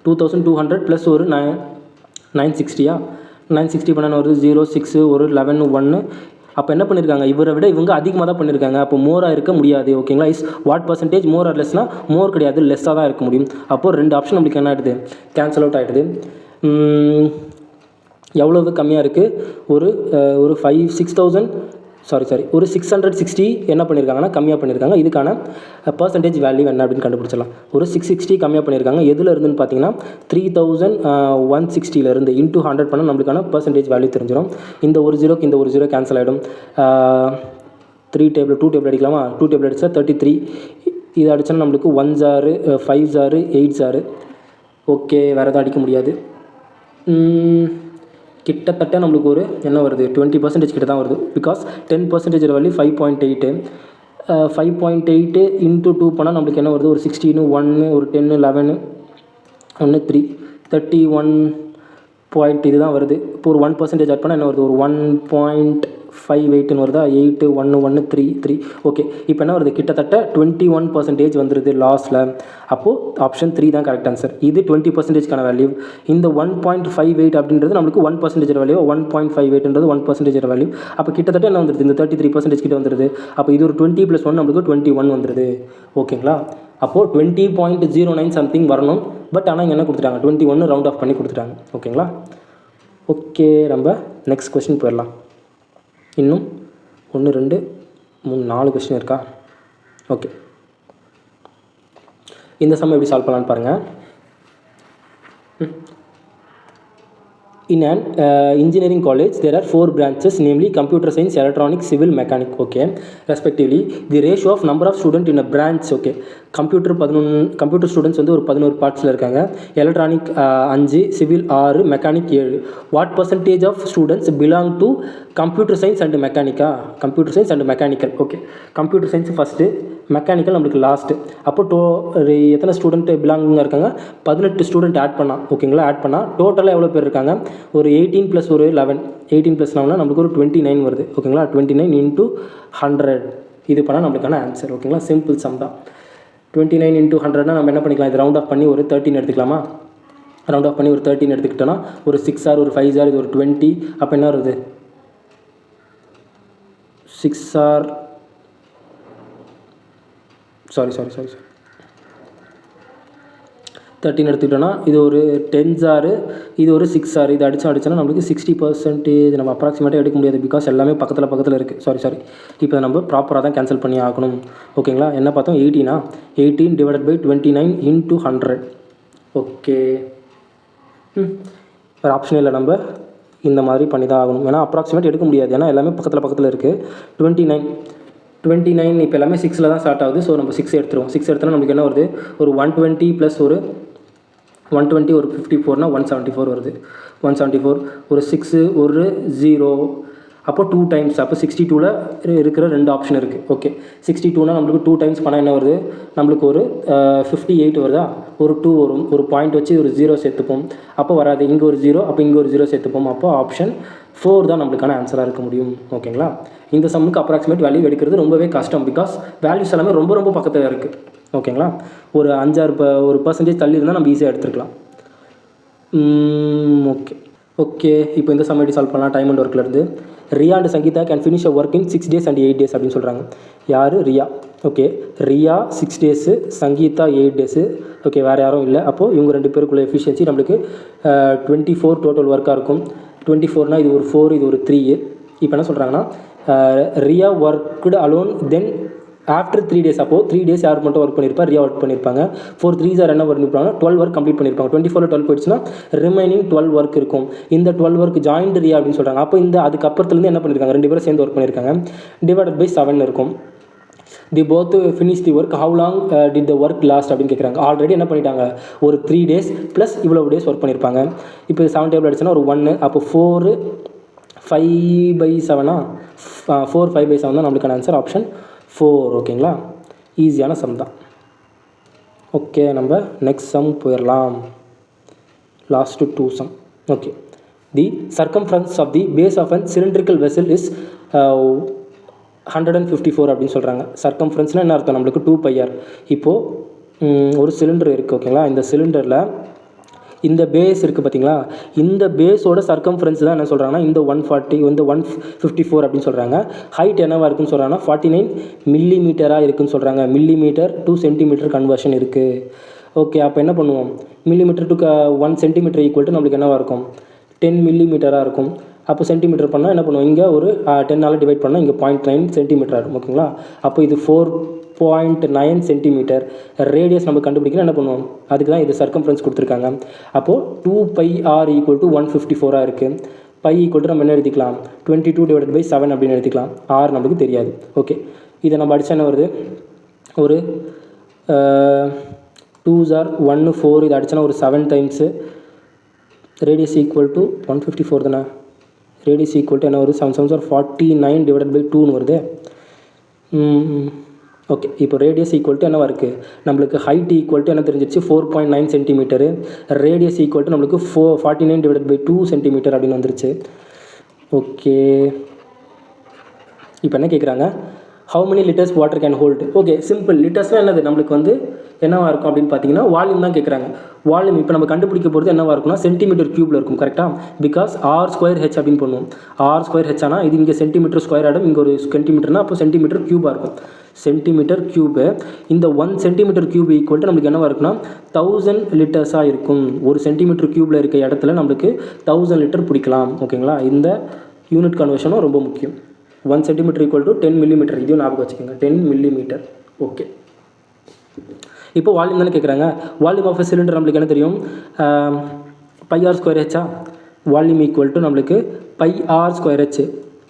2200 ப்ளஸ் ஒரு 960 960 பண்ண வருது 0 6 ஒரு 11 1. அப்போ என்ன பண்ணியிருக்காங்க இவரை விட இவங்க அதிகமாக தான் பண்ணியிருக்காங்க. அப்போ மோராக இருக்க முடியாது ஓகேங்களா. Is what percentage more or லெஸ்னால் மோர் கிடையாது லெஸ்ஸாக தான் இருக்க முடியும். அப்போது 2 ஆப்ஷன் நம்மளுக்கு என்ன ஆகிடுது கேன்சல் அவுட் ஆகிடுது. எவ்வளவு கம்மியாக இருக்குது ஒரு 660 என்ன பண்ணியிருக்காங்கன்னா கம்மியாக பண்ணியிருக்காங்க. இதுக்கான பர்சன்டேஜ் வேல்யூ என்ன அப்படின்னு கண்டுபிடிச்சிடலாம். ஒரு 660 கம்மியாக பண்ணியிருக்காங்க. எதில் இருந்துன்னு பார்த்தீங்கன்னா 3160 இன்ட்டு 100 பண்ணால் நம்மளுக்கான பர்சன்டேஜ் வேல்யூ தெரிஞ்சிடும். இந்த ஒரு ஜீரோக்கு இந்த ஒரு ஜீரோ கேன்சல் ஆகிடும். 2 டேபிள் அடிக்கலாமா. 2 டேபிள் அடித்தா 33. இது அடித்தா நம்மளுக்கு 1 ஜாரு 5 ஜாரு 8 ஜாரு. ஓகே வேறு எதாவது அடிக்க முடியாது. கிட்டத்தட்ட நம்மளுக்கு ஒரு என்ன வருது 20% கிட்ட தான் வருது. பிகாஸ் 10% வேல்யூ 5.8 5.8 இன்ட்டு 2 பண்ணால் நம்மளுக்கு என்ன வருது ஒரு 16 1 ஒரு 10 11 1 3 31 பாயிண்ட் இது தான் வருது. இப்போ ஒரு 1% ஆட் பண்ணால் என்ன வருது ஒரு 1.58 வருதா 8 1 1 3 3. ஓகே இப்போ என்ன வருது கிட்டத்தட்ட 21% வந்துடுது லாஸில். அப்போது ஆப்ஷன் 3 தான் கரெக்ட் ஆன்சர். இது 20%க்கான வேல்யூ. இந்த 1.58 அப்படின்றது நம்மளுக்கு 1% வேல்யூ. 1.58ன்றது 1% வேல்யூ. அப்போ கிட்டத்தட்ட என்ன வந்துடுது இந்த 33% கிட்ட வந்துடுது. அப்போ இது ஒரு 20 + 1 நம்மளுக்கு 21 வந்துடுது ஓகேங்களா. அப்போது 20.09 சம்திங் வரணும். பட் ஆனால் இங்கே என்ன கொடுத்துட்டாங்க 21 ரவுண்ட் ஆஃப் பண்ணி கொடுத்துட்டாங்க ஓகேங்களா. ஓகே நம்ம நெக்ஸ்ட் கொஸ்டின் போயிடலாம். இன்னும் 1 2 3 4 கொஸ்டின் இருக்கா. ஓகே இந்த சம் எப்படி சால்வ் பண்ணலான்னு பாருங்கள். in an engineering college there are 4 branches, namely computer science, electronics, civil, mechanic, okay, respectively. The ratio of number of student in a branch, okay, computer students வந்து ஒரு 11 பார்ட்ஸில் இருக்காங்க, electronic 5, civil 6, mechanic 7. What percentage of students belong to computer science and computer science and mechanical, okay, computer science first, mechanical நம்மளுக்கு last. அப்போ எத்தனை student பிலாங்கிங்காக இருக்காங்க? 18 student add பண்ணால், ஓகேங்களா, ஆட் பண்ணால் டோட்டலாக எவ்வளோ பேர் இருக்காங்க? ஒரு 18 + ஒரு 11, 18 + 11 நம்மளுக்கு ஒரு 29 வருது, ஓகேங்களா. 29 × 100 இது பண்ணால் நம்மளுக்கான ஆன்சர், ஓகேங்களா. சிம்பிள் சம் தான். 29 × 100னா நம்ம என்ன பண்ணிக்கலாம்? இது ரவுண்ட் ஆஃப் பண்ணி ஒரு 13 எடுத்துக்கலாமா? ரவுண்ட் ஆஃப் பண்ணி ஒரு 13 எடுத்துக்கிட்டோன்னா ஒரு 6 ஆர் ஒரு 5 ஆர் இது ஒரு 20, அப்போ என்ன வருது? 6 ஆர் சாரி 13 எடுத்துக்கிட்டோன்னா இது ஒரு 10 ஆர், இது ஒரு 6 ஆர், இது அடிச்சோன்னா நம்மளுக்கு 60% நம்ம அப்ராக்சிமேட்டாக எடுக்க முடியாது, பிகாஸ் எல்லாமே பக்கத்தில் இருக்குது. சாரி இப்போ நம்ம ப்ராப்பராக தான் கேன்சல் பண்ணி ஆகணும், ஓகேங்களா. என்ன பார்த்தோம்? 18 / 29 × 100, ஓகே. வேறு ஆப்ஷன் இல்லை, நம்ம இந்த மாதிரி பண்ணி தான் ஆகணும். ஏன்னா அப்ராக்சிமேட் எடுக்க முடியாது, ஏன்னா எல்லாமே பக்கத்தில் இருக்குது. 29 இப்போ எல்லாமே 6ல் தான் ஸ்டார்ட் ஆகுது. ஸோ நம்ம 6 எடுத்துருவோம். 6 எடுத்தோன்னா நம்மளுக்கு என்ன வருது? ஒரு 120 + ஒரு 120 ஒரு 54னா 174 வருது. 174 ஒரு 6 ஒரு 0, அப்போ 2 டைம்ஸ், அப்போ 62ல் இருக்கிற 2 ஆப்ஷன் இருக்குது, ஓகே. 62னா நம்மளுக்கு 2 டைம்ஸ் பண்ணால் என்ன வருது? நம்மளுக்கு ஒரு 58 வருதா? ஒரு 2 வரும், ஒரு பாயிண்ட் வச்சு ஒரு 0 சேர்த்துப்போம், அப்போ வராது. இங்கே ஒரு 0, அப்போ இங்கே ஒரு 0 சேர்த்துப்போம், அப்போ ஆப்ஷன் 4 தான் நம்மளுக்கான ஆன்சராக இருக்க முடியும், ஓகேங்களா. இந்த சம்முக்கு அப்ராக்சிமேட் வேல்யூ எடுக்கிறது ரொம்பவே கஷ்டம், பிகாஸ் வேல்யூஸ் எல்லாமே ரொம்ப பக்கத்தில் இருக்குது, ஓகேங்களா. ஒரு 5-6% தள்ளி இருந்தால் நம்ம ஈஸியாக எடுத்துருக்கலாம், ஓகே. இப்போ இந்த சம் எப்படி சால்வ் பண்ணலாம்? டைம் அண்ட் ஒர்க்லேருந்து Riya and Sangeeta can finish a work in 6 days and 8 days அப்படின்னு சொல்கிறாங்க. யார்? Riya, okay. Riya 6 days, Sangeeta 8 days, okay. வேறு யாரும் இல்லை. அப்போது இவங்க 2 பேருக்குள்ள எஃபிஷியன்சி நம்மளுக்கு 24 டோட்டல் ஒர்க்காக இருக்கும். 24னா இது ஒரு 4, இது ஒரு 3. இப்போ என்ன சொல்கிறாங்கன்னா, Riya worked alone then after 3 days, அப்போது 3 days யார் மட்டும் ஒர்க் பண்ணியிருப்பா? ரியா ஒர்க் பண்ணியிருப்பாங்க. 4 3s என்ன பண்ணியிருப்பாங்க? 12 ஒர்க் கம்ப்ளீட் பண்ணியிருப்பாங்க. 24ல் 12 போயிடுச்சுன்னா ரிமைனிங் 12 ஒர்க் இருக்கும். இந்த 12 ஒர்க் ஜாயின்ட் ரியா அப்படின்னு சொல்கிறாங்க. அப்போ அதுக்கப்புறத்துலேருந்து என்ன பண்ணியிருக்காங்க? 2 பேரும் சேர்ந்து ஒர்க் பண்ணியிருக்காங்க. /7 இருக்கும். தி both finish the work, how long did the work last அப்படின்னு கேட்குறாங்க. ஆல்ரெடி என்ன பண்ணிட்டாங்க? ஒரு 3 days ப்ளஸ் இவ்வளோ டேஸ் ஒர்க் பண்ணியிருப்பாங்க. இப்போ 7 டேபிள் அடிச்சுன்னா ஒரு 1, அப்போ 4 5/7 4 5/7 தான் நம்மளுக்கான ஆன்சர், ஆப்ஷன் 4, ஓகேங்களா. ஈஸியான சம் தான், ஓகே. நம்ம நெக்ஸ்ட் சம் போயிடலாம். Last 2 sum, okay. The circumference of the base of an cylindrical vessel is 154 அப்படின்னு சொல்கிறாங்க. சர்க்கம்ஃபரன்ஸ்னால் என்ன அர்த்தம்? நம்மளுக்கு 2πr. இப்போது ஒரு சிலிண்டர் இருக்குது, ஓகேங்களா. இந்த சிலிண்டரில் இந்த பேஸ் இருக்குது பார்த்தீங்களா? இந்த பேஸோட சர்க்கம்ஃபரன்ஸ் தான் என்ன சொல்கிறாங்கன்னா இந்த 154 அப்படின்னு சொல்கிறாங்க. ஹைட் என்னவாக இருக்குன்னு சொல்கிறாங்கன்னா 49 மில்லிமீட்டராக இருக்குதுன்னு சொல்கிறாங்க. மில்லிமீட்டர் டு சென்டிமீட்டர் கன்வர்ஷன் இருக்குது, ஓகே. அப்போ என்ன பண்ணுவோம்? Millimetre to 1 centimetre equal to நம்மளுக்கு என்னவாக இருக்கும்? 10 மில்லிமீட்டராக இருக்கும். அப்போ சென்டிமீட்டர் பண்ணால் என்ன பண்ணுவோம்? இங்கே ஒரு 10ஆல் டிவைட் பண்ணால் இங்கே 0.9 சென்டிமீட்டர் ஆகும், ஓகேங்களா. அப்போ இது 4.9 சென்டிமீட்டர். ரேடியஸ் நம்ம கண்டுபிடிக்கணும், என்ன பண்ணுவோம்? அதுக்கு தான் இது சர்க்கம்ஃபரன்ஸ் கொடுத்துருக்காங்க. அப்போது 2πr = 154 இருக்குது. π = நம்ம என்ன எழுதிக்கலாம்? 22/7 அப்படின்னு எழுதிக்கலாம். ஆர் நமக்கு தெரியாது, ஓகே. இதை நம்ம அடித்தா என்ன வருது? ஒரு 2s are 1 4, இது அடிச்சனா ஒரு 7 டைம்ஸு. ரேடியஸ் = 154 தானே. ரேடியஸ் = என்ன வருது? 7 7s are 49/2ன்னு வருது, ஓகே. இப்போ ரேடியஸ் = என்னவா இருக்குது? நம்மளுக்கு ஹைட் = என்ன தெரிஞ்சிருச்சு? 4.9 சென்டிமீட்டரு. ரேடியஸ் = நம்மளுக்கு 49/2 சென்டிமீட்டர் அப்படின்னு வந்துருச்சு, ஓகே. இப்போ என்ன கேட்குறாங்க? How many litres water can hold? Okay, simple. லிட்டர்ஸ்னால் என்னது? நம்மளுக்கு வந்து என்னவாக இருக்கும் அப்படின்னு பார்த்தீங்கன்னா வால்யூம் தான் கேட்குறாங்க. வால்யூம் இப்போ நம்ம கண்டுபிடிக்க போகிறது என்னவாக இருக்கும்னா சென்டிமீட்டர் க்யூபில் இருக்கும், கரெக்டாக. பிகாஸ் r²h அப்படின்னு பண்ணுவோம். r²h ஆனால் இது இங்கே சென்டிமீட்டர் ஸ்கொயர் ஆகிடும், இங்கே ஒரு சென்டிமீட்டர்னா அப்போ சென்டிமீட்டர் க்யூபாக இருக்கும். சென்டிமீட்டர் க்யூபு இந்த 1 சென்டிமீட்டர் க்யூப் ஈக்குவல் டு நம்மளுக்கு என்னவாக இருக்குன்னா 1000 லிட்டர்ஸாக இருக்கும். ஒரு சென்டிமீட்டர் க்யூபில் இருக்க இடத்துல நம்மளுக்கு 1000 லிட்டர் பிடிக்கலாம், ஓகேங்களா. இந்த யூனிட் கன்வர்ஷனும் ரொம்ப முக்கியம். 1 சென்டிமீட்டர் = 10 மில்லிமீட்டர். இதையும் ஞாபகம் வச்சுக்கோங்க, 10 மில்லிமீட்டர், ஓகே. இப்போ வால்யூம் தானே கேட்குறாங்க. வால்யூம் ஆஃப் சிலிண்டர் நம்மளுக்கு என்ன தெரியும்? πr²h. வால்யூம் ஈக்குவல் டு நம்மளுக்கு pi r square h,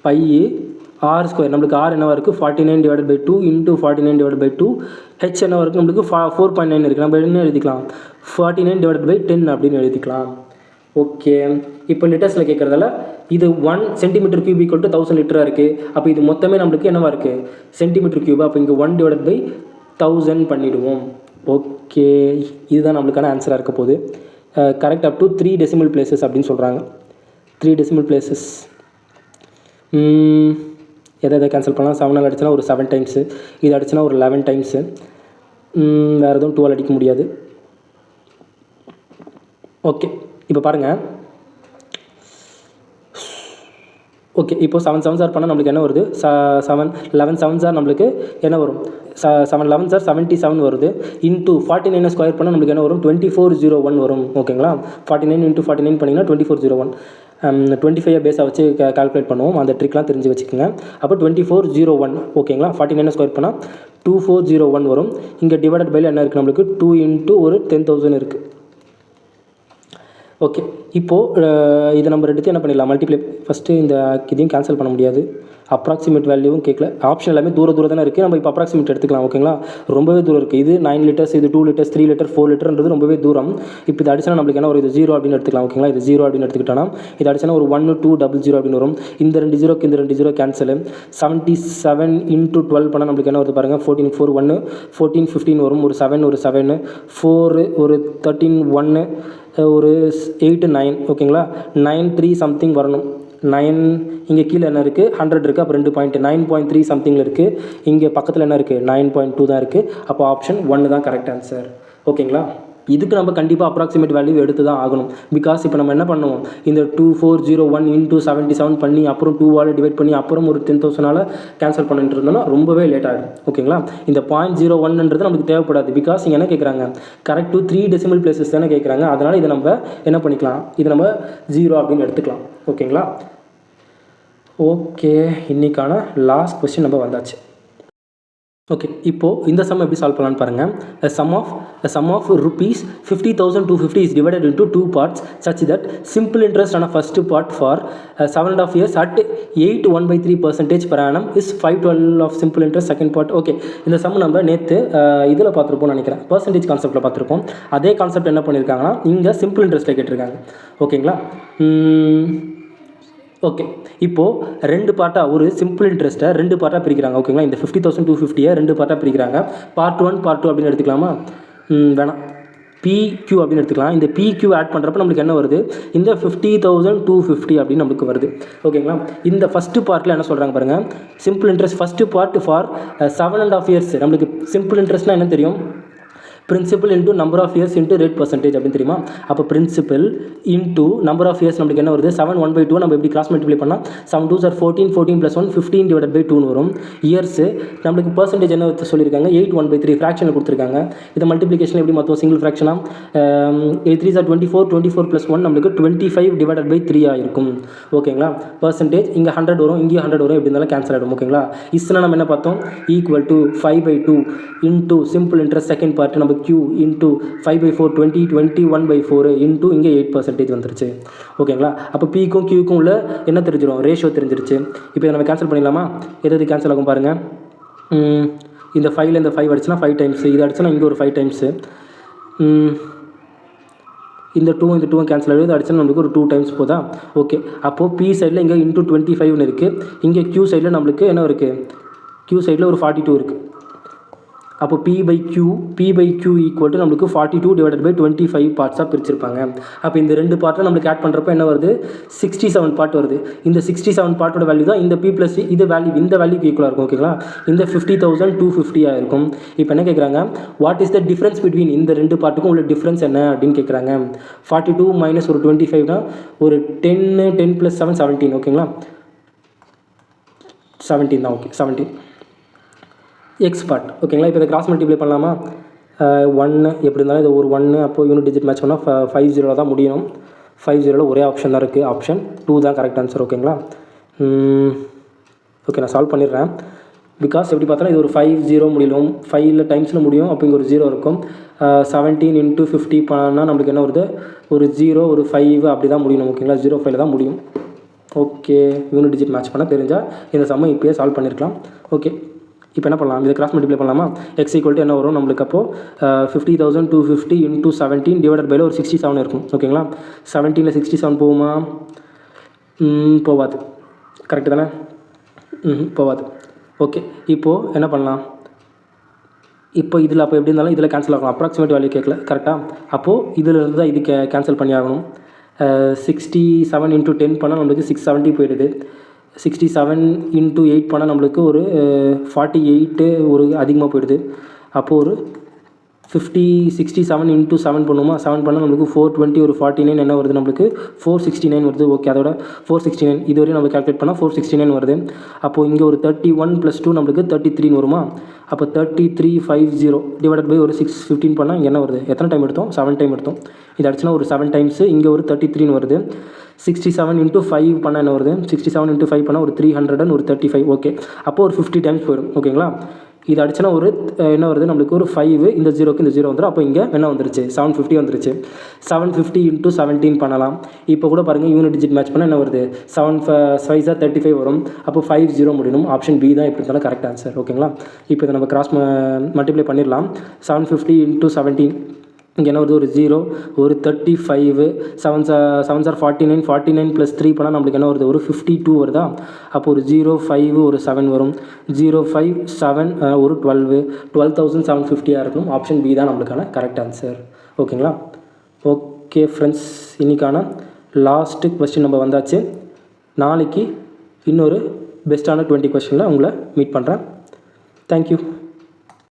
pi r square, நம்மளுக்கு ஆர் என்னவாக இருக்குது 49 divided by 2 into 49 divided by 2, h என்னவாக இருக்குது நம்மளுக்கு 4.9 இருக்குது. நம்ம என்ன எழுதிக்கலாம் 49 டிவைடட் பை 10 அப்படின்னு எழுதிக்கலாம். ஓகே, இப்போ லிட்டர்ஸில் கேட்குறதால இது 1 சென்டிமீட்டர் கியூப் ஈக்குவல் டு 1000 லிட்டராக இருக்குது. அப்போ இது மொத்தமே நம்மளுக்கு என்னவாக இருக்குது சென்டிமீட்டர் கியூப். அப்போ இங்கே 1 டிவைடட் பை 1000 பண்ணிவிடுவோம். ஓகே, இதுதான் நம்மளுக்கான ஆன்சராக இருக்க போகுது. Correct up to 3 decimal places அப்படின்னு சொல்கிறாங்க. 3 டெசிமல் பிளேசஸ் எதை கேன்சல் பண்ணலாம். 7 அடிச்சுனா ஒரு 7 டைம்ஸு, இது அடிச்சுனா ஒரு 11 டைம்ஸு, வேறு எதுவும் 12 அடிக்க முடியாது. ஓகே, இப்போ பாருங்கள். ஓகே, இப்போ 7 7 சார் பண்ணால் நம்மளுக்கு என்ன வருது 7 11 7 சார் நம்மளுக்கு என்ன வரும் 7 11 சார் 77 வருது. இன்ட்டு 49 ஸ்கொயர் பண்ணால் நம்மளுக்கு என்ன வரும் 2401 வரும். ஓகேங்களா, 49 இன்ட்டு 49 பண்ணிங்கன்னா 2401. 25 பேஸாக வச்சு கால்குலேட் பண்ணுவோம். அந்த ட்ரிக்லாம் தெரிஞ்சு வச்சுக்கோங்க. அப்போ 2401. ஓகேங்களா, 49 ஸ்கொயர் பண்ணால் 2401 வரும். இங்கே டிவைடட் பையில் என்ன இருக்குது நம்மளுக்கு 2 இன்ட்டு ஒரு 10,000 இருக்குது. ஓகே, இப்போது இதை நம்ம ரெண்டுத்தையும் என்ன பண்ணிடலாம் மல்டிப்ளை. ஃபஸ்ட்டு இந்த இதையும் கேன்சல் பண்ண முடியாது. அப்ராக்சிமேட் வேல்யூவும் கேட்கல. ஆப்ஷன் எல்லாமே தூர தானே இருக்குது. நம்ம இப்போ அப்ராக்சிமேட் எடுத்துக்கலாம். ஓகேங்களா, ரொம்பவே தூரம் இருக்குது. இது 9 லிட்டர்ஸ், இது 2 லிட்டர்ஸ், 3 லிட்டர், 4 லிட்டர்ன்றது ரொம்பவே தூரம். இப்போ இது அடிச்சுனா நம்மளுக்கு என்ன ஒரு இது 0 அப்படின்னு எடுத்துக்கலாம். ஓகேங்களா, இது 0 அப்படின்னு எடுத்துக்கிட்டோன்னா இது அடிச்சுனா ஒரு 1200 அப்படின்னு வரும். இந்த 2 0க்கு இந்த 2 0 கேன்சல். 77 இன்ட்டு 12 பண்ணால் நம்மளுக்கு என்ன வருது பாருங்கள் 14 4 1 14 15 வரும். ஒரு 7 ஒரு 7 4 ஒரு 13 1 ஒரு 8 9. ஓகேங்களா, 9 3 சம்திங் வரணும். 9 இங்கே கீழே என்ன இருக்குது 100 இருக்குது. அப்போ 2 பாயிண்ட் 9.3 சம்திங்கில் இருக்குது. இங்கே பக்கத்தில் என்ன இருக்குது 9.2 தான் இருக்குது. அப்போ ஆப்ஷன் 1 தான் கரெக்ட் ஆன்சர். ஓகேங்களா, இதுக்கு நம்ம கண்டிப்பாக அப்ராக்சிமேட் வேல்யூ எடுத்து தான் ஆகணும். பிகாஸ் இப்போ நம்ம என்ன பண்ணுவோம் இந்த 2401 இன்ட்டு 77 பண்ணி அப்புறம் 2ஆல் டிவைட் பண்ணி அப்புறம் ஒரு 10,000ஆல் கேன்சல் பண்ணிட்டு இருந்தோம்னா ரொம்பவே லேட் ஆகிடும். ஓகேங்களா, இந்த 0.01ன்றது நமக்கு தேவைப்படாது. பிகாஸ் இங்கே என்ன கேட்குறாங்க கரெக்ட் டு 3 டெசிமல் பிளேசஸ் தானே கேட்குறாங்க. அதனால் இதை நம்ம என்ன பண்ணிக்கலாம், இதை நம்ம 0 அப்படின்னு எடுத்துக்கலாம். ஓகேங்களா, ஓகே, இன்றைக்கான லாஸ்ட் கொஸ்டின் நம்ம வந்தாச்சு. ஓகே, இப்போது இந்த சம் எப்படி சால்வ் பண்ணலான்னு பாருங்கள். sum of rupees 50,250 is divided into 2 parts such that simple interest on a first part for 7.5 years at 8.1/3% per annum is 512 of simple interest second part. Okay, இந்த some நம்ம நேற்று இதில் பார்த்துருப்போம்னு நினைக்கிறேன், பர்சன்டேஜ் கான்செப்ட்டில் பார்த்துருப்போம். அதே கான்செப்ட் என்ன பண்ணியிருக்காங்கன்னா இங்கே சிம்பிள் இன்ட்ரெஸ்ட்டில் கேட்டிருக்காங்க. ஓகேங்களா, ஓகே, இப்போது 2 பார்ட்டாக ஒரு சிம்பிள் இன்ட்ரெஸ்ட்டை 2 பார்ட்டாக பிரிக்கிறாங்க. ஓகேங்களா, இந்த 50,250 2 பார்ட்டாக பிரிக்கிறாங்க. பார்ட் 1 பார்ட் 2 அப்படின்னு எடுத்துக்கலாமா, வேணாம், PQ அப்படின்னு எடுத்துக்கலாம். இந்த PQ ஆட் பண்ணுறப்ப நம்மளுக்கு என்ன வருது இந்த 50,250 அப்படின்னு நம்மளுக்கு வருது. ஓகேங்களா, இந்த ஃபஸ்ட்டு பார்ட்டில் என்ன சொல்கிறாங்க பாருங்கள், simple interest first part for 7.5 years. நம்மளுக்கு சிம்பிள் இன்ட்ரெஸ்ட்னால் என்ன தெரியும், principal into number of years into rate percentage அப்படின்னு தெரியுமா. அப்போ principal into number of years நம்மளுக்கு என்ன வருது 7 1/2 நம்ம எப்படி கிராஸ் மல்டிப்ளை பண்ணால் 7 2s are 14 14 + 1 15 டிவைடட் பை 2 வரும். இயர்ஸு நம்மளுக்கு பர்சன்டேஜ் என்ன சொல்லியிருக்காங்க 8 1/3 ஃப்ராக்ஷனில் கொடுத்துருக்காங்க. இதை மல்டிப்ளிகேஷன் எப்படி மொத்தம் சிங்கிள் ஃப்ராக்ஷனாக 8 3s are 24 24 + 1 நம்மளுக்கு 25 டிவைடட் பை 3 இருக்கும். ஓகேங்களா, பர்சன்டேஜ் இங்கே 100 வரும், இங்கேயும் 100 வரும், எப்படி இருந்தாலும் கேன்சல் ஆகிடும். ஓகேங்களா, இஸ்னா நம்ம என்ன பார்த்தோம் equal to 5/2 into simple interest second part நம்ம Q இன்ட்டு 5/4 20 21/4 இன்ட்டு இங்கே 8% வந்துருச்சு. ஓகேங்களா, அப்போ Pக்கும் Qக்கும் உள்ள என்ன தெரிஞ்சிடும் ரேஷியோ தெரிஞ்சிருச்சு. இப்போ இதை நம்ம கேன்சல் பண்ணிடலாமா, எது கேன்சல் ஆகும் பாருங்கள். இந்த 5ல் இந்த 5 அடிச்சுனா 5 டைம்ஸு, இது அடிச்சுனா இங்கே ஒரு 5 டைம்ஸு, இந்த 2 இந்த 2 கேன்சல் ஆகிடுது, அடிச்சுனா நம்மளுக்கு ஒரு 2 டைம்ஸ் போதா. ஓகே, அப்போது P சைடில் இங்கே இன்ட்டு 25 இருக்குது, இங்கே Q சைடில் நம்மளுக்கு என்ன இருக்குது Q சைடில் ஒரு 42 இருக்குது. அப்போ P/Q ஈக்குவல் டு நம்மளுக்கு 42 டிவைடட் பை 25 பார்ட்ஸாக பிரிச்சிருப்பாங்க. அப்போ இந்த 2 பார்ட்டை நம்மளுக்கு ஆட் பண்ணுறப்ப என்ன வருது 67 பார்ட் வருது. இந்த 67 பார்ட்டோட வேல்யூ தான் இந்த P + இது வேல்யூ இந்த வேல்யூக்கு ஈக்குவலாக இருக்கும். ஓகேங்களா, இந்த 50,250 இருக்கும். இப்போ என்ன கேட்குறாங்க what is the difference between இந்த 2 பார்ட்டுக்கும் உள்ள டிஃப்ரென்ஸ் என்ன அப்படின்னு கேட்குறாங்க. 42 - ஒரு 25 ஒரு 10 10 + 7 17. ஓகேங்களா, 17 தான். Okay, 17 X part. ஓகேங்களா, இப்போ இதை கிராஸ் மல்டிப்ளை பண்ணலாமா 1 எப்படி இருந்தாலும் இது ஒரு 1, அப்போது யூனிட் டிஜிட் மேட்ச் பண்ணால் 50 தான் முடியணும். 50 ஒரே ஆப்ஷன் தான் இருக்குது, ஆப்ஷன் 2 தான் கரெக்ட் ஆன்சர். ஓகேங்களா, ஓகே, நான் சால்வ் பண்ணிடுறேன். பிகாஸ் எப்படி பார்த்தோன்னா இது ஒரு 5 முடியும், 5 டைம்ஸில் முடியும். அப்போ இங்கே ஒரு 0 இருக்கும். 17 × 50 பண்ணால் நம்மளுக்கு என்ன வருது, ஒரு 0 ஒரு 5 அப்படி தான் முடியும். ஓகேங்களா, 0 5 தான் முடியும். ஓகே, யூனிட் டிஜிட் மேட்ச் பண்ண தெரிஞ்சால் இந்த சம்மை இப்போயே சால்வ் பண்ணியிருக்கலாம். ஓகே, இப்போ என்ன பண்ணலாம், இதை கிராஸ் மல்டிப்ளை பண்ணலாமா? எக்ஸ் ஈக்குவல் என்ன வரும் நம்மளுக்கு, அப்போது 50,250 × 17 டிவைடட் பைல ஒரு 67 இருக்கும். ஓகேங்களா, 17ல் 67 போகுமா? போகாது. கரெக்டு தானே? போகாது. ஓகே, இப்போது என்ன பண்ணலாம், இப்போ இதில் அப்போ எப்படி இருந்தாலும் இதில் கேன்சல் ஆகணும். அப்ராக்சிமேட் வேல்யூ கேட்கல, கரெக்டாக? அப்போது இதில் இருந்து தான் இது கேன்சல் பண்ணி ஆகணும். 67 × 10 பண்ணால் நம்மளுக்கு 670 போயிடுது. 67 × 8 பண்ணால் நம்மளுக்கு ஒரு 48 ஒரு அதிகமாக போயிடுது. அப்போது ஒரு 67 × 7 பண்ணுமா, 7 பண்ணால் நம்மளுக்கு 420 ஒரு 49 என்ன வருது நம்மளுக்கு 469 வருது. ஓகே, அதோட 469 இதுவரையும் நம்ம கால்குலேட் பண்ணால் 469 வருது. அப்போது இங்கே ஒரு 31 + 2 நம்மளுக்கு 33 வருமா? அப்போ 3350 டிவைடட் பை ஒரு 615 பண்ணால் இங்கே என்ன வருது, எத்தனை டைம் எடுத்தோம், 7 டைம் எடுத்தோம். இது அடிச்சுனா ஒரு 7 டைம்ஸு, இங்கே ஒரு 33 வருது. 67 × 5 பண்ணால் என்ன வருது, 67 × 5 பண்ணால் ஒரு 335. ஓகே, அப்போது ஒரு 50 டைம்ஸ் போயிடும். ஓகேங்களா, இது அடிச்சுனா ஒரு என்ன வருது நம்மளுக்கு ஒரு 5, இந்த 0க்கு இந்த 0 வந்துடும். அப்போ இங்கே என்ன வந்துருச்சு, 750 வந்துருச்சு. 750 × 17 பண்ணலாம். இப்போ கூட பாருங்கள், யூனிட் டிஜிட் மேட்ச் பண்ணால் என்ன வருது, 7 5 35 வரும். அப்போ 50 முடியணும். ஆப்ஷன் பி தான் எப்படி இருந்தாலும் கரெக்ட் ஆன்சர். ஓகேங்களா, இப்போ இதை நம்ம கிராஸ் மல்டிப்ளை பண்ணிடலாம். 750 × 17 இங்கே என்ன வருது, ஒரு 0 ஒரு 35 7 7 49 49 + 3 பண்ணால் நம்மளுக்கு என்ன வருது, ஒரு 52 வருதா? அப்போ ஒரு 0 5 ஒரு 7 வரும். 0 5 7 ஒரு 12,750 இருக்கும். ஆப்ஷன் பி தான் நம்மளுக்கான கரெக்ட் ஆன்சர். ஓகேங்களா, ஓகே ஃப்ரெண்ட்ஸ், இன்றைக்கான லாஸ்ட்டு கொஸ்டின் நம்ம வந்தாச்சு. நாளைக்கு இன்னொரு பெஸ்ட்டான 20 கொஸ்டினில் உங்களை மீட் பண்ணுறேன். தேங்க்யூ.